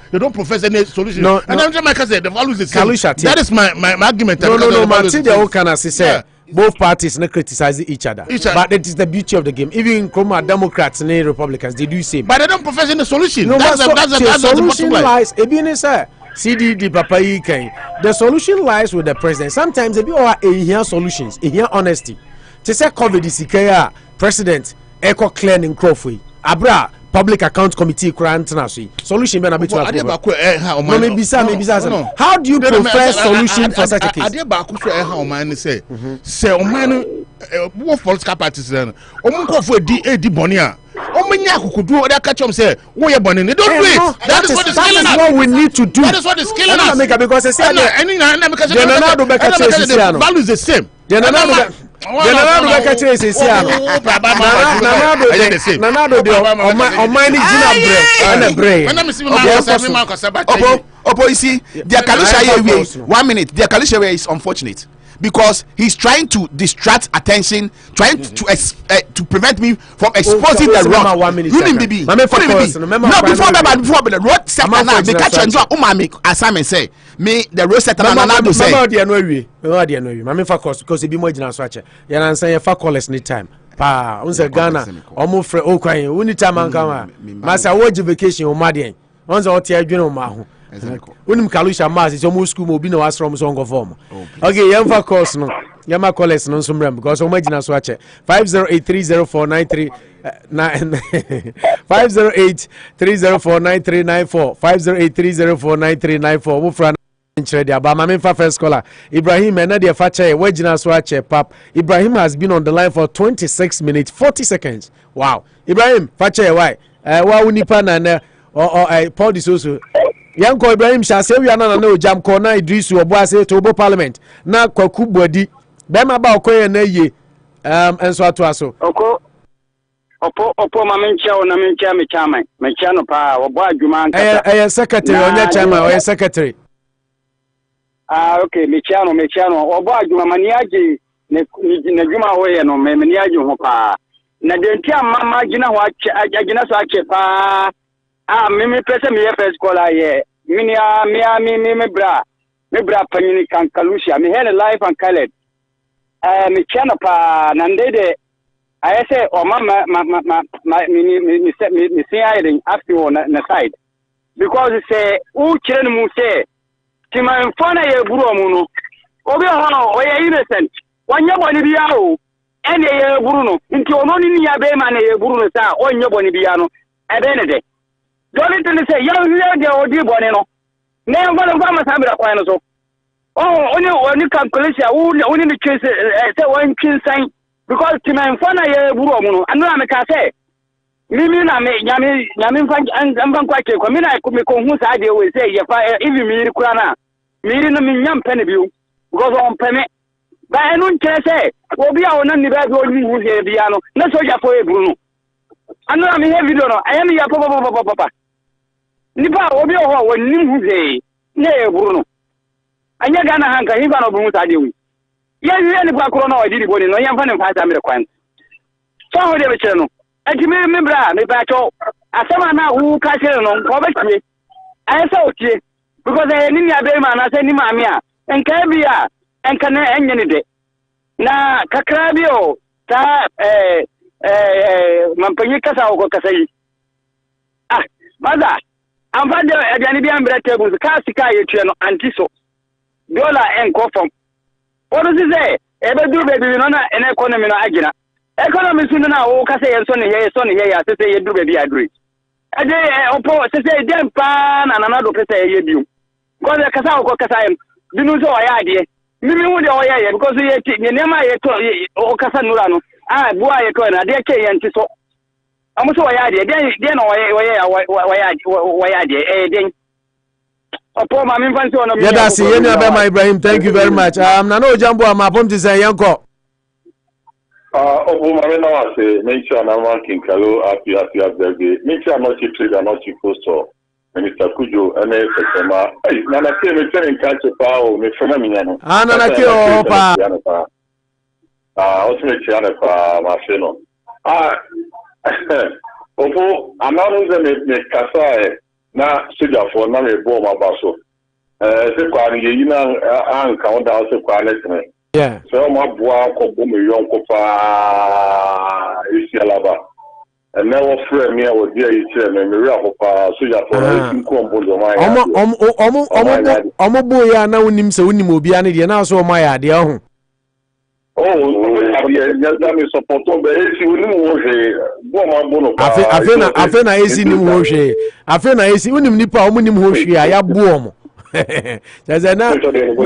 they don't profess any solution. And I'm just the value is the same. That is my argument. No, can I say both parties not criticize each other. But it is the beauty of the game. Even Democrats and Republicans, they do same. But they don't profess any solution. No, that's the solution lies. CDD Papa Ike. The solution lies with the president. Sometimes they be all here solutions, here honesty. To say COVID is president, echo clearing Crawford. Abra public account committee grant na so solution be na be to ade ba ko ha o man no me bisa how do you prefer solution for such a case ade ba ko so ha o man say o man wo political parties na o mun ko fo di boni a o manya akukudu o da catch am say wo ye boni don't do it that is what we need to do that is what is killing us because say any na make say Ronaldo be catch the value is the same Ronaldo be catch say Ronaldo de o man is na brain when am see me man ko say Opo, you see, their Kalisha 1 minute. Their Kalisha is unfortunate because he's trying to distract attention, trying to prevent me from exposing the wrong. No, before the road sector now, they catch and drop. Umami assignment say me the road sector now do say. Mama focus because he be more general swatcher. You know say for callers need time. Pa, unse Ghana, omo frɛ okwan. We need time an kama. Masa wo vacation o madien. Once o tie adwene o ma ho. Unim Kalusha Mas is almost school mo bi na was from song form. Okay, yamfa course no. Yama collect no somrem because o magina so ache 508304939 508304939 508304939 wo fra nchre dia ba mama fa first caller Ibrahim and dia fa che wagina so ache pap. Ibrahim has been on the line for 26 minutes 40 seconds. Wow. Ibrahim fa che why? Wa unipa na Paul Disoso Yanko Ibrahim Shase wi anana na ojam ko na Idrisu obo ase to obo parliament na kwaku bodi be ma ba okoye na ye enso ato aso opo ma mencha o na mencha me chairman mencha no pa obo adwuma nkata secretary onya chairman oya secretary okay mencha no obo adwuma mani age na dwuma ho ye no me ni age ho pa na denti amma gina ho agina so ache pa me pese me first caller here. Me bra panini kan Kalusha. Me hele life and colored. Me channel pa nandede. I say o mama me say I after on na side. Because say u chire mu say tima mfana ye buru mu no. Obi ho o ye innocent. Wanya boni biya o. Ene ye buru no. Nti ono ni ya be ma na ye buru no sa onye boni biya no. Ebe ne de. The only thing say, the OD Bonino. Never going to Sabra Quino. So, only calculation, only the case, one king sign, because to my fana, Buromo, and no, I say, Mimina, Yamin, and quite a community, I could make whose idea will say, even me, Kurana, meeting a million penny view, goes on penny. But I don't care, say, will be our none the who's here, Biano, not so for a Bruno. I know I'm here, video. I am your papa. Nipa obi oho woni huze na eburu no anya Ghana hanka hifa no bu mutade ye nipa kro na odi boni no yemfa ne mfa mere kwan so ho de be kire no ati me bra me ba cho asema na hu ka kire no ko be tie ayesa otie because ni ni abe ma na se ni ma me a enka bia enka na enye ne de na kakra bi o ta mampanyi kasa ko kasa yi maza amfa de aduane bi ambra tables ka sika ye tue no antiso dollar enko fom odo si say ebe du bebi no na ene economy no agina economy sunu na wo ka say ye so ne ye ya say ye du bebi adure ade opo say dem pa na na do pese ye biu because the kasa ko kasa em binu so oya ade mimi hu de oya ye because ye nema ye to o kasa nura no bua ye to na de ke ye ntiso amuso waya de no waya de den opo ma mi fansi ono mi yada si yeni abema Ibrahim, thank you very much. Na no jambo ama pom ti say yanko opo ma me na wa say make sure na man kin kalo happy birthday make sure not cheap trade and not cheap poster Mr. Kujo ene sekema na na ke me tell in catch pa o me fena mi nyano na na ke o pa o se me chiana pa ma feno opo amanu ze me kasa na soja for na me bo ma baso se kwa ni yi na an ka onda se kwa letne yeah so ma boa ko bo me yon ko pa isi alaba and now friend me o dia yi che me re akopa soja for na nko mbodo ma ya omo bo ya na unim se unim obi ane de na so ma ya de ho afe na esi nim ho hwe afe na esi unim nipa o nim ho hwe a ya buo mo jaza na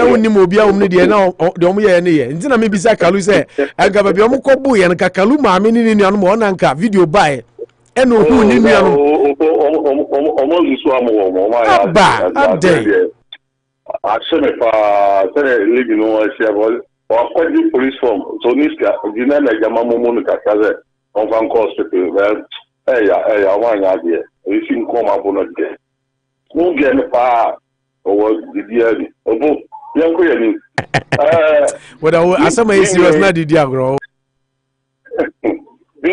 unim obi a omni de na de omo ye ne ye nti na me bisa Kalu se aga ba bi omo kobu ye nka Kalu maame ni nua no mo na nka video bae eno hu ni nua no omo lisu amo aba ade aseme pa tere libi no ase bol o kwadi police form so niska dina na jama momo no kakaze on van hospital well ya wanya de isi nko ma bo no de no ge ne pa o didia ni obo yanko ya ni wada asama is serious na didia gro mi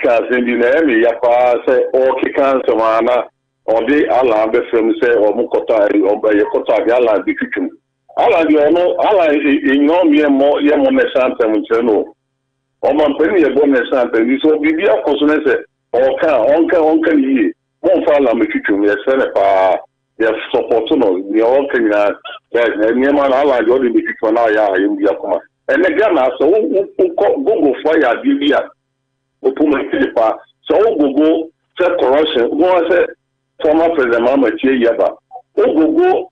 ka sendi na mi ya pa se o kikan so mana ode ala be from say o mu kota o be ye kota bi ala bi kikum ala di ono ala enyo mi ye mo ne sante mu cheno o man pe ni ye bo ne sante ni so bi bia ko so ne se o ka onka ni mo fa ala me kikum ye se ne pa ye support no ni o ka ni na ni ma ala di o di kikum na ya ye bi akoma ene ga na so go for ya bibia o pu me pa so go se corruption go se former president Mama Chie Yaba. Ogogo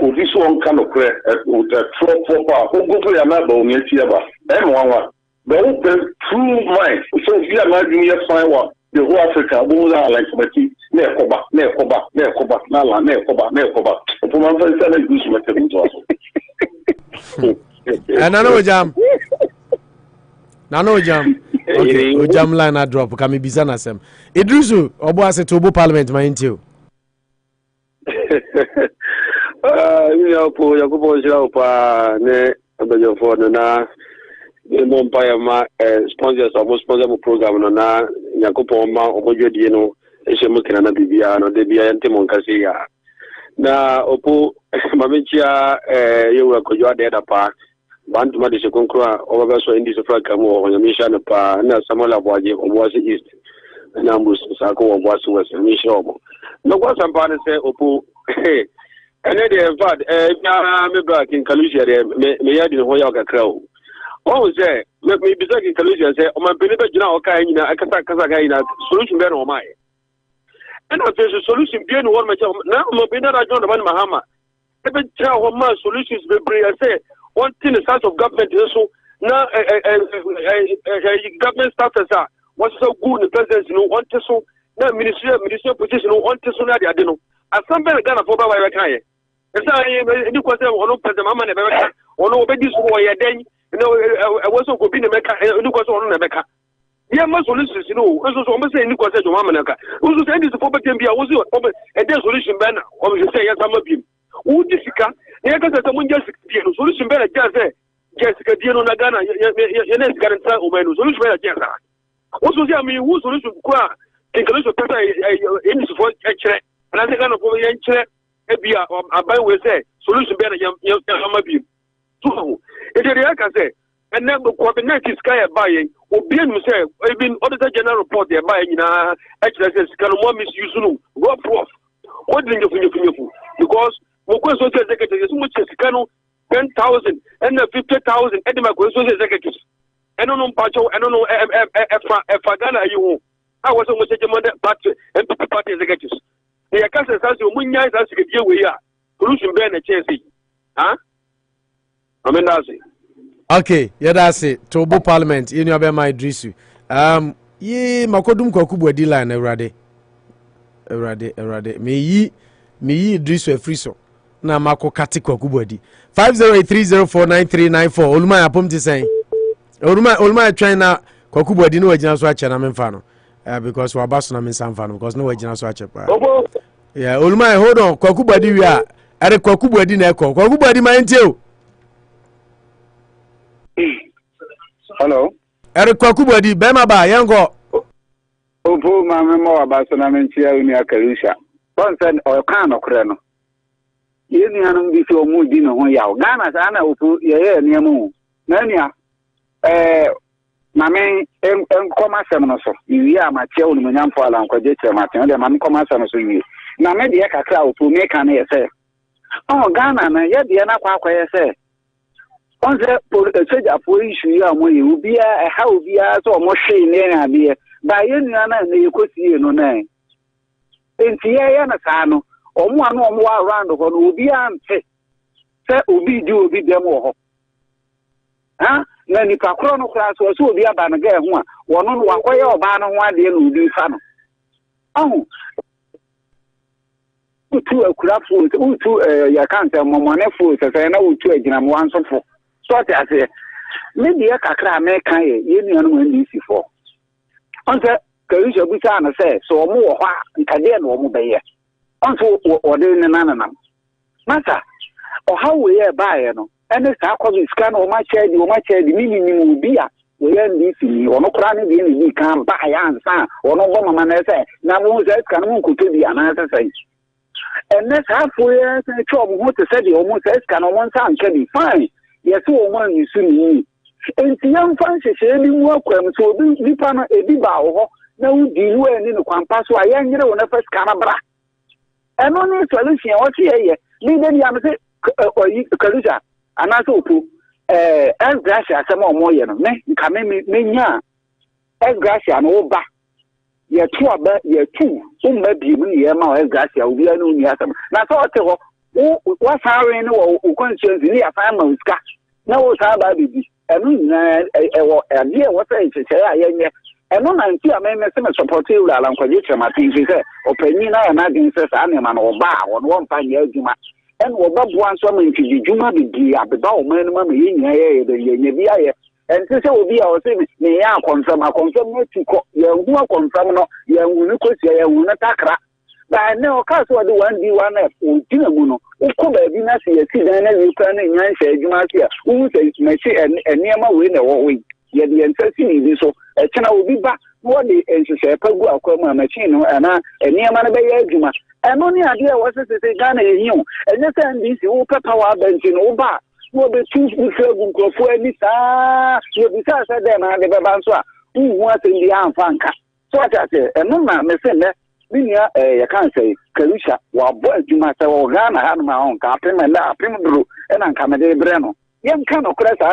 Odiso onka no kre proper ogogo ya na ba onye Yaba. Enwa the open true mind. So if you are not doing your fine one, the whole Africa will like committee nekoba na la. Opo man fa se na gusu mete nto aso. Nano jam. Okay, ojam line a drop kami bisa na sem. Idrisu obo ase to obo parliament ma intio. Po yakupo jira pa ne abejo for na mo mpa ma sponsors almost sponsor mo program no na yakupo ma obojo die no ehye mo kina na bibia no de bia ente mo nkase ya. Na opo mamenchia yewu akojo ade da pa bantu ma de se konkra oba so indi so fraka mo o nyamisha na pa na samola boaje obwase east na mbus sako obwase west nyamisha obo no kwa sampane se opo ene de vad ya me back in Kalusia de me yadi no ya kakra o se me bisa ki Kalusia se o man pele be gina o ka nyina akasa ka nyina solution be no mai ena fe solution be no won ma cha na mo be na rajon da man mahama e be cha ho ma solutions be bre say one thing the sense of government is so now government status are what's so good in the president no want to so now ministry position no want to so na they no asambe Ghana for ba wa kan ye esa ni ko se ono president mama na be ka ono obedi so wo ye den no e wo so ko bi na meka ni ko so ono na meka ye ma solution no so mo se ni ko se jo mama na ka wo so se ndi so for be bia wo so e dey solution be na wo se ye sama bi wo di sika ya kasa mun je sika solution be na sika die no na Ghana ye ne sika nta o menu solution be na jasa wo so se ami wo solution kwa inclusion pesa in so for chere na se Ghana for ye chere e bia abai we say solution be na ya sama bi so e de ya ka say and then ko be na sika ya buy obi enu say even auditor general report ya buy nyina e chere say sika no more misuse no go prof what did you because Moko social executives so much sikano 10,000 and 50,000 and my social executives. I don't know Pacho, I don't know Fagana you. I was almost a Monday party and party executives. The Akasa says you win as we are. Solution Ben a Chelsea. Huh? I mean that's it. Okay, yeah that's it. Tobo Parliament in your my Drisu. Ye makodum kwakubu di line erade. Me yi Drisu efriso. Na mako kati kwa kubodi 508304939 oluma ya pomti sen oluma ya try na kwa kubodi no wajina so ache na memfa no because wa baso na mensa mfa no because no wajina so ache pa yeah oluma ya hold on kwa kubodi wi a ere kwa kubodi na ekọ kwa kubodi ma ntio hello ere kwa kubodi be ma ba yango opo ma me mo wa baso na mentia uni akarisha bonsen o kan no kre no yeni hanum bi so mu di no ho yawo Ghana sa na ofu ye ne mu na nia na me en koma sem no so wi ama che onu nyamfo ala nkwaje che ma ten de ma koma sem no so wi na me de kakra ofu me kan ye se Ghana na ye de na kwa ye se On the soldier for issue, you will be a how be as or more shame near be by any other you could see no name. In Tiana Sano, or one or more around the one will be say will be do be demo. Huh? Then if a chrono class was so be a ban again one on one way or ban on 1 day will be fun. Oh, to a crap food, to your can't tell Momone food, as I know to a gram once or four. So I say, maybe a cacra make a union when this before. Until Caruso Butana says, so more Cadian or Mobay. Until or then an anonymous. Matter, or how we are buying, and the Sarko is scan or my chair, the meaning will be a we end this or no cranny we can't buy answer or no woman say, now who's that can could be another thing. And that's halfway and trouble what to say the almost as can on one time can be fine. Yes, one you see. And the young Francis, any work so be pan a big bow. No, do any no one pass why young you know when I first canabra. And only solution what here, leave them Yamase or Kalusa, and I so too. As Gracia, some more, you know, coming me, as Gracia and Oba. Ye two, maybe we are more as Gracia, we are no near some. Now, so what's hiring or conscience in the family? No, what's our baby? And dear, what I say, and no, I'm still a man, support you, Alan Quadricha, my things is opinion, and I didn't say animal or bar on 1 5 years. And what one summoned to the Juma be at the bow, man, mammy, in here, and this will be our thing. May I confirm to young confirm, young will attack. But I know Castle the 1D1F, or Tinamuno, who could have been as a season and you can say, you must hear, who says, Messi and near my winner or wing. Yet the ancestry is so, a channel will be back. What the ancestry, Pagua, Coma, Machino, and near Manabay Juma. And only idea was to say Ghana in you, and just send this open power bench in Oba. Will be two people for any star. You besides them, and the Babanswa, who was in the Anfanka. So I say, and no man, Messenger. Minia, I can't say, Kalusha, while boy, you must have Ghana, had my own captain, and that Primabru, and Ancamade Breno. Young kind of crest, I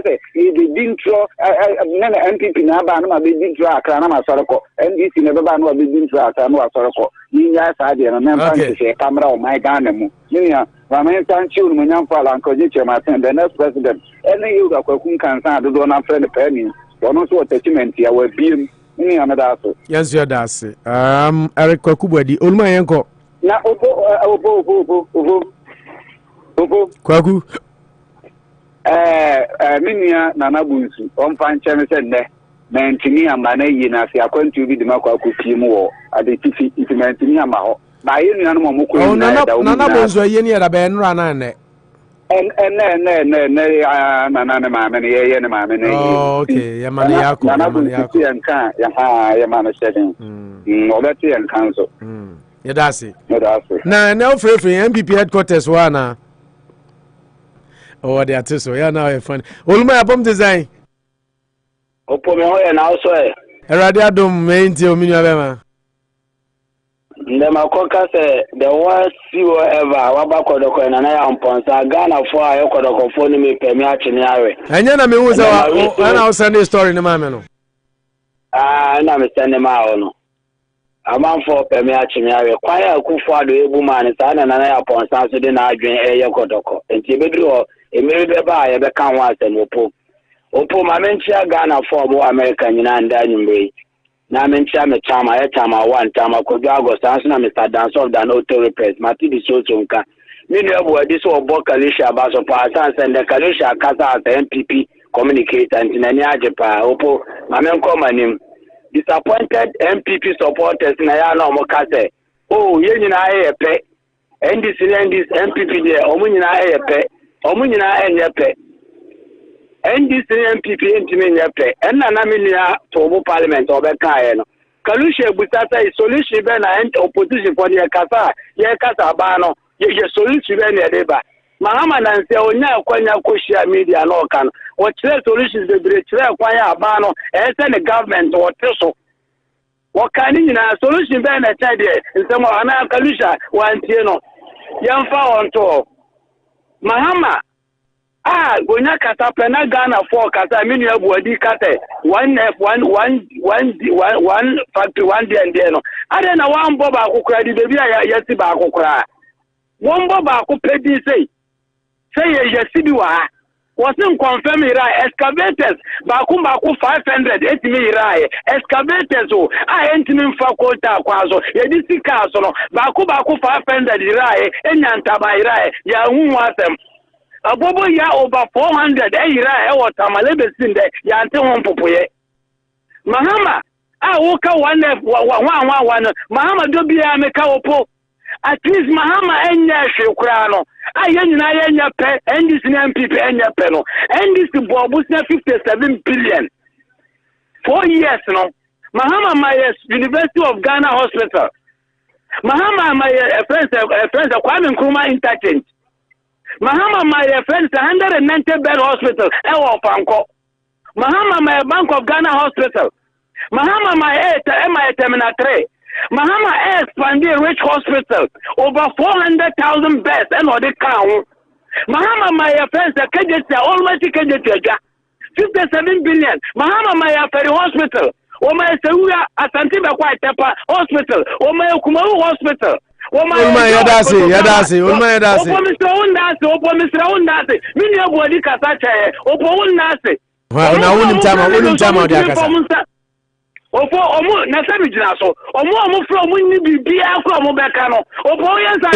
say, he didn't throw MPP Nabana, they didn't draw Cranama Soroko, and this never ban what they didn't draw Sanua Soroko. Yes, I did, and then I say, Camera, my Ghana, Minia, Raman Sanchu, Munyanfal, and Kojicha, Martin, the next president, and you got Kokun Kansan, the donor friend penny, or not what testament here will be. Yes, you're Darcy. Eric Kwakubadi, Ulma Yanko. Now, Kwaku. Minia Nanabusu, on fine channel said that Mantini and Mane, as they are going to be the Makaku Kimo at the Tiffy, it's Mantini and Maho. By any animal, Nanabusu, Yeni at a Ben Ranane. And okay, Yamaniako, and Can, Yamana setting. Obeti and Council. Yeah, that's it. Now, no free MPP headquarters, one. Oh, they are too so. Yeah, now a fun. Ulma bomb design. Opome and also a radiadum main to Minabema. Nema koka se the worst CEO ever waba kodoko and I am ponsa Ghana for I kodoko for me pemi achiniare. And yana me was our Sunday story in the mameno. Na me send them out no. Amam for pemi achiniare. Kwaya akufo ado ebu man sa na ya ponsa so de na adwen eye kodoko. Enti bedru e mebe ba ye be kan wa asem opo ma menchia Ghana for bo America nyina nda nyimbe. Na menchia me chama one chama ko August answer Mr. Dance of the auto repairs mati di so nka mini abo adi so obo Kalisha ba so pa and the Kalisha kasa as MPP communicator and nani ajepa opo ma men ko manim disappointed MPP supporters na ya na omo kase oh ye nyina ayepe NDC MPP there omo nyina ayepe omo nyina enyepe NDC MPP intime nyepe enna na minia to parliament obeka no Kalusha busata solution be na opposition for the kasa ba no ye solution be na deba mahama na nse onya akwanya koshia media no kan o kire solutions be bre kire akwanya aba no ese ne government o teso o kan ni na solution be na tade nse mo ana Kalusha wantie no yamfa onto mahama Gonya kasa pena Ghana for kasa mini abuadi kate 1 factory 1 day and day no. Ade na one bob akukura di baby yesi ba akukura. One bob akupedi say yesi bi wa. Wasn't confirm ira excavators baku 500 etimi ira excavators o entimi faculty kwazo yedi sika so no baku 500 ira enyanta ba ira ya hu asem abobo ya over 400 ira watamale besinde ya ante won popoye mahama woka 1 mahama do bia meka opo at least mahama enya hwekura no nyina yenya pe ndc na mpp enya pe no ndc bobu na 57 billion 4 years no mahama my University of Ghana Hospital mahama my friends Kwame Nkrumah interchange mahama my friends 190 bed hospital ewo Panko mahama my Bank of Ghana Hospital mahama my terminal 3 Mahama expanded Rich Hospital over 400,000 beds and all the count. Mahama my friends the KJT almighty KJT 57 billion. Mahama my ferry hospital. O my Sewuya Asante Bakwa Tepa hospital. O my Kumaru hospital. O my Yadasi. Opo Mr. Undase. Mini abodi kasache. Opo Undase. Well, now unim tama odi akasa. Opo omo na sabi jina so omo from ni bibia akwa omo beka no opo yensa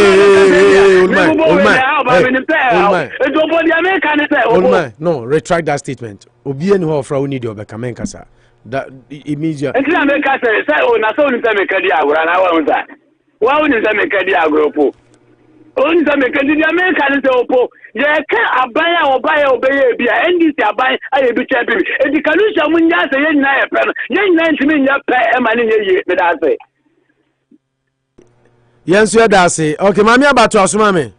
no retract that statement obi eni ho fra we need obeka menkasa that it means you entina meka say o na so ni say meka di agora na wa ni say meka di agora opo oni say meka di America ni say opo ye ka abaya obeye bia ndc aban aye bi chepe edi Kalusha munya say ye nyina ye pe no ye nyina ntimi nya pe e ma ne ye me da say yenso ya da say okay mami abato asoma me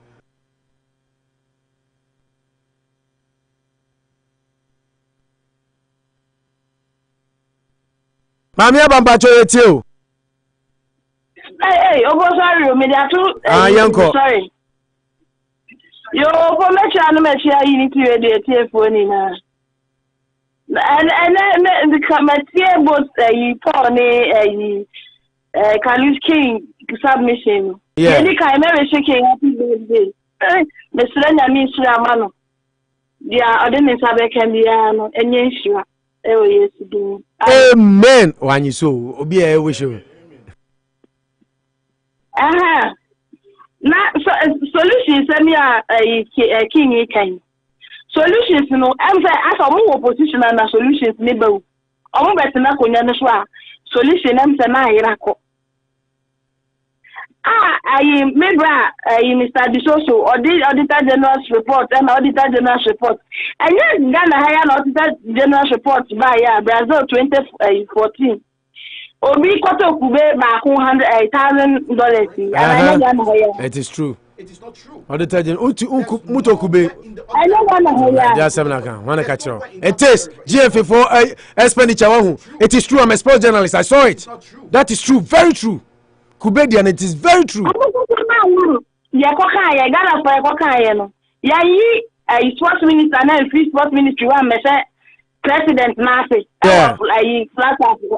mami abambacho yeti o obo sorry o me da to yanko sorry yo for mecha unity radio telephone na and the committee both Paul ne Kalush King submission any kind of shaking happy birthday Mr. Nyami Suramano dia odene sabe kan bia no enye nhira o yesu din amen wanyi so obi e wish you na solutions me king kan solutions no am say asa mo opposition na solutions ne bawo omo beti na konya ne so a solution am say na ayira ko mebra Mr. Disoso auditor general's report and auditor general's report and yes Ghana higher auditor general's report by Brazil 2014 Obi koto kube ba $100,000. It is true. It is not true. Auditor general muto kube. I know Ghana. Just wanna catch you. It is GFA for expenditure. It is true. I'm a sports journalist. I saw it. That is true. Very true. Kubedi and it is very true. Ya koka ya Ghana for koka ya no. Ya yi sports minister and free sports ministry one me say president Nasi. Yeah. Flat out.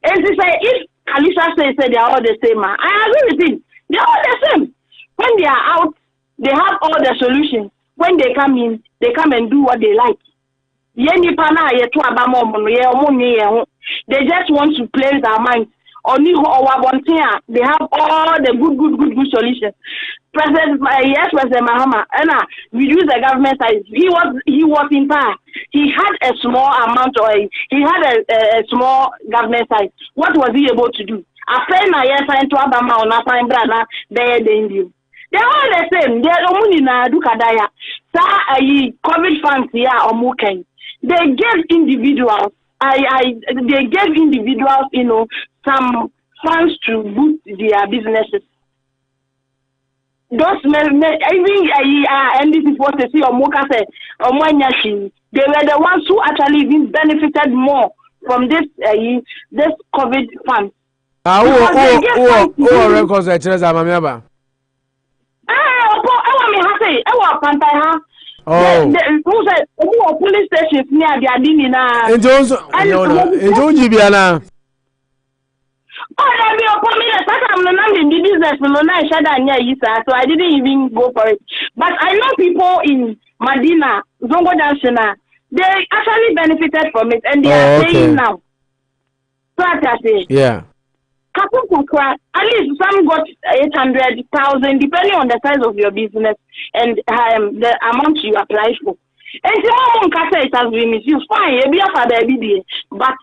And to say if Kalusha say they are all the same, I agree with him. They are all the same. When they are out, they have all the solutions. When they come in, they come and do what they like. They just want to place their minds. Only they have all the good solutions. President Mahama, we use the government side. He was in power. He had a small amount, or he had a small government side. What was he able to do? After na sign to Abama on sign brana, they are all the same. They are only na dukadaya. Sa COVID funds here or muken. They gave individuals. They gave individuals, some funds to boost their businesses. Those men, and this is what they see on Moka said, on Wanyashi. They were the ones who actually even benefited more from this COVID fund. Who records the Teresa Mamiaba? Oh. Who said police stations near the Adinina? And don't you be an Oh, that be upon me. I'm not in the business. No, I shut down here, so I didn't even go for it. But I know people in Medina, Zongo Dancina, they actually benefited from it, and they are paying now. So I say, yeah. At least some got 800,000, depending on the size of your business and the amount you apply for. And someone can say it has been misused. Fine, but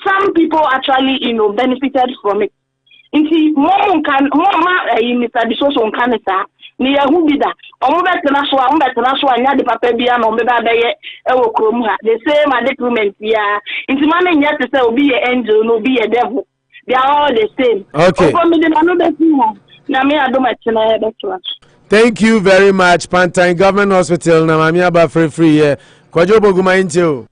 some people actually, benefited from it. And see, more can Mr. Bisoso can say, near who be that? Or better and the papa be an the same document, yeah. Into money, yes, to say, be an angel, no be a devil. They are all the same. Okay. Thank you very much, Pantine Government Hospital. Namami aba free here. Kwajo boguma injo.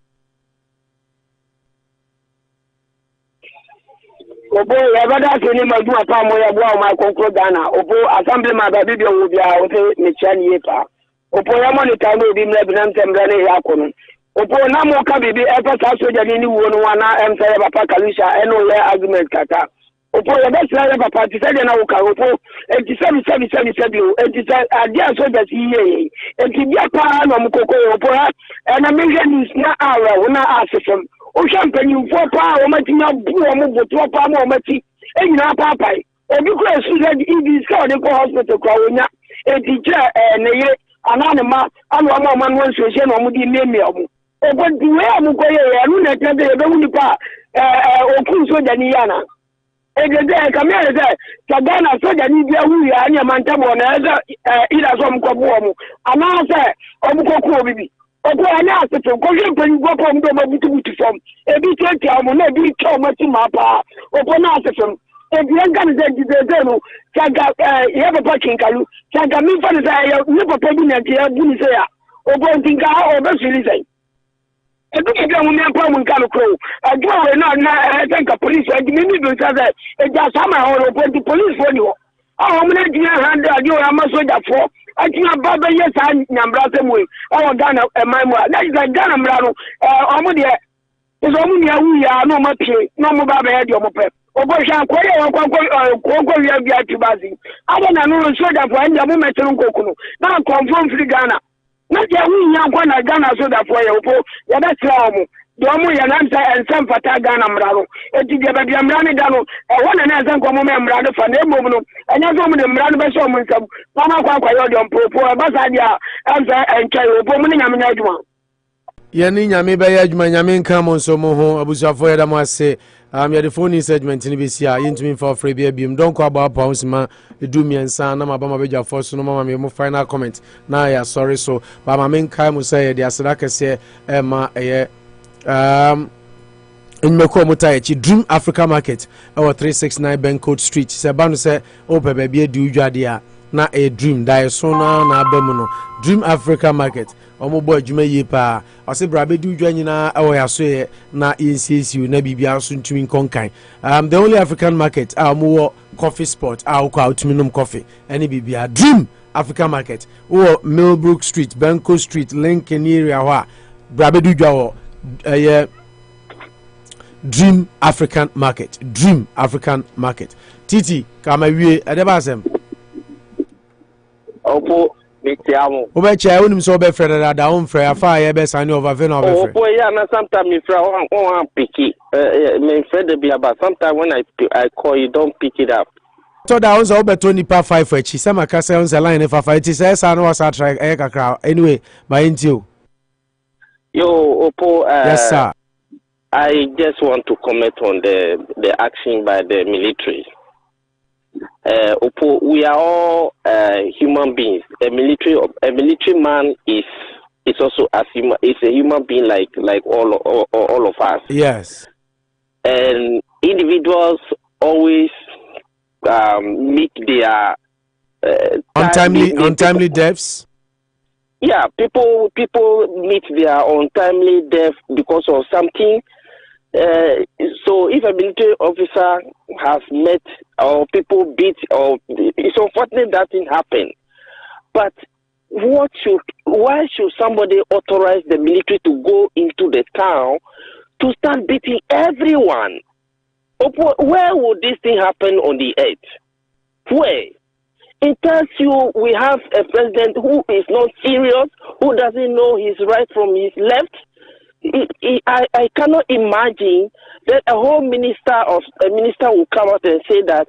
Obo yabada tuni madu apa mo ya bua ma konkro Ghana. Obo assembly ma ba bibia wo bia o te me chiani yepa. Obo ya monitor no bi mna binam temra ne ya kono. Opo na mo ka bibi e fa sa soja ni wo no wana em say papa Kalisha eno ye argument kaka. Opo ye be say papa ti say na wo ka opo e ti say o e ti say adia soja si ye e ti bia pa na mo koko opo na me je news na awa wona asefem o champagne fo pa o ma ti na bu o mo boto pa mo ma ti e nyina pa pa e bi ko esu de ibi ska o de ko hospital kwa wonya e ti je na ye anane ma anu ama ma no nso she na o mo di meme o mo but the way I'm going to na tell you don't nipa okun soja ni yana e de come here say Ghana soja ni bia hu ya anya mantabo na ila so mkobo mu ana say omukoko bibi obo ana aseto ko je pen go pom do mabutu fom e bi tete amu na bi twa mati mapa obo na aseto e bi engan de no chaga ye papa kinkalu chaga mi fa say ni papa bi na tie bu ni say ya obo tinka o be fili say edu ke dia mu mempa mu nka no kro adwo we na tanka police adi mi do say e ja sama ho the police for ni ho mu na dia hand adwo ama soja fo atina baba yes nyambra semu o Ghana emamu na is Ghana mra no mu de so mu nia wu ya no ma pie no mu baba ya de o mo pe obo sha ko ye ko ya bia tibazi ada na no soja fo anja mu metru nkokuno na confirm free Ghana na je hu nya kwa na Ghana so da for ye opo ya da tira omo do omo ya na nta ensem fata Ghana mraro eti je ba bia mrano da no wona na ensem kwa mo me mrano fa na emom no enya so mo de mrano be so mo nsam mama kwa yo de mpopo ba sa dia ensa encha opo mo nya me nya adwuma yani nyame be ya adwuma nyame nka mo nso mo ho abusafo ya da mo ase the phone segment ni besi a yintumi for free be biem don ko aba pounds ma edu miensa na maba mabeja force no mama me mo final comment na ya sorry so ba ma men kai mo say the asada kese ma in meko mutaye Dream Africa Market our 369 Bencourt Street se ba no se o pe be edi udwade a na a dream da so na abamu no Dream Africa Market omo boy djuma yi pa o se bra be di udwa nyina e wo ya so ye na NCSU na bibia so ntumi konkan the only African market omo coffee spot ko outminum coffee any bibia Dream Africa Market Millbrook Street Benco Street Lincoln area ho bra be di udwa wo Dream African Market Dream African Market Titi kama wie edebasem opo mitiamo obecha wonim so be freda da on frɛ afa ye be sane over ve na be frɛ opo ya na sometimes me frɛ on pick me frɛ be about sometimes when I call you don't pick it up to da on so beto nipa 5 for chi sama ka say on the line if afa it say sa no was try kakra anyway by intio yo opo yes sir I just want to comment on the action by the military. We are all human beings. A military man is also a human being like all of us. Yes. And individuals always meet their untimely deaths. Yeah, people meet their untimely death because of something. So if a military officer has met or people beat, or it's unfortunate that thing happened, but why should somebody authorize the military to go into the town to start beating everyone? Where would this thing happen on the earth? Where? It tells you we have a president who is not serious, who doesn't know his right from his left. I cannot imagine that a whole minister will come out and say that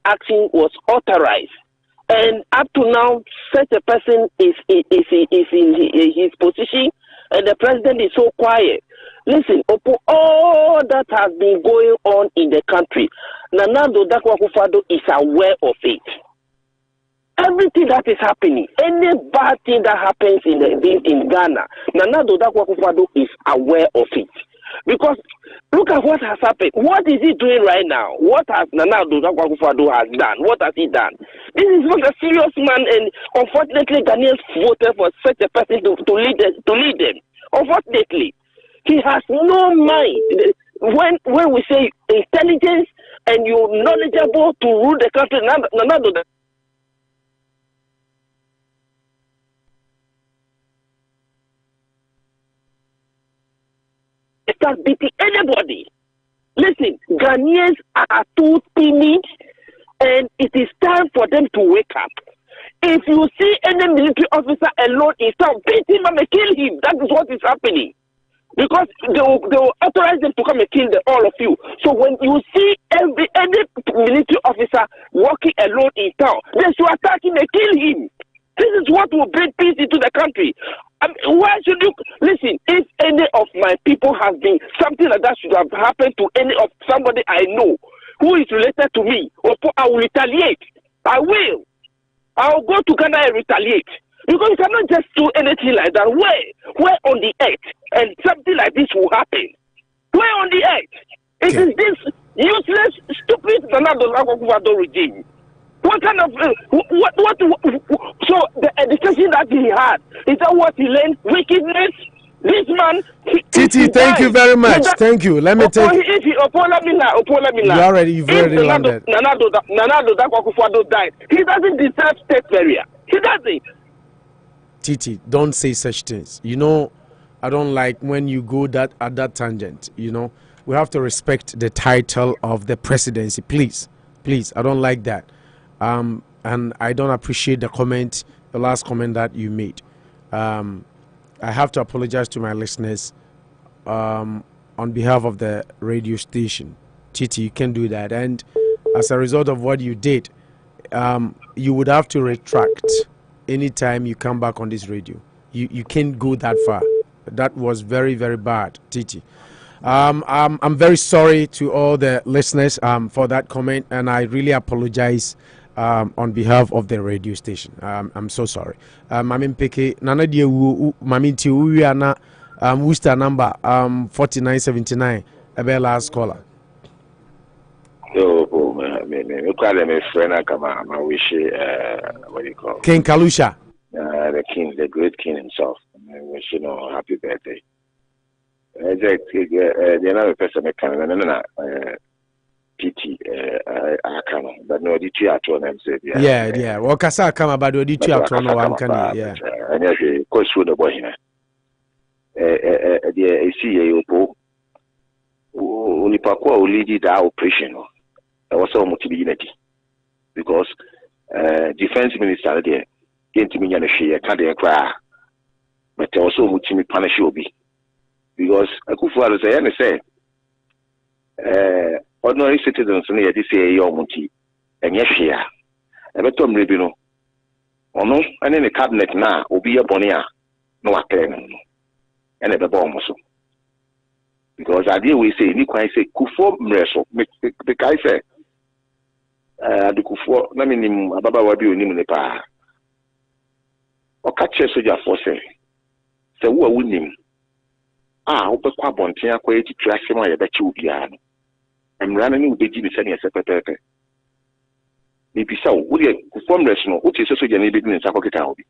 action was authorized. And up to now, such a person is in his position, and the president is so quiet. Listen, all that has been going on in the country, Nana Dodakwa Akufo-Addo is aware of it. Everything that is happening, any bad thing that happens in Ghana, Nana Dodakwa Akufo-Addo is aware of it. Because look at what has happened. What is he doing right now? What has Nana Dodakwa Akufo-Addo has done? What has he done? This is not a serious man, and unfortunately, Ghanaians voted for such a person to lead them. Unfortunately, he has no mind. When we say intelligence and you're knowledgeable to rule the country, Nana Dodakwa start beating anybody. Listen, Ghanaians are too timid, and it is time for them to wake up. If you see any military officer alone in town, beat him and kill him. That is what is happening. Because they will authorize them to come and kill all of you. So when you see any military officer walking alone in town, they should attack him and kill him. This is what will bring peace into the country. Why should you listen? If any of my people has been something like that should have happened to any of somebody I know who is related to me, I will retaliate. I will. I'll go to Ghana and retaliate. Because you cannot just do anything like that. Where on the earth and something like this will happen? Where on the earth? It is this useless, stupid Nana Dodakwa Akufo-Addo regime. What kind of what? So the education that he had, is that what he learned? Wickedness. This man. Titi, thank you very much. Thank you. Let me take. You've already landed. Nana Dodakwa Akufo-Addo died. He doesn't deserve state burial. He doesn't. Titi, don't say such things. You know, I don't like when you go at that tangent. You know, we have to respect the title of the presidency. Please, I don't like that. And I don't appreciate the last comment that you made. I have to apologize to my listeners on behalf of the radio station. Titi, you can do that. And as a result of what you did, you would have to retract anytime you come back on this radio. You can't go that far. That was very, very bad, Titi. I'm very sorry to all the listeners for that comment, and I really apologize on behalf of the radio station. I'm so sorry. Mamin Peke, Nana Dieu, Mamin Tiuana, Worcester number 4979, a bell last caller. Me call him a friend. I wish what do you call King Kalusha, the king, the great king himself. I wish you know happy birthday. The another person I can PT I can, but no, the two at one said yeah. Well, Kasa come about the two at one can yeah. And yes, course for the boy here. The ACA Opo Olipakwa will lead the operation. There was so much unity because defense minister there came to me and she can't cry, but there was so much me punish you be because Akufo-Addo say ordinary citizens near this year monty and yes here and let them no or no and in the cabinet now will be a bonia no attend and a bomb also because I deal we say you quite say Kufo mreso the guy say the Kufo na minim ababa wabi onim ne pa o ka che soja force se wo awunim wo be kwa bonten akwa eti trase ma ye be chi obia no emra na ni ubeji bi se ne sepepepe ni bisa wo de Kufo mreso no wo ti se soja ne be bi nsa kokita obi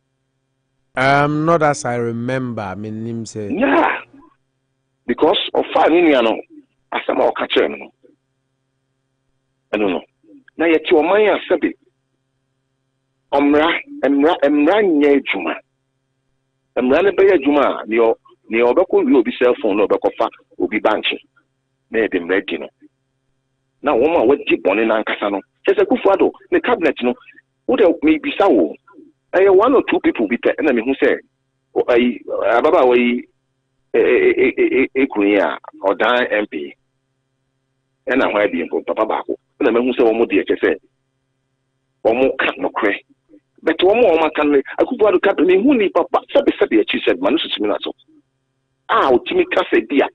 not as I remember minim say yeah because of far ni no asama o ka che no I don't know. Na yeti o man asabe emra nye juma emra ne be juma ni obeko wi obi cell phone no obeko fa obi bank na e dem ready no na wo ma wadi bone na nkasa no chese Kufuado the cabinet no wo de me bisa wo one or two people be na me hu say ababa we ekunya odan MP na hwa bi mpo papa baako na me hu say wo mo de chese wo mo ka no kre but wo mo kan Kufuado ka me hu ni papa sabe achi said man so timi na so o timi ka se dia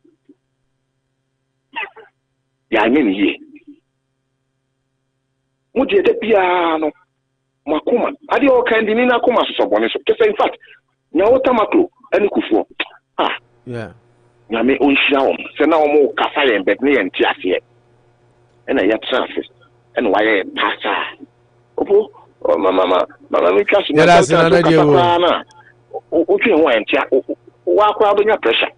ya nyeni ye mo je de bia no makoma ade o kan di ni na koma so bone so kese in fact nya wota maklo ani Kufuo nya me onhia wo se na wo mo kasa ye bet ne ye nti ase na ya traffic and why pasta opo mama mi kaso na na o twe ho entia wa kwa abanya pressure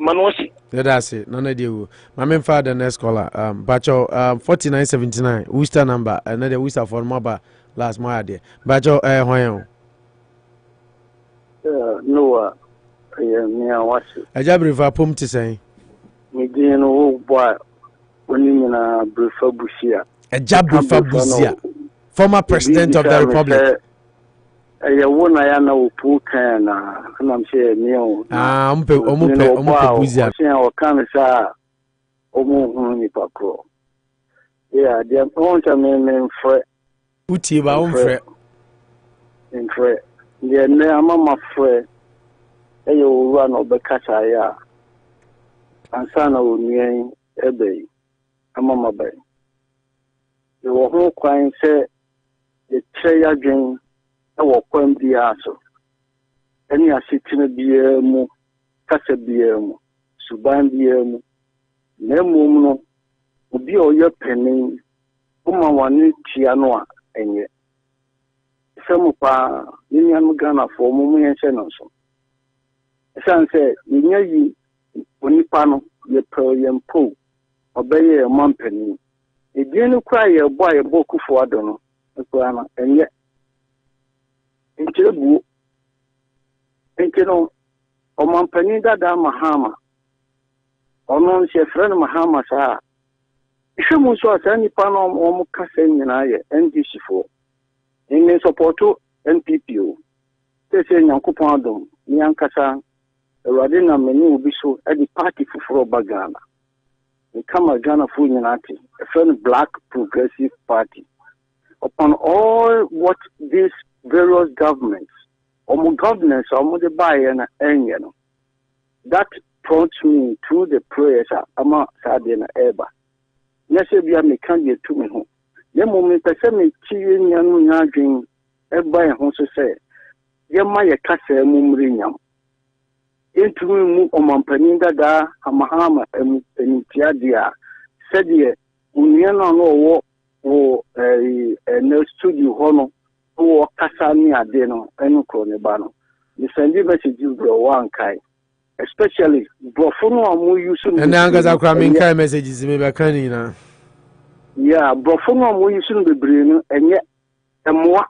Manosi. That's it. None of you. My main father, next caller. Bacho, 4979. Worcester number. Another Worcester for Maba last my idea. Bacho, Hoyon. No, me, I watch it. A jabber if I pump to say. Me, dear, no boy, when you mean a Brufa Busia. A jabber for Busia, former president of the Republic. I won I know poor can and I'm saying no. Busia. Or can say Omo Pacro. Yeah, the point I mean fret. Utiba on fret. In fret. The name of my friend. You run over Cataya. And son of me, Ebay. A mama bay. You were whole crying, say the chair again. Ewo kwam bia so eni asetena bia mu kasa bia mu suban bia mu na mum no obi oye penin uma wane tia no a enye semu pa ni anu Ghana fo mu yenhye no so esanse yinya yi onipa no ye pro yempo obeye mampani edien kwa ye bo ye bo Kufuado no kwa na enye Inkebu Inkeno Omampani Dada Mahama Onon she friend Mahama sa Ishamu so asani pano omukase nyina ye NDC for in support NPPO Tese Nyankopon adom ni ankasa Ewade na meni obi so e di party fufuro bagana ni kama Ghana fu nyina ati a friend Black Progressive Party upon all what this various governments governance the buyer and engine that prompts me through the prayers ama sadena eba nese bia me kan ye to me ho ye mo me pese me tie nyanu nyadwen eba ho so se ye ma ye kasa mu mrinyam entumi mu omampani dada amahama entia dia sedie unia no wo no studio hono wo kasa ni ade no enu kro ne ba no the send message bro one kai especially bro for no amu use no and angaza kra min kai messages me be kan ni na yeah bro for no amu use no bebre no enye emoa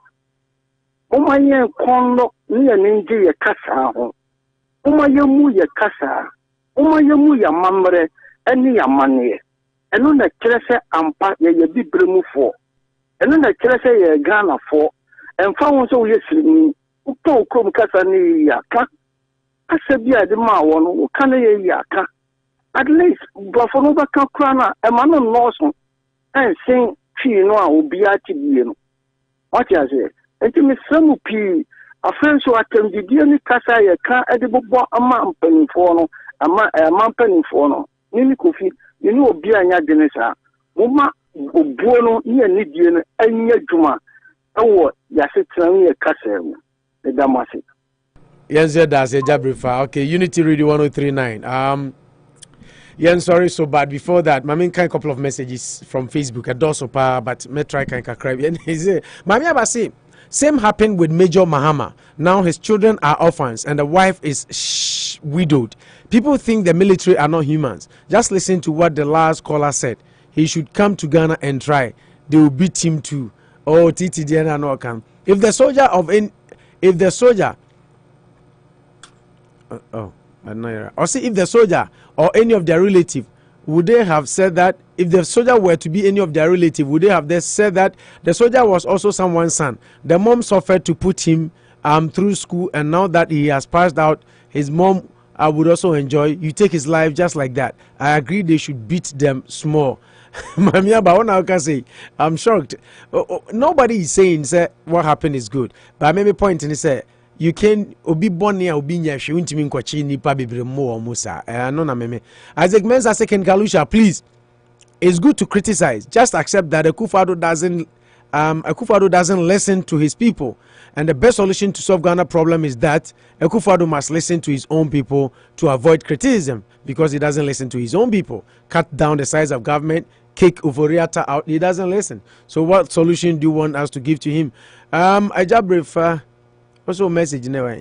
umanye kondo ni nje ye kasa ho umanye mu ye kasa umanye mu ya mamre eni ya mane enu na kirese ampa ye bibre mu fo enu na kirese ye Ghana fo emfa won so ye sirimi uto krom kasa ni yaka asa bia de ma wo no ka na ye yaka at least bofo no baka kra na e ma no noso en sin fi no a obi ati bie no what you say enti me samu pi afenso atendidie ni kasa ye ka e de bobo ama mpanifo no ama mpanifo no ni kofi ni obi anya de ne sa mo ma obuo no ni anidie no anya dwuma ewo ya setran ye kasa mu e damase yes that's a jabrifa okay Unity Radio 1039 yeah, sorry so bad before that mami kind couple of messages from Facebook but me try kind kakra and he say mami abasi same happened with Major Mahama. Now his children are orphans and the wife is widowed. People think the military are not humans. Just listen to what the last caller said. He should come to Ghana and try. They will beat him too. Oh, Titi Diana no can. If the soldier of in, if the soldier, or see if the soldier or any of their relative, would they have said that if the soldier were to be any of their relative, would they have said that the soldier was also someone's son? The mom suffered to put him through school, and now that he has passed out, his mom would also enjoy. You take his life just like that. I agree they should beat them small. Mamia, but what I can say, I'm shocked. Nobody is saying say what happened is good, but maybe pointing is say you can obi born obi nyahwe untimi nkwachi nipa bebre mo omusa no na meme Isaac Mensah second Kalusha, please, it's good to criticize, just accept that Akufo-Addo doesn't listen to his people, and the best solution to solve Ghana problem is that Akufo-Addo must listen to his own people to avoid criticism, because he doesn't listen to his own people. Cut down the size of government, kick Uforiata out, he doesn't listen. So what solution do you want us to give to him? Ajabrifa also message never.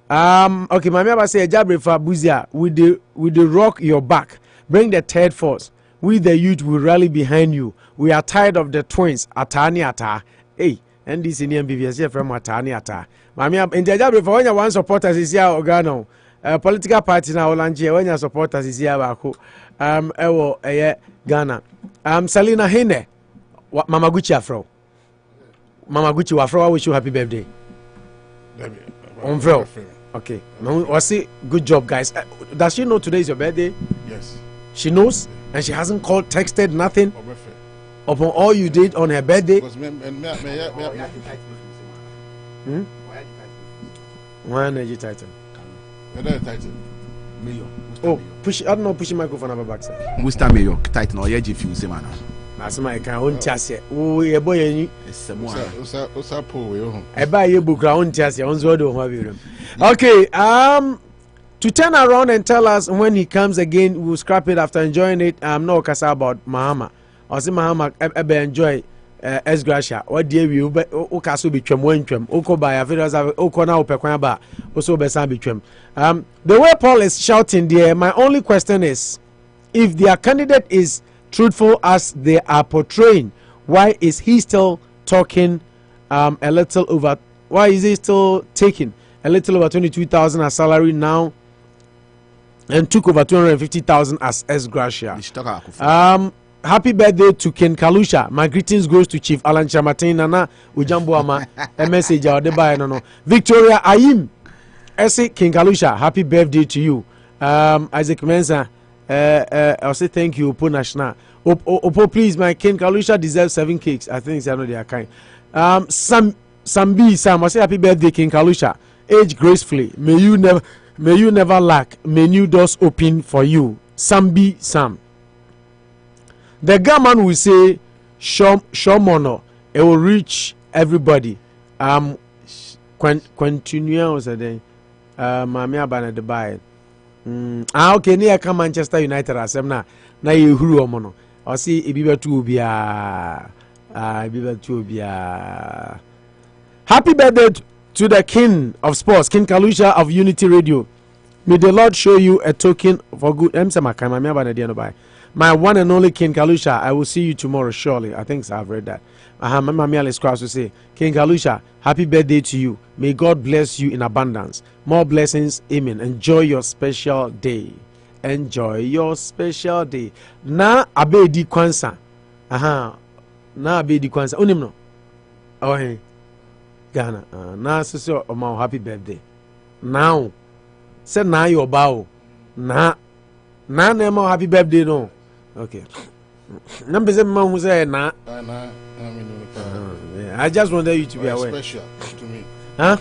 Okay, my member say Ajabrifa Buzia with the rock your back. Bring the third force. We the youth will rally behind you. We are tired of the twins. Atani ata. Hey, and this Indian BBS from Atani ata. Mamia in the Ajabrifa when you want supporters is here Ogano. Political party na Olanche when your supporters is here Bako. Ewo Ghana. Salina Hene. Mama Gucci Afro. Mama Gucci Wafro, I wish you happy birthday. Onvro. Okay. Wasi, good job, guys. Does she know today is your birthday? Yes. She knows, and she hasn't called, texted, nothing upon all you did on her birthday. Why energy title? Oh, push! I don't know. Push the microphone on my backside. Musta Mayor title or yeji few semana. That's my kind. On tiase. Oh, ye boy, you. Osa po we ho. I buy you book on tiase. On zo do ho bi rem. Okay. To turn around and tell us when he comes again, we'll scrap it after enjoying it. No kasa about Mahama. I say Mahama ebe enjoy Esgracia. What dear we o kaso bi twem wan twem. Oko ba ya federal oko na opekwan ba. Also be san bi twem. The way Paul is shouting there, my only question is, if their candidate is truthful as they are portraying, why is he still talking a little over? Why is he still taking a little over 22,000 as salary now, and took over 250,000 as Gracia? Happy birthday to Ken Kalusha. My greetings goes to Chief Alan Chamatin Nana Ujambuama. A message no. Victoria Ayim. Ese Ken Kalusha. Happy birthday to you. Isaac Mensah. I'll say thank you, Opo National. Opo, please, my Ken Kalusha deserves 7 cakes. I think they are kind. Sam, I'll say happy birthday, Ken Kalusha. Age gracefully. May you never lack. May new doors open for you. Sam. The government will say, Shomono. It will reach everybody. Continue was a day. Mamia Bana de Bay. Okay, near come Manchester United as na you who omono. I see Ibiba to be happy birthday to the king of sports, King Kalusha of Unity Radio. May the Lord show you a token for good. My one and only King Kalusha, I will see you tomorrow, surely. I think so, I've read that. Mamma Alice Cross will say, King Kalusha, happy birthday to you. May God bless you in abundance. More blessings, amen. Enjoy your special day. Enjoy your special day. Na abedi kwansa. Na abedi kwansa. Unim no? Oh, hey. Ghana. Na so oma happy birthday. Now. Say na your bow. Na nema happy birthday no. Okay. Number seven man who say na. I just wanted you to be aware. Special to me. Huh?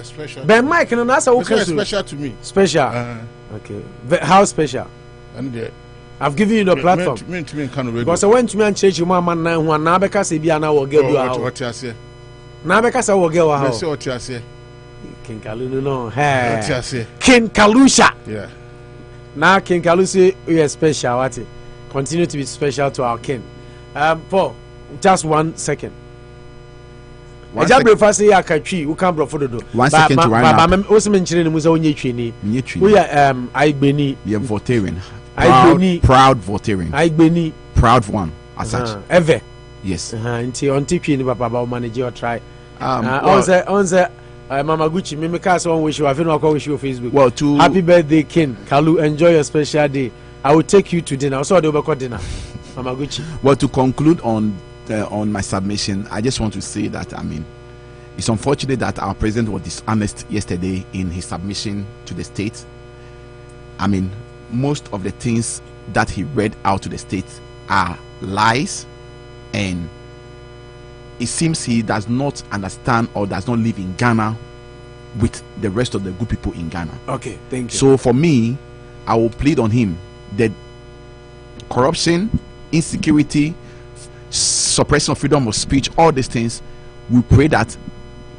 Special. Ben Mike, no, that's okay. Special to me. Special. Okay. How special? And I've given you the platform. Because I went to me and church, my man, now because he be an hour girl. What you say? Now because I will get what you say. King Kalusha, no. Hey. King Kalusha. Yeah. Now King Kalusha, we are special. What? Continue to be special to our king. Paul, just 1 second. I just prefer say I can tree. We can't bro for the do. 1 second to run. But also mentioning the musa onye tree. We are Aigbeni. Yeah, voteering. Aigbeni. Proud voteering. Aigbeni. Proud one. As such. Ever. Yes. Until on TP ni papa about manage or try. On the Mama Gucci, me cast one wish you have no wish you Facebook. Well, to happy birthday, King Kalu. Enjoy your special day. I will take you to dinner. Also, the over dinner, Mama Gucci. Well, to conclude on my submission, I just want to say that it's unfortunate that our president was dishonest yesterday in his submission to the state. Most of the things that he read out to the state are lies, and it seems he does not understand or does not live in Ghana with the rest of the good people in Ghana. Okay, thank you. So for me, I will plead on him that corruption, insecurity, suppression of freedom of speech, all these things, we pray that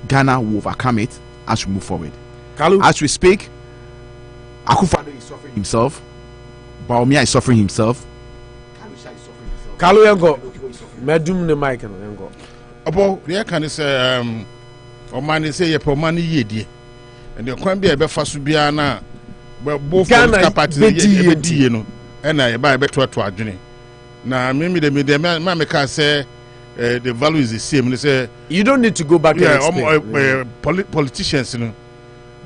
Ghana will overcome it as we move forward. Kalu. As we speak, Akufo-Addo is suffering himself. Bawumia is suffering himself. Kalu Yango, Medum the mic and Yango. About the can say, or man say, a money ye, and the can be a befasubiana, but both parties, you know, and I buy better to our journey. Now, maybe the man can say the value is the same. They say, you don't need to go back to politicians, you know,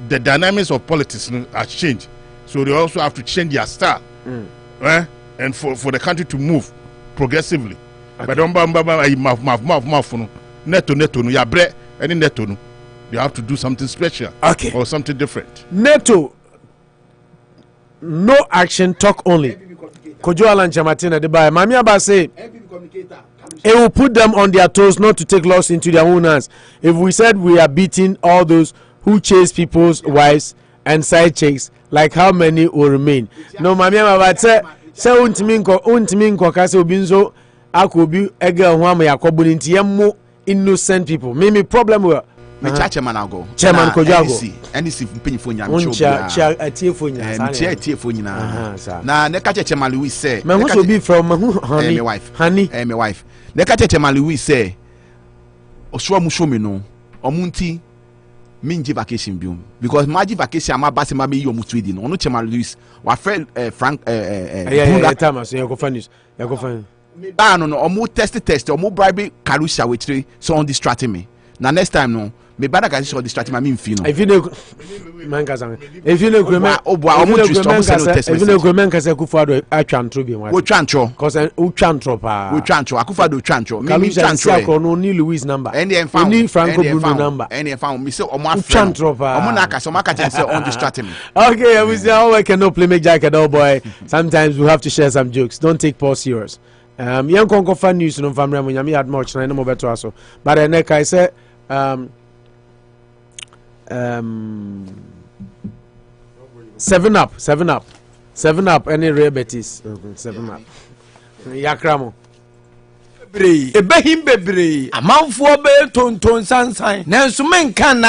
the dynamics of politics are changed. So they also have to change their style, and for the country to move progressively. But don't mouth neto no ya bre any neto no. They have to do something special, or something different. Neto, no action, talk only. Kojo Alan Chamatina de Bay. Mami Aba say it will put them on their toes not to take laws into their own hands. If we said we are beating all those who chase people's wives and side chicks, like how many will remain? No, Mami Aba say untiminko kase obinzo akobi ega ho ama yakobo nti yemmo innocent people. Me problem we me chairman ago. Chairman Kojago. NDC mpanyifo nya mcho. Cha atiefo nya. Atiefo nyina. Na ne ka chairman Louis say. Me who so be from honey. My wife. Honey. My wife. Ne ka chairman Louis say. Osua mu show me no. Omunti minji vacation biom because maji vacation ama base ma be yo mutu edi no. Ono chairman Louis wa friend Frank yeah, Thomas Yakofanius. No, omo test omo bribe Kalusha with so on distracting me. Now next time no me bada ka so distracting me mfi no. If you know man kasa. If you know Grema omo twist omo send test message. If you know Grema kasa Akufo-Addo atwantro bi wo twantro cause utwantro pa. Wo twantro Akufo-Addo twantro. Me twantro no ni Louis number. Ni Franco Bruno number. Any found me say omo afre. Twantro pa. Omo na kasa omo ka say on distracting me. Okay, I was all I can no play make jacket oh boy. Sometimes we have to share some jokes. Don't take Paul serious. Young Congo fan news no family mo nyame had much na no mo beto aso. But then I say 7 up any rare betis 7 up yakramo bebree ebehim bebree amanfo be tonton sansan nanso men kan